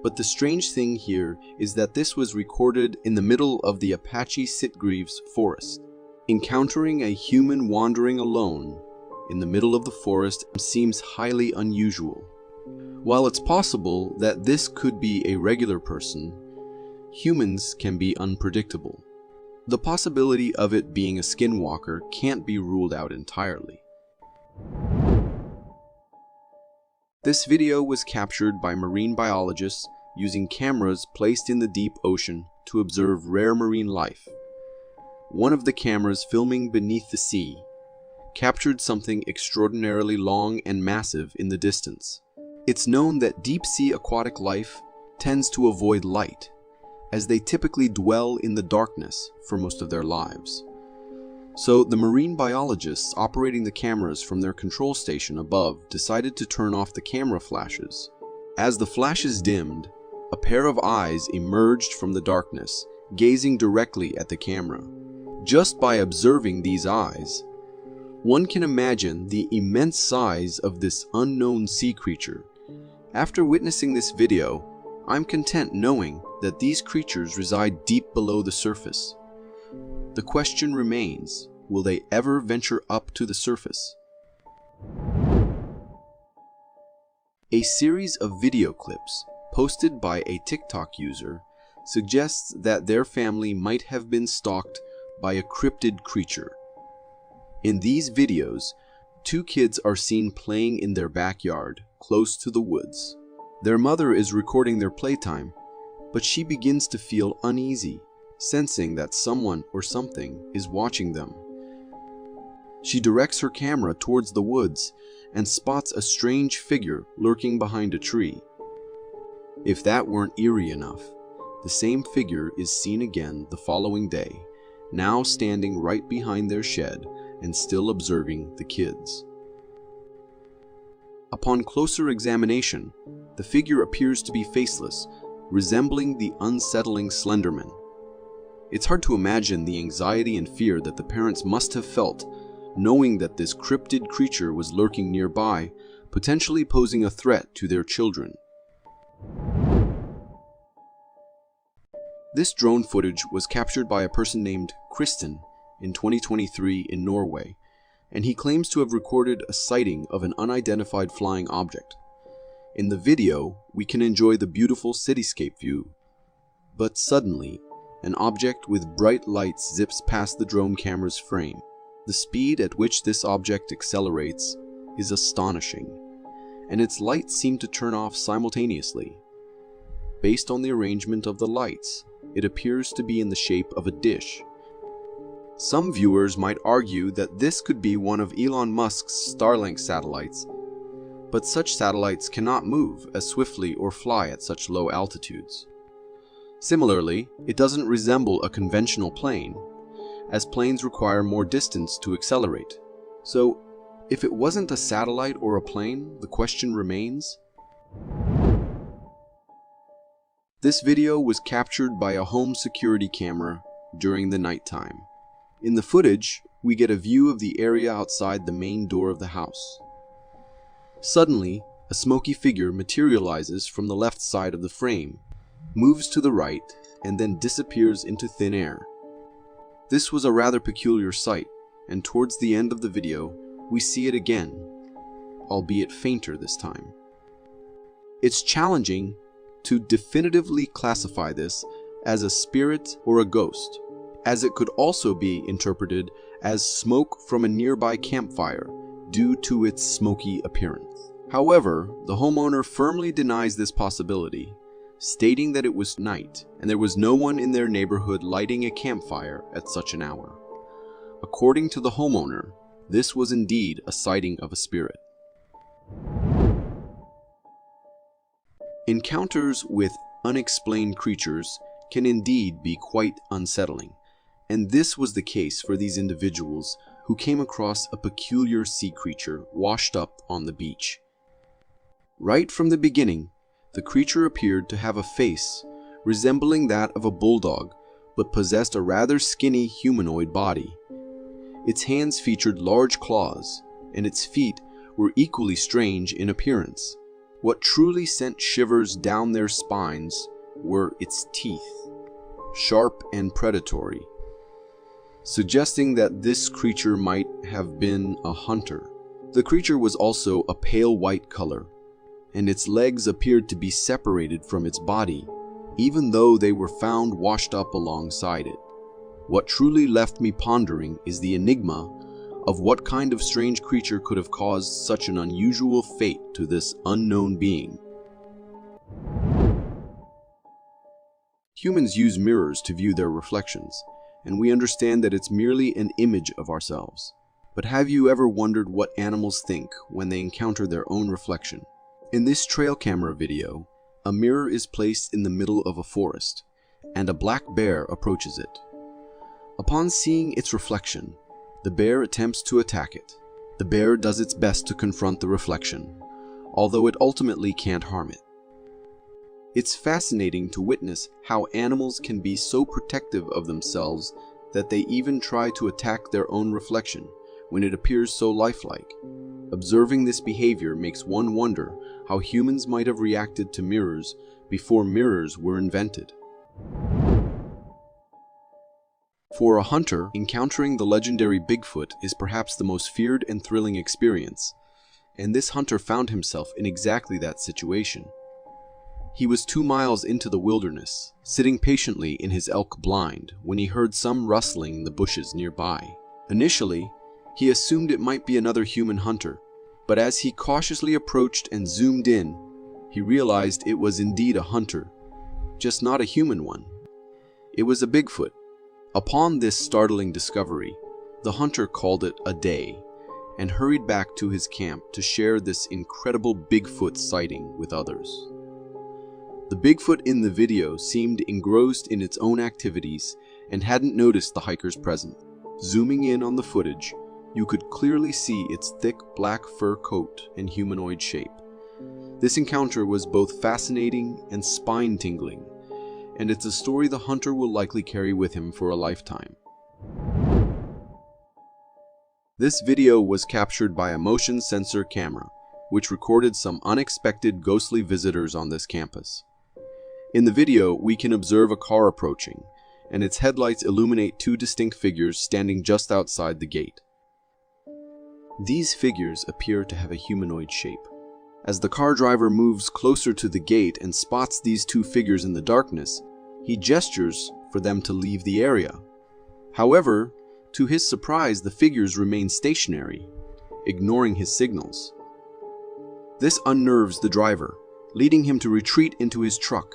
But the strange thing here is that this was recorded in the middle of the Apache Sitgreaves Forest. Encountering a human wandering alone in the middle of the forest seems highly unusual. While it's possible that this could be a regular person, humans can be unpredictable. The possibility of it being a skinwalker can't be ruled out entirely. This video was captured by marine biologists using cameras placed in the deep ocean to observe rare marine life. One of the cameras filming beneath the sea captured something extraordinarily long and massive in the distance. It's known that deep-sea aquatic life tends to avoid light, as they typically dwell in the darkness for most of their lives. So the marine biologists operating the cameras from their control station above decided to turn off the camera flashes. As the flashes dimmed, a pair of eyes emerged from the darkness, gazing directly at the camera. Just by observing these eyes, one can imagine the immense size of this unknown sea creature. After witnessing this video, I'm content knowing that these creatures reside deep below the surface. The question remains, will they ever venture up to the surface? A series of video clips posted by a TikTok user suggests that their family might have been stalked by a cryptid creature. In these videos, two kids are seen playing in their backyard, close to the woods. Their mother is recording their playtime, but she begins to feel uneasy, sensing that someone or something is watching them. She directs her camera towards the woods and spots a strange figure lurking behind a tree. If that weren't eerie enough, the same figure is seen again the following day, now standing right behind their shed and still observing the kids. Upon closer examination, the figure appears to be faceless, resembling the unsettling Slenderman. It's hard to imagine the anxiety and fear that the parents must have felt, knowing that this cryptid creature was lurking nearby, potentially posing a threat to their children. This drone footage was captured by a person named Kristen in 2023 in Norway, and he claims to have recorded a sighting of an unidentified flying object. In the video, we can enjoy the beautiful cityscape view, but suddenly, an object with bright lights zips past the drone camera's frame. The speed at which this object accelerates is astonishing, and its lights seem to turn off simultaneously. Based on the arrangement of the lights, it appears to be in the shape of a dish. Some viewers might argue that this could be one of Elon Musk's Starlink satellites, but such satellites cannot move as swiftly or fly at such low altitudes. Similarly, it doesn't resemble a conventional plane, as planes require more distance to accelerate. So, if it wasn't a satellite or a plane, the question remains. This video was captured by a home security camera during the nighttime. In the footage, we get a view of the area outside the main door of the house. Suddenly, a smoky figure materializes from the left side of the frame, moves to the right, and then disappears into thin air. This was a rather peculiar sight, and towards the end of the video, we see it again, albeit fainter this time. It's challenging to definitively classify this as a spirit or a ghost, as it could also be interpreted as smoke from a nearby campfire due to its smoky appearance. However, the homeowner firmly denies this possibility, stating that it was night and there was no one in their neighborhood lighting a campfire at such an hour. According to the homeowner, this was indeed a sighting of a spirit. Encounters with unexplained creatures can indeed be quite unsettling, and this was the case for these individuals who came across a peculiar sea creature washed up on the beach. Right from the beginning, the creature appeared to have a face resembling that of a bulldog, but possessed a rather skinny humanoid body. Its hands featured large claws, and its feet were equally strange in appearance. What truly sent shivers down their spines were its teeth, sharp and predatory, suggesting that this creature might have been a hunter. The creature was also a pale white color, and its legs appeared to be separated from its body, even though they were found washed up alongside it. What truly left me pondering is the enigma of what kind of strange creature could have caused such an unusual fate to this unknown being. Humans use mirrors to view their reflections, and we understand that it's merely an image of ourselves. But have you ever wondered what animals think when they encounter their own reflection? In this trail camera video, a mirror is placed in the middle of a forest, and a black bear approaches it. Upon seeing its reflection, the bear attempts to attack it. The bear does its best to confront the reflection, although it ultimately can't harm it. It's fascinating to witness how animals can be so protective of themselves that they even try to attack their own reflection when it appears so lifelike. Observing this behavior makes one wonder how humans might have reacted to mirrors before mirrors were invented. For a hunter, encountering the legendary Bigfoot is perhaps the most feared and thrilling experience, and this hunter found himself in exactly that situation. He was 2 miles into the wilderness, sitting patiently in his elk blind when he heard some rustling in the bushes nearby. Initially, he assumed it might be another human hunter, but as he cautiously approached and zoomed in, he realized it was indeed a hunter, just not a human one. It was a Bigfoot. Upon this startling discovery, the hunter called it a day and hurried back to his camp to share this incredible Bigfoot sighting with others. The Bigfoot in the video seemed engrossed in its own activities and hadn't noticed the hiker's presence. Zooming in on the footage, you could clearly see its thick black fur coat and humanoid shape. This encounter was both fascinating and spine-tingling, and it's a story the hunter will likely carry with him for a lifetime. This video was captured by a motion sensor camera, which recorded some unexpected ghostly visitors on this campus. In the video, we can observe a car approaching, and its headlights illuminate two distinct figures standing just outside the gate. These figures appear to have a humanoid shape. As the car driver moves closer to the gate and spots these two figures in the darkness, he gestures for them to leave the area. However, to his surprise, the figures remain stationary, ignoring his signals. This unnerves the driver, leading him to retreat into his truck.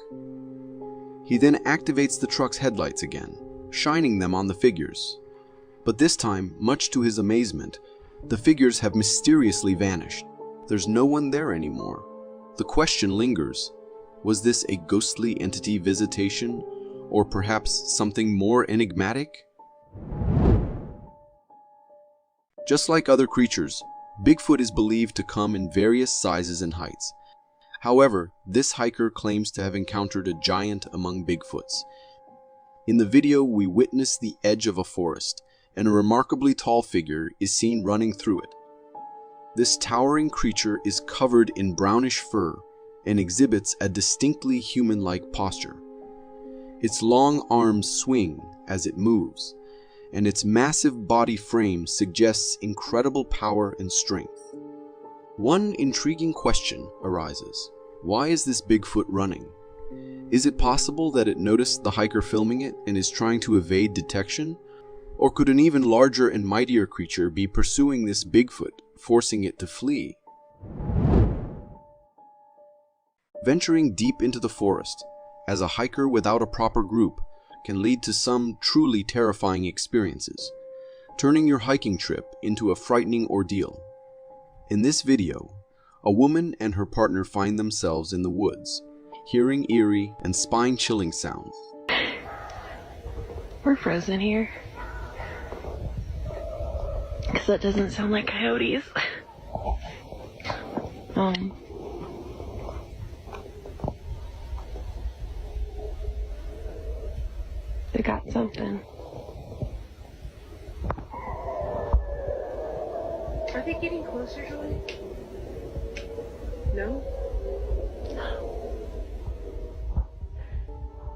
He then activates the truck's headlights again, shining them on the figures. But this time, much to his amazement, the figures have mysteriously vanished. There's no one there anymore. The question lingers, was this a ghostly entity visitation, or perhaps something more enigmatic? Just like other creatures, Bigfoot is believed to come in various sizes and heights. However, this hiker claims to have encountered a giant among Bigfoots. In the video, we witness the edge of a forest, and a remarkably tall figure is seen running through it. This towering creature is covered in brownish fur and exhibits a distinctly human-like posture. Its long arms swing as it moves, and its massive body frame suggests incredible power and strength. One intriguing question arises. Why is this Bigfoot running? Is it possible that it noticed the hiker filming it and is trying to evade detection? Or could an even larger and mightier creature be pursuing this Bigfoot, forcing it to flee? Venturing deep into the forest, as a hiker without a proper group, can lead to some truly terrifying experiences, turning your hiking trip into a frightening ordeal. In this video, a woman and her partner find themselves in the woods, hearing eerie and spine-chilling sounds. We're frozen here. Because that doesn't sound like coyotes. They got something. Are they getting closer, Julie? No?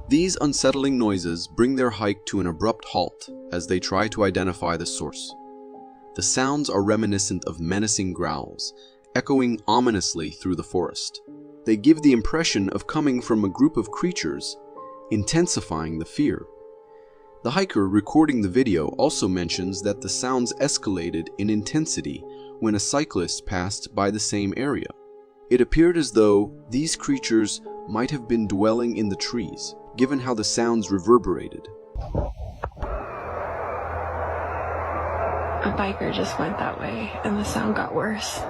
These unsettling noises bring their hike to an abrupt halt as they try to identify the source. The sounds are reminiscent of menacing growls, echoing ominously through the forest. They give the impression of coming from a group of creatures, intensifying the fear. The hiker recording the video also mentions that the sounds escalated in intensity when a cyclist passed by the same area. It appeared as though these creatures might have been dwelling in the trees, given how the sounds reverberated. A biker just went that way, and the sound got worse.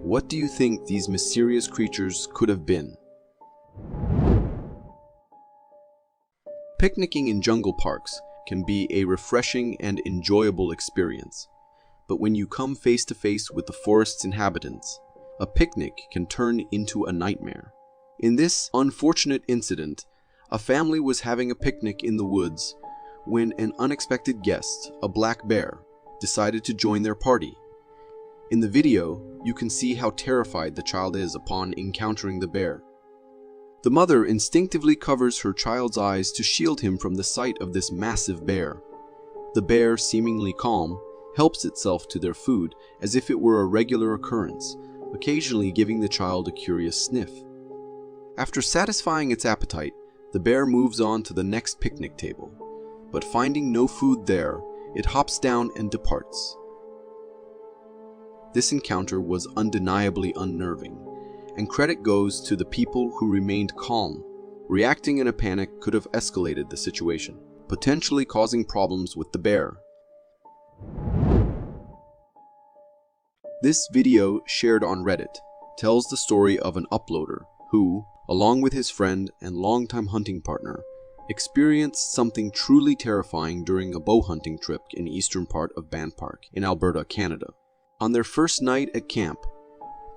What do you think these mysterious creatures could have been? Picnicking in jungle parks can be a refreshing and enjoyable experience, but when you come face to face with the forest's inhabitants, a picnic can turn into a nightmare. In this unfortunate incident, a family was having a picnic in the woods when an unexpected guest, a black bear, decided to join their party. In the video, you can see how terrified the child is upon encountering the bear. The mother instinctively covers her child's eyes to shield him from the sight of this massive bear. The bear, seemingly calm, helps itself to their food as if it were a regular occurrence, occasionally giving the child a curious sniff. After satisfying its appetite, the bear moves on to the next picnic table, but finding no food there, it hops down and departs, This encounter was undeniably unnerving, and credit goes to the people who remained calm. Reacting in a panic could have escalated the situation, potentially causing problems with the bear. This video, shared on Reddit, tells the story of an uploader who, along with his friend and longtime hunting partner, experienced something truly terrifying during a bow hunting trip in the eastern part of Ban Park in Alberta, Canada. On their first night at camp,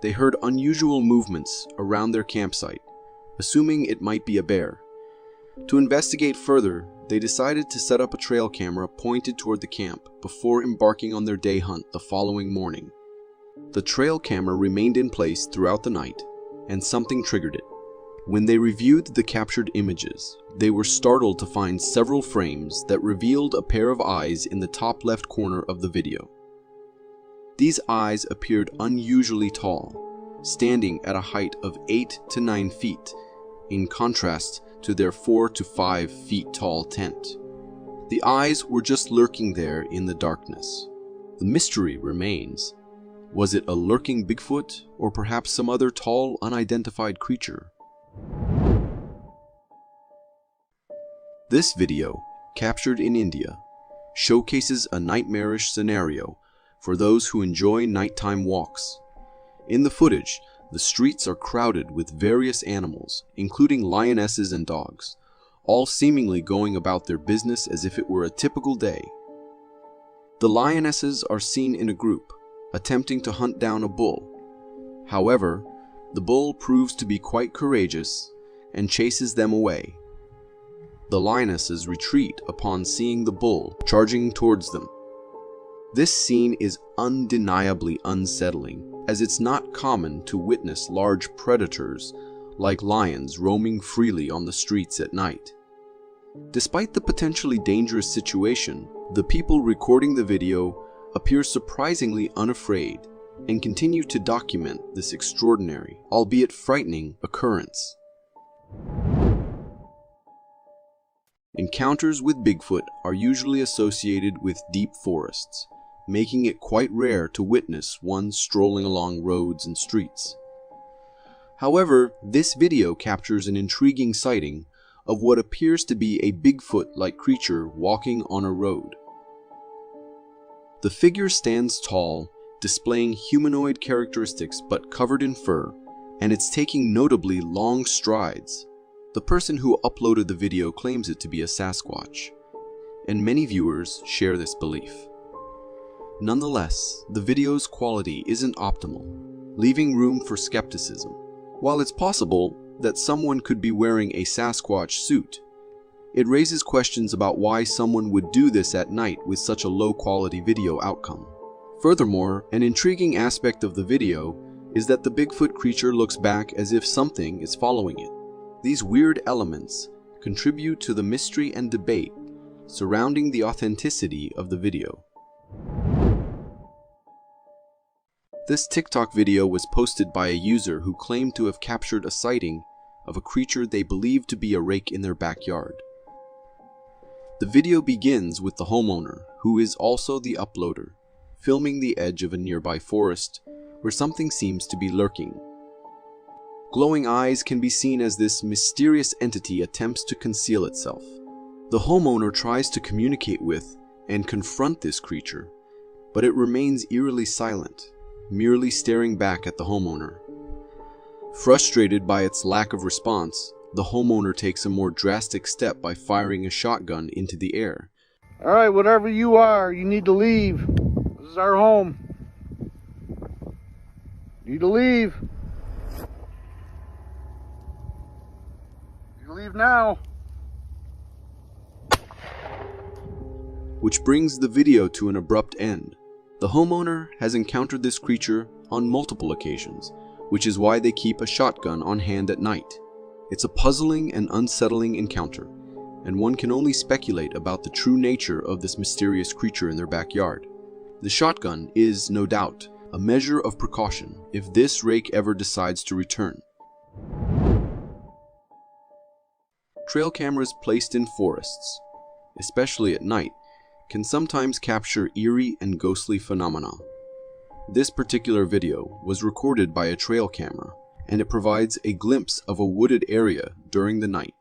they heard unusual movements around their campsite, assuming it might be a bear. To investigate further, they decided to set up a trail camera pointed toward the camp before embarking on their day hunt the following morning. The trail camera remained in place throughout the night, and something triggered it. When they reviewed the captured images, they were startled to find several frames that revealed a pair of eyes in the top left corner of the video. These eyes appeared unusually tall, standing at a height of 8 to 9 feet, in contrast to their 4 to 5 feet tall tent. The eyes were just lurking there in the darkness. The mystery remains. Was it a lurking Bigfoot, or perhaps some other tall, unidentified creature? This video, captured in India, showcases a nightmarish scenario for those who enjoy nighttime walks. In the footage, the streets are crowded with various animals, including lionesses and dogs, all seemingly going about their business as if it were a typical day. The lionesses are seen in a group, attempting to hunt down a bull. However, the bull proves to be quite courageous and chases them away. The lionesses retreat upon seeing the bull charging towards them. This scene is undeniably unsettling, as it's not common to witness large predators like lions roaming freely on the streets at night. Despite the potentially dangerous situation, the people recording the video appear surprisingly unafraid and continue to document this extraordinary, albeit frightening, occurrence. Encounters with Bigfoot are usually associated with deep forests, making it quite rare to witness one strolling along roads and streets. However, this video captures an intriguing sighting of what appears to be a Bigfoot-like creature walking on a road. The figure stands tall, displaying humanoid characteristics but covered in fur, and it's taking notably long strides. The person who uploaded the video claims it to be a Sasquatch, and many viewers share this belief. Nonetheless, the video's quality isn't optimal, leaving room for skepticism. While it's possible that someone could be wearing a Sasquatch suit, it raises questions about why someone would do this at night with such a low-quality video outcome. Furthermore, an intriguing aspect of the video is that the Bigfoot creature looks back as if something is following it. These weird elements contribute to the mystery and debate surrounding the authenticity of the video. This TikTok video was posted by a user who claimed to have captured a sighting of a creature they believed to be a rake in their backyard. The video begins with the homeowner, who is also the uploader, filming the edge of a nearby forest where something seems to be lurking. Glowing eyes can be seen as this mysterious entity attempts to conceal itself. The homeowner tries to communicate with and confront this creature, but it remains eerily silent, merely staring back at the homeowner. Frustrated by its lack of response, the homeowner takes a more drastic step by firing a shotgun into the air. All right, whatever you are, you need to leave. This is our home. You need to leave. You leave now. Which brings the video to an abrupt end. The homeowner has encountered this creature on multiple occasions, which is why they keep a shotgun on hand at night. It's a puzzling and unsettling encounter, and one can only speculate about the true nature of this mysterious creature in their backyard. The shotgun is, no doubt, a measure of precaution if this rake ever decides to return. Trail cameras placed in forests, especially at night, can sometimes capture eerie and ghostly phenomena. This particular video was recorded by a trail camera, and it provides a glimpse of a wooded area during the night.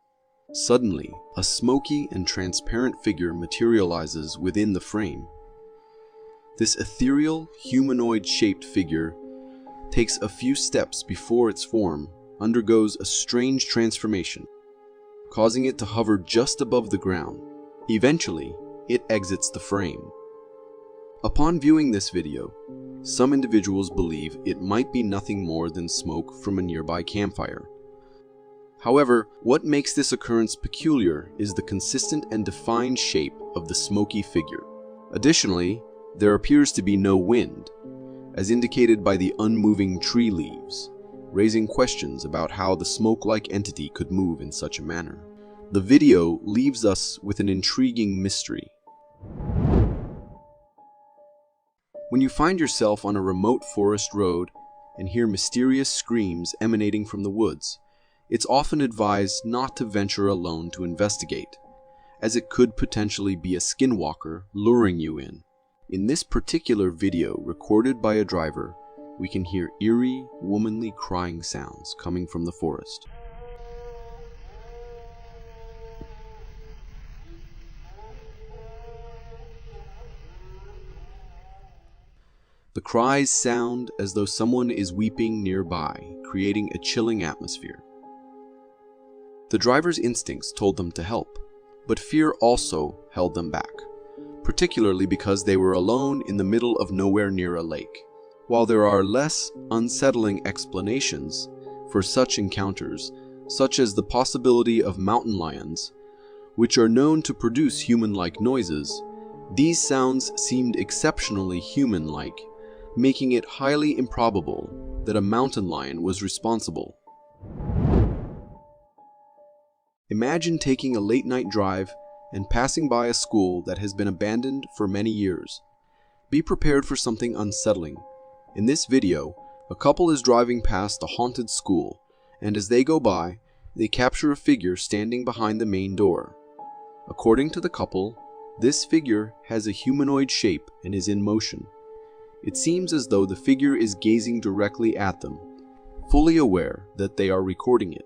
Suddenly, a smoky and transparent figure materializes within the frame. This ethereal, humanoid-shaped figure takes a few steps before its form undergoes a strange transformation, causing it to hover just above the ground. Eventually, it exits the frame. Upon viewing this video, some individuals believe it might be nothing more than smoke from a nearby campfire. However, what makes this occurrence peculiar is the consistent and defined shape of the smoky figure. Additionally, there appears to be no wind, as indicated by the unmoving tree leaves, raising questions about how the smoke-like entity could move in such a manner. The video leaves us with an intriguing mystery. When you find yourself on a remote forest road and hear mysterious screams emanating from the woods, it's often advised not to venture alone to investigate, as it could potentially be a skinwalker luring you in. In this particular video recorded by a driver, we can hear eerie, womanly crying sounds coming from the forest. The cries sound as though someone is weeping nearby, creating a chilling atmosphere. The driver's instincts told them to help, but fear also held them back, particularly because they were alone in the middle of nowhere near a lake. While there are less unsettling explanations for such encounters, such as the possibility of mountain lions, which are known to produce human-like noises, these sounds seemed exceptionally human-like, making it highly improbable that a mountain lion was responsible. Imagine taking a late-night drive and passing by a school that has been abandoned for many years. Be prepared for something unsettling. In this video, a couple is driving past a haunted school, and as they go by, they capture a figure standing behind the main door. According to the couple, this figure has a humanoid shape and is in motion. It seems as though the figure is gazing directly at them, fully aware that they are recording it.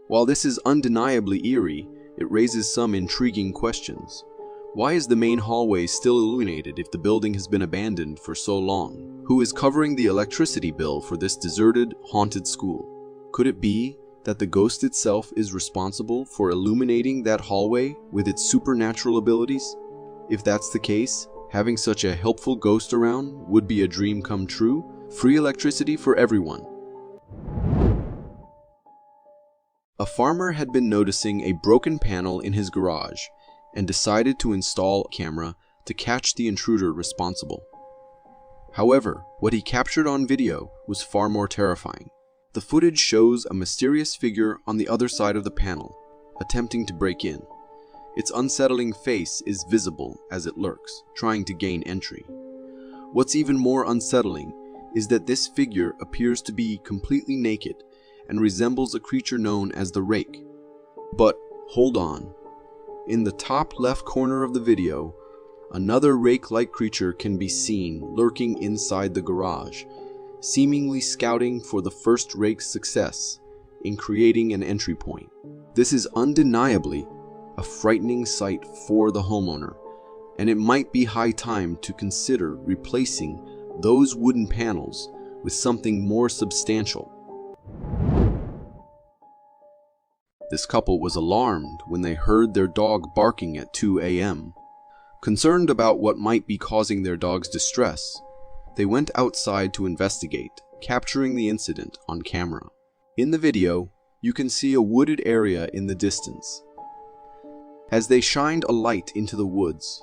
While this is undeniably eerie, it raises some intriguing questions. Why is the main hallway still illuminated if the building has been abandoned for so long? Who is covering the electricity bill for this deserted, haunted school? Could it be that the ghost itself is responsible for illuminating that hallway with its supernatural abilities? If that's the case, having such a helpful ghost around would be a dream come true. Free electricity for everyone. A farmer had been noticing a broken panel in his garage and decided to install a camera to catch the intruder responsible. However, what he captured on video was far more terrifying. The footage shows a mysterious figure on the other side of the panel, attempting to break in. Its unsettling face is visible as it lurks, trying to gain entry. What's even more unsettling is that this figure appears to be completely naked and resembles a creature known as the Rake. But hold on. In the top left corner of the video, another rake-like creature can be seen lurking inside the garage, seemingly scouting for the first rake's success in creating an entry point. This is undeniably a frightening sight for the homeowner, and it might be high time to consider replacing those wooden panels with something more substantial. This couple was alarmed when they heard their dog barking at 2 a.m. Concerned about what might be causing their dog's distress, they went outside to investigate, capturing the incident on camera. In the video, you can see a wooded area in the distance. As they shined a light into the woods,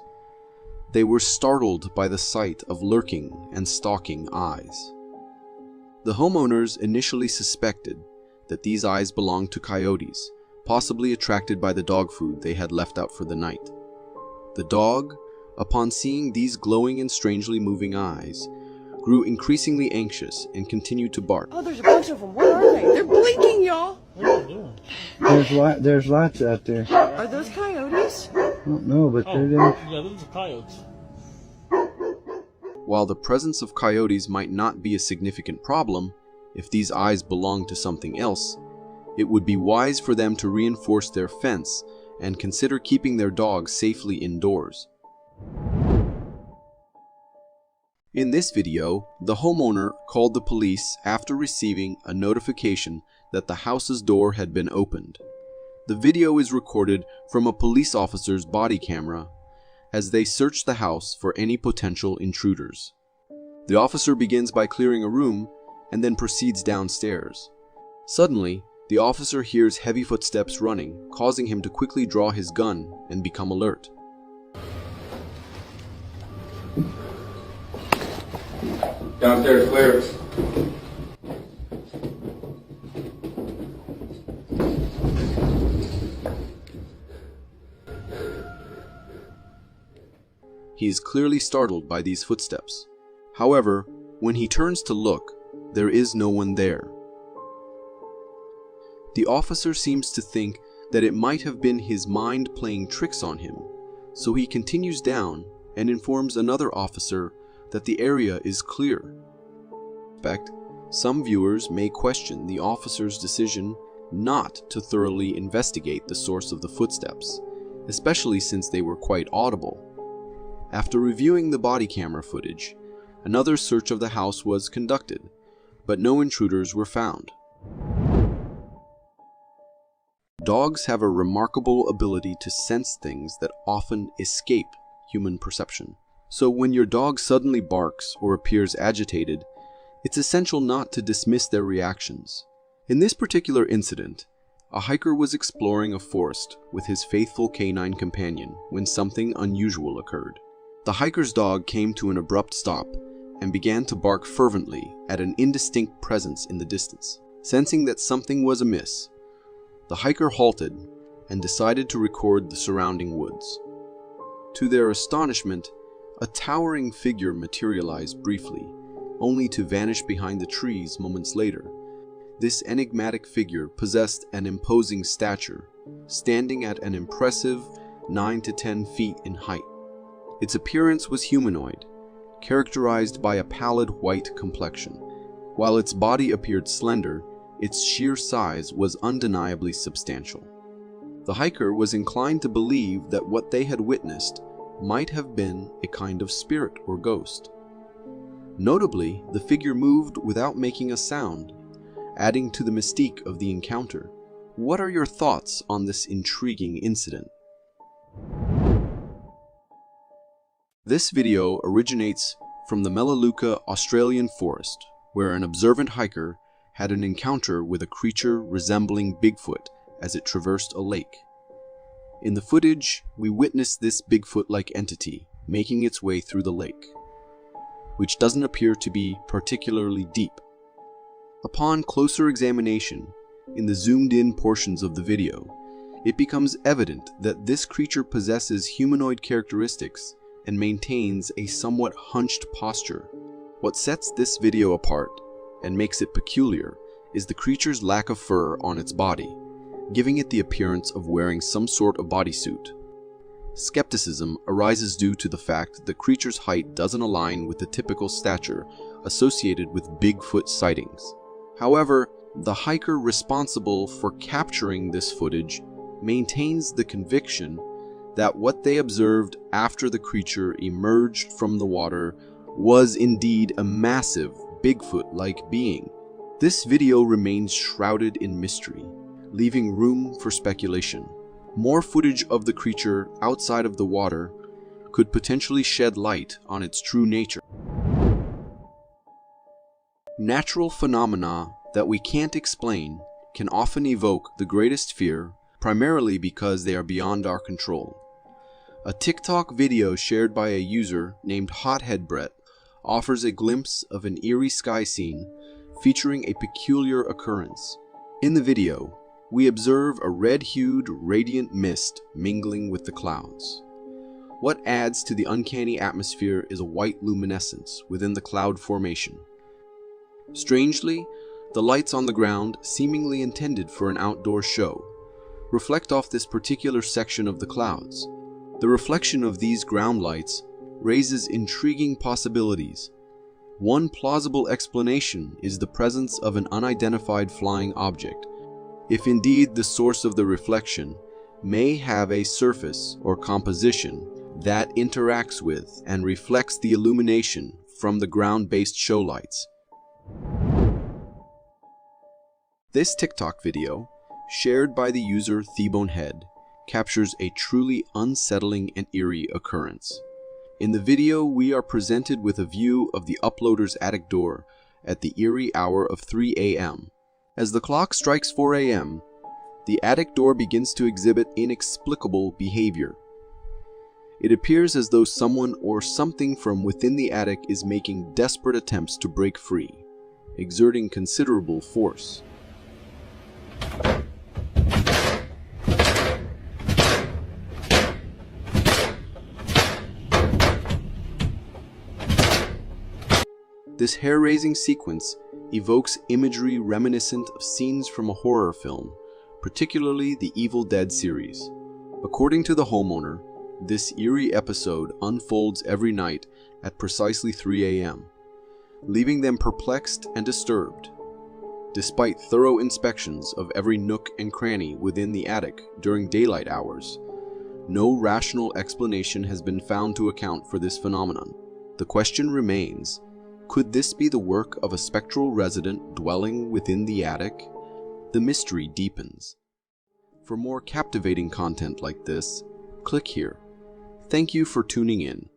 they were startled by the sight of lurking and stalking eyes. The homeowners initially suspected that these eyes belonged to coyotes, possibly attracted by the dog food they had left out for the night. The dog, upon seeing these glowing and strangely moving eyes, grew increasingly anxious and continued to bark. Oh, there's a bunch of them. Where are they? They're blinking, y'all. What are they doing? There's lights out there. Are those coyotes? I don't know, but they're there. Yeah, those are coyotes. While the presence of coyotes might not be a significant problem, if these eyes belong to something else, it would be wise for them to reinforce their fence and consider keeping their dogs safely indoors. In this video, the homeowner called the police after receiving a notification that the house's door had been opened. The video is recorded from a police officer's body camera as they search the house for any potential intruders. The officer begins by clearing a room and then proceeds downstairs. Suddenly, the officer hears heavy footsteps running, causing him to quickly draw his gun and become alert. Downstairs clear. He is clearly startled by these footsteps. However, when he turns to look, there is no one there. The officer seems to think that it might have been his mind playing tricks on him, so he continues down and informs another officer that the area is clear. In fact, some viewers may question the officer's decision not to thoroughly investigate the source of the footsteps, especially since they were quite audible. After reviewing the body camera footage, another search of the house was conducted, but no intruders were found. Dogs have a remarkable ability to sense things that often escape human perception. So when your dog suddenly barks or appears agitated, it's essential not to dismiss their reactions. In this particular incident, a hiker was exploring a forest with his faithful canine companion when something unusual occurred. The hiker's dog came to an abrupt stop and began to bark fervently at an indistinct presence in the distance. Sensing that something was amiss, the hiker halted and decided to record the surrounding woods. To their astonishment, a towering figure materialized briefly, only to vanish behind the trees moments later. This enigmatic figure possessed an imposing stature, standing at an impressive 9 to 10 feet in height. Its appearance was humanoid, characterized by a pallid white complexion. While its body appeared slender, its sheer size was undeniably substantial. The hiker was inclined to believe that what they had witnessed might have been a kind of spirit or ghost. Notably, the figure moved without making a sound, adding to the mystique of the encounter. What are your thoughts on this intriguing incident? This video originates from the Melaleuca Australian forest, where an observant hiker had an encounter with a creature resembling Bigfoot as it traversed a lake. In the footage, we witness this Bigfoot-like entity making its way through the lake, which doesn't appear to be particularly deep. Upon closer examination, in the zoomed-in portions of the video, it becomes evident that this creature possesses humanoid characteristics and maintains a somewhat hunched posture. What sets this video apart and makes it peculiar is the creature's lack of fur on its body, giving it the appearance of wearing some sort of bodysuit. Skepticism arises due to the fact that the creature's height doesn't align with the typical stature associated with Bigfoot sightings. However, the hiker responsible for capturing this footage maintains the conviction that what they observed after the creature emerged from the water was indeed a massive Bigfoot-like being. This video remains shrouded in mystery, leaving room for speculation. More footage of the creature outside of the water could potentially shed light on its true nature. Natural phenomena that we can't explain can often evoke the greatest fear, primarily because they are beyond our control. A TikTok video shared by a user named Hothead Brett offers a glimpse of an eerie sky scene featuring a peculiar occurrence. In the video, we observe a red-hued, radiant mist mingling with the clouds. What adds to the uncanny atmosphere is a white luminescence within the cloud formation. Strangely, the lights on the ground, seemingly intended for an outdoor show, reflect off this particular section of the clouds. The reflection of these ground lights raises intriguing possibilities. One plausible explanation is the presence of an unidentified flying object, if indeed the source of the reflection may have a surface or composition that interacts with and reflects the illumination from the ground-based show lights. This TikTok video, shared by the user TheboneHead, captures a truly unsettling and eerie occurrence. In the video, we are presented with a view of the uploader's attic door at the eerie hour of 3 a.m. As the clock strikes 4 a.m., the attic door begins to exhibit inexplicable behavior. It appears as though someone or something from within the attic is making desperate attempts to break free, exerting considerable force. This hair-raising sequence evokes imagery reminiscent of scenes from a horror film, particularly the Evil Dead series. According to the homeowner, this eerie episode unfolds every night at precisely 3 a.m., leaving them perplexed and disturbed. Despite thorough inspections of every nook and cranny within the attic during daylight hours, no rational explanation has been found to account for this phenomenon. The question remains, could this be the work of a spectral resident dwelling within the attic? The mystery deepens. For more captivating content like this, click here. Thank you for tuning in.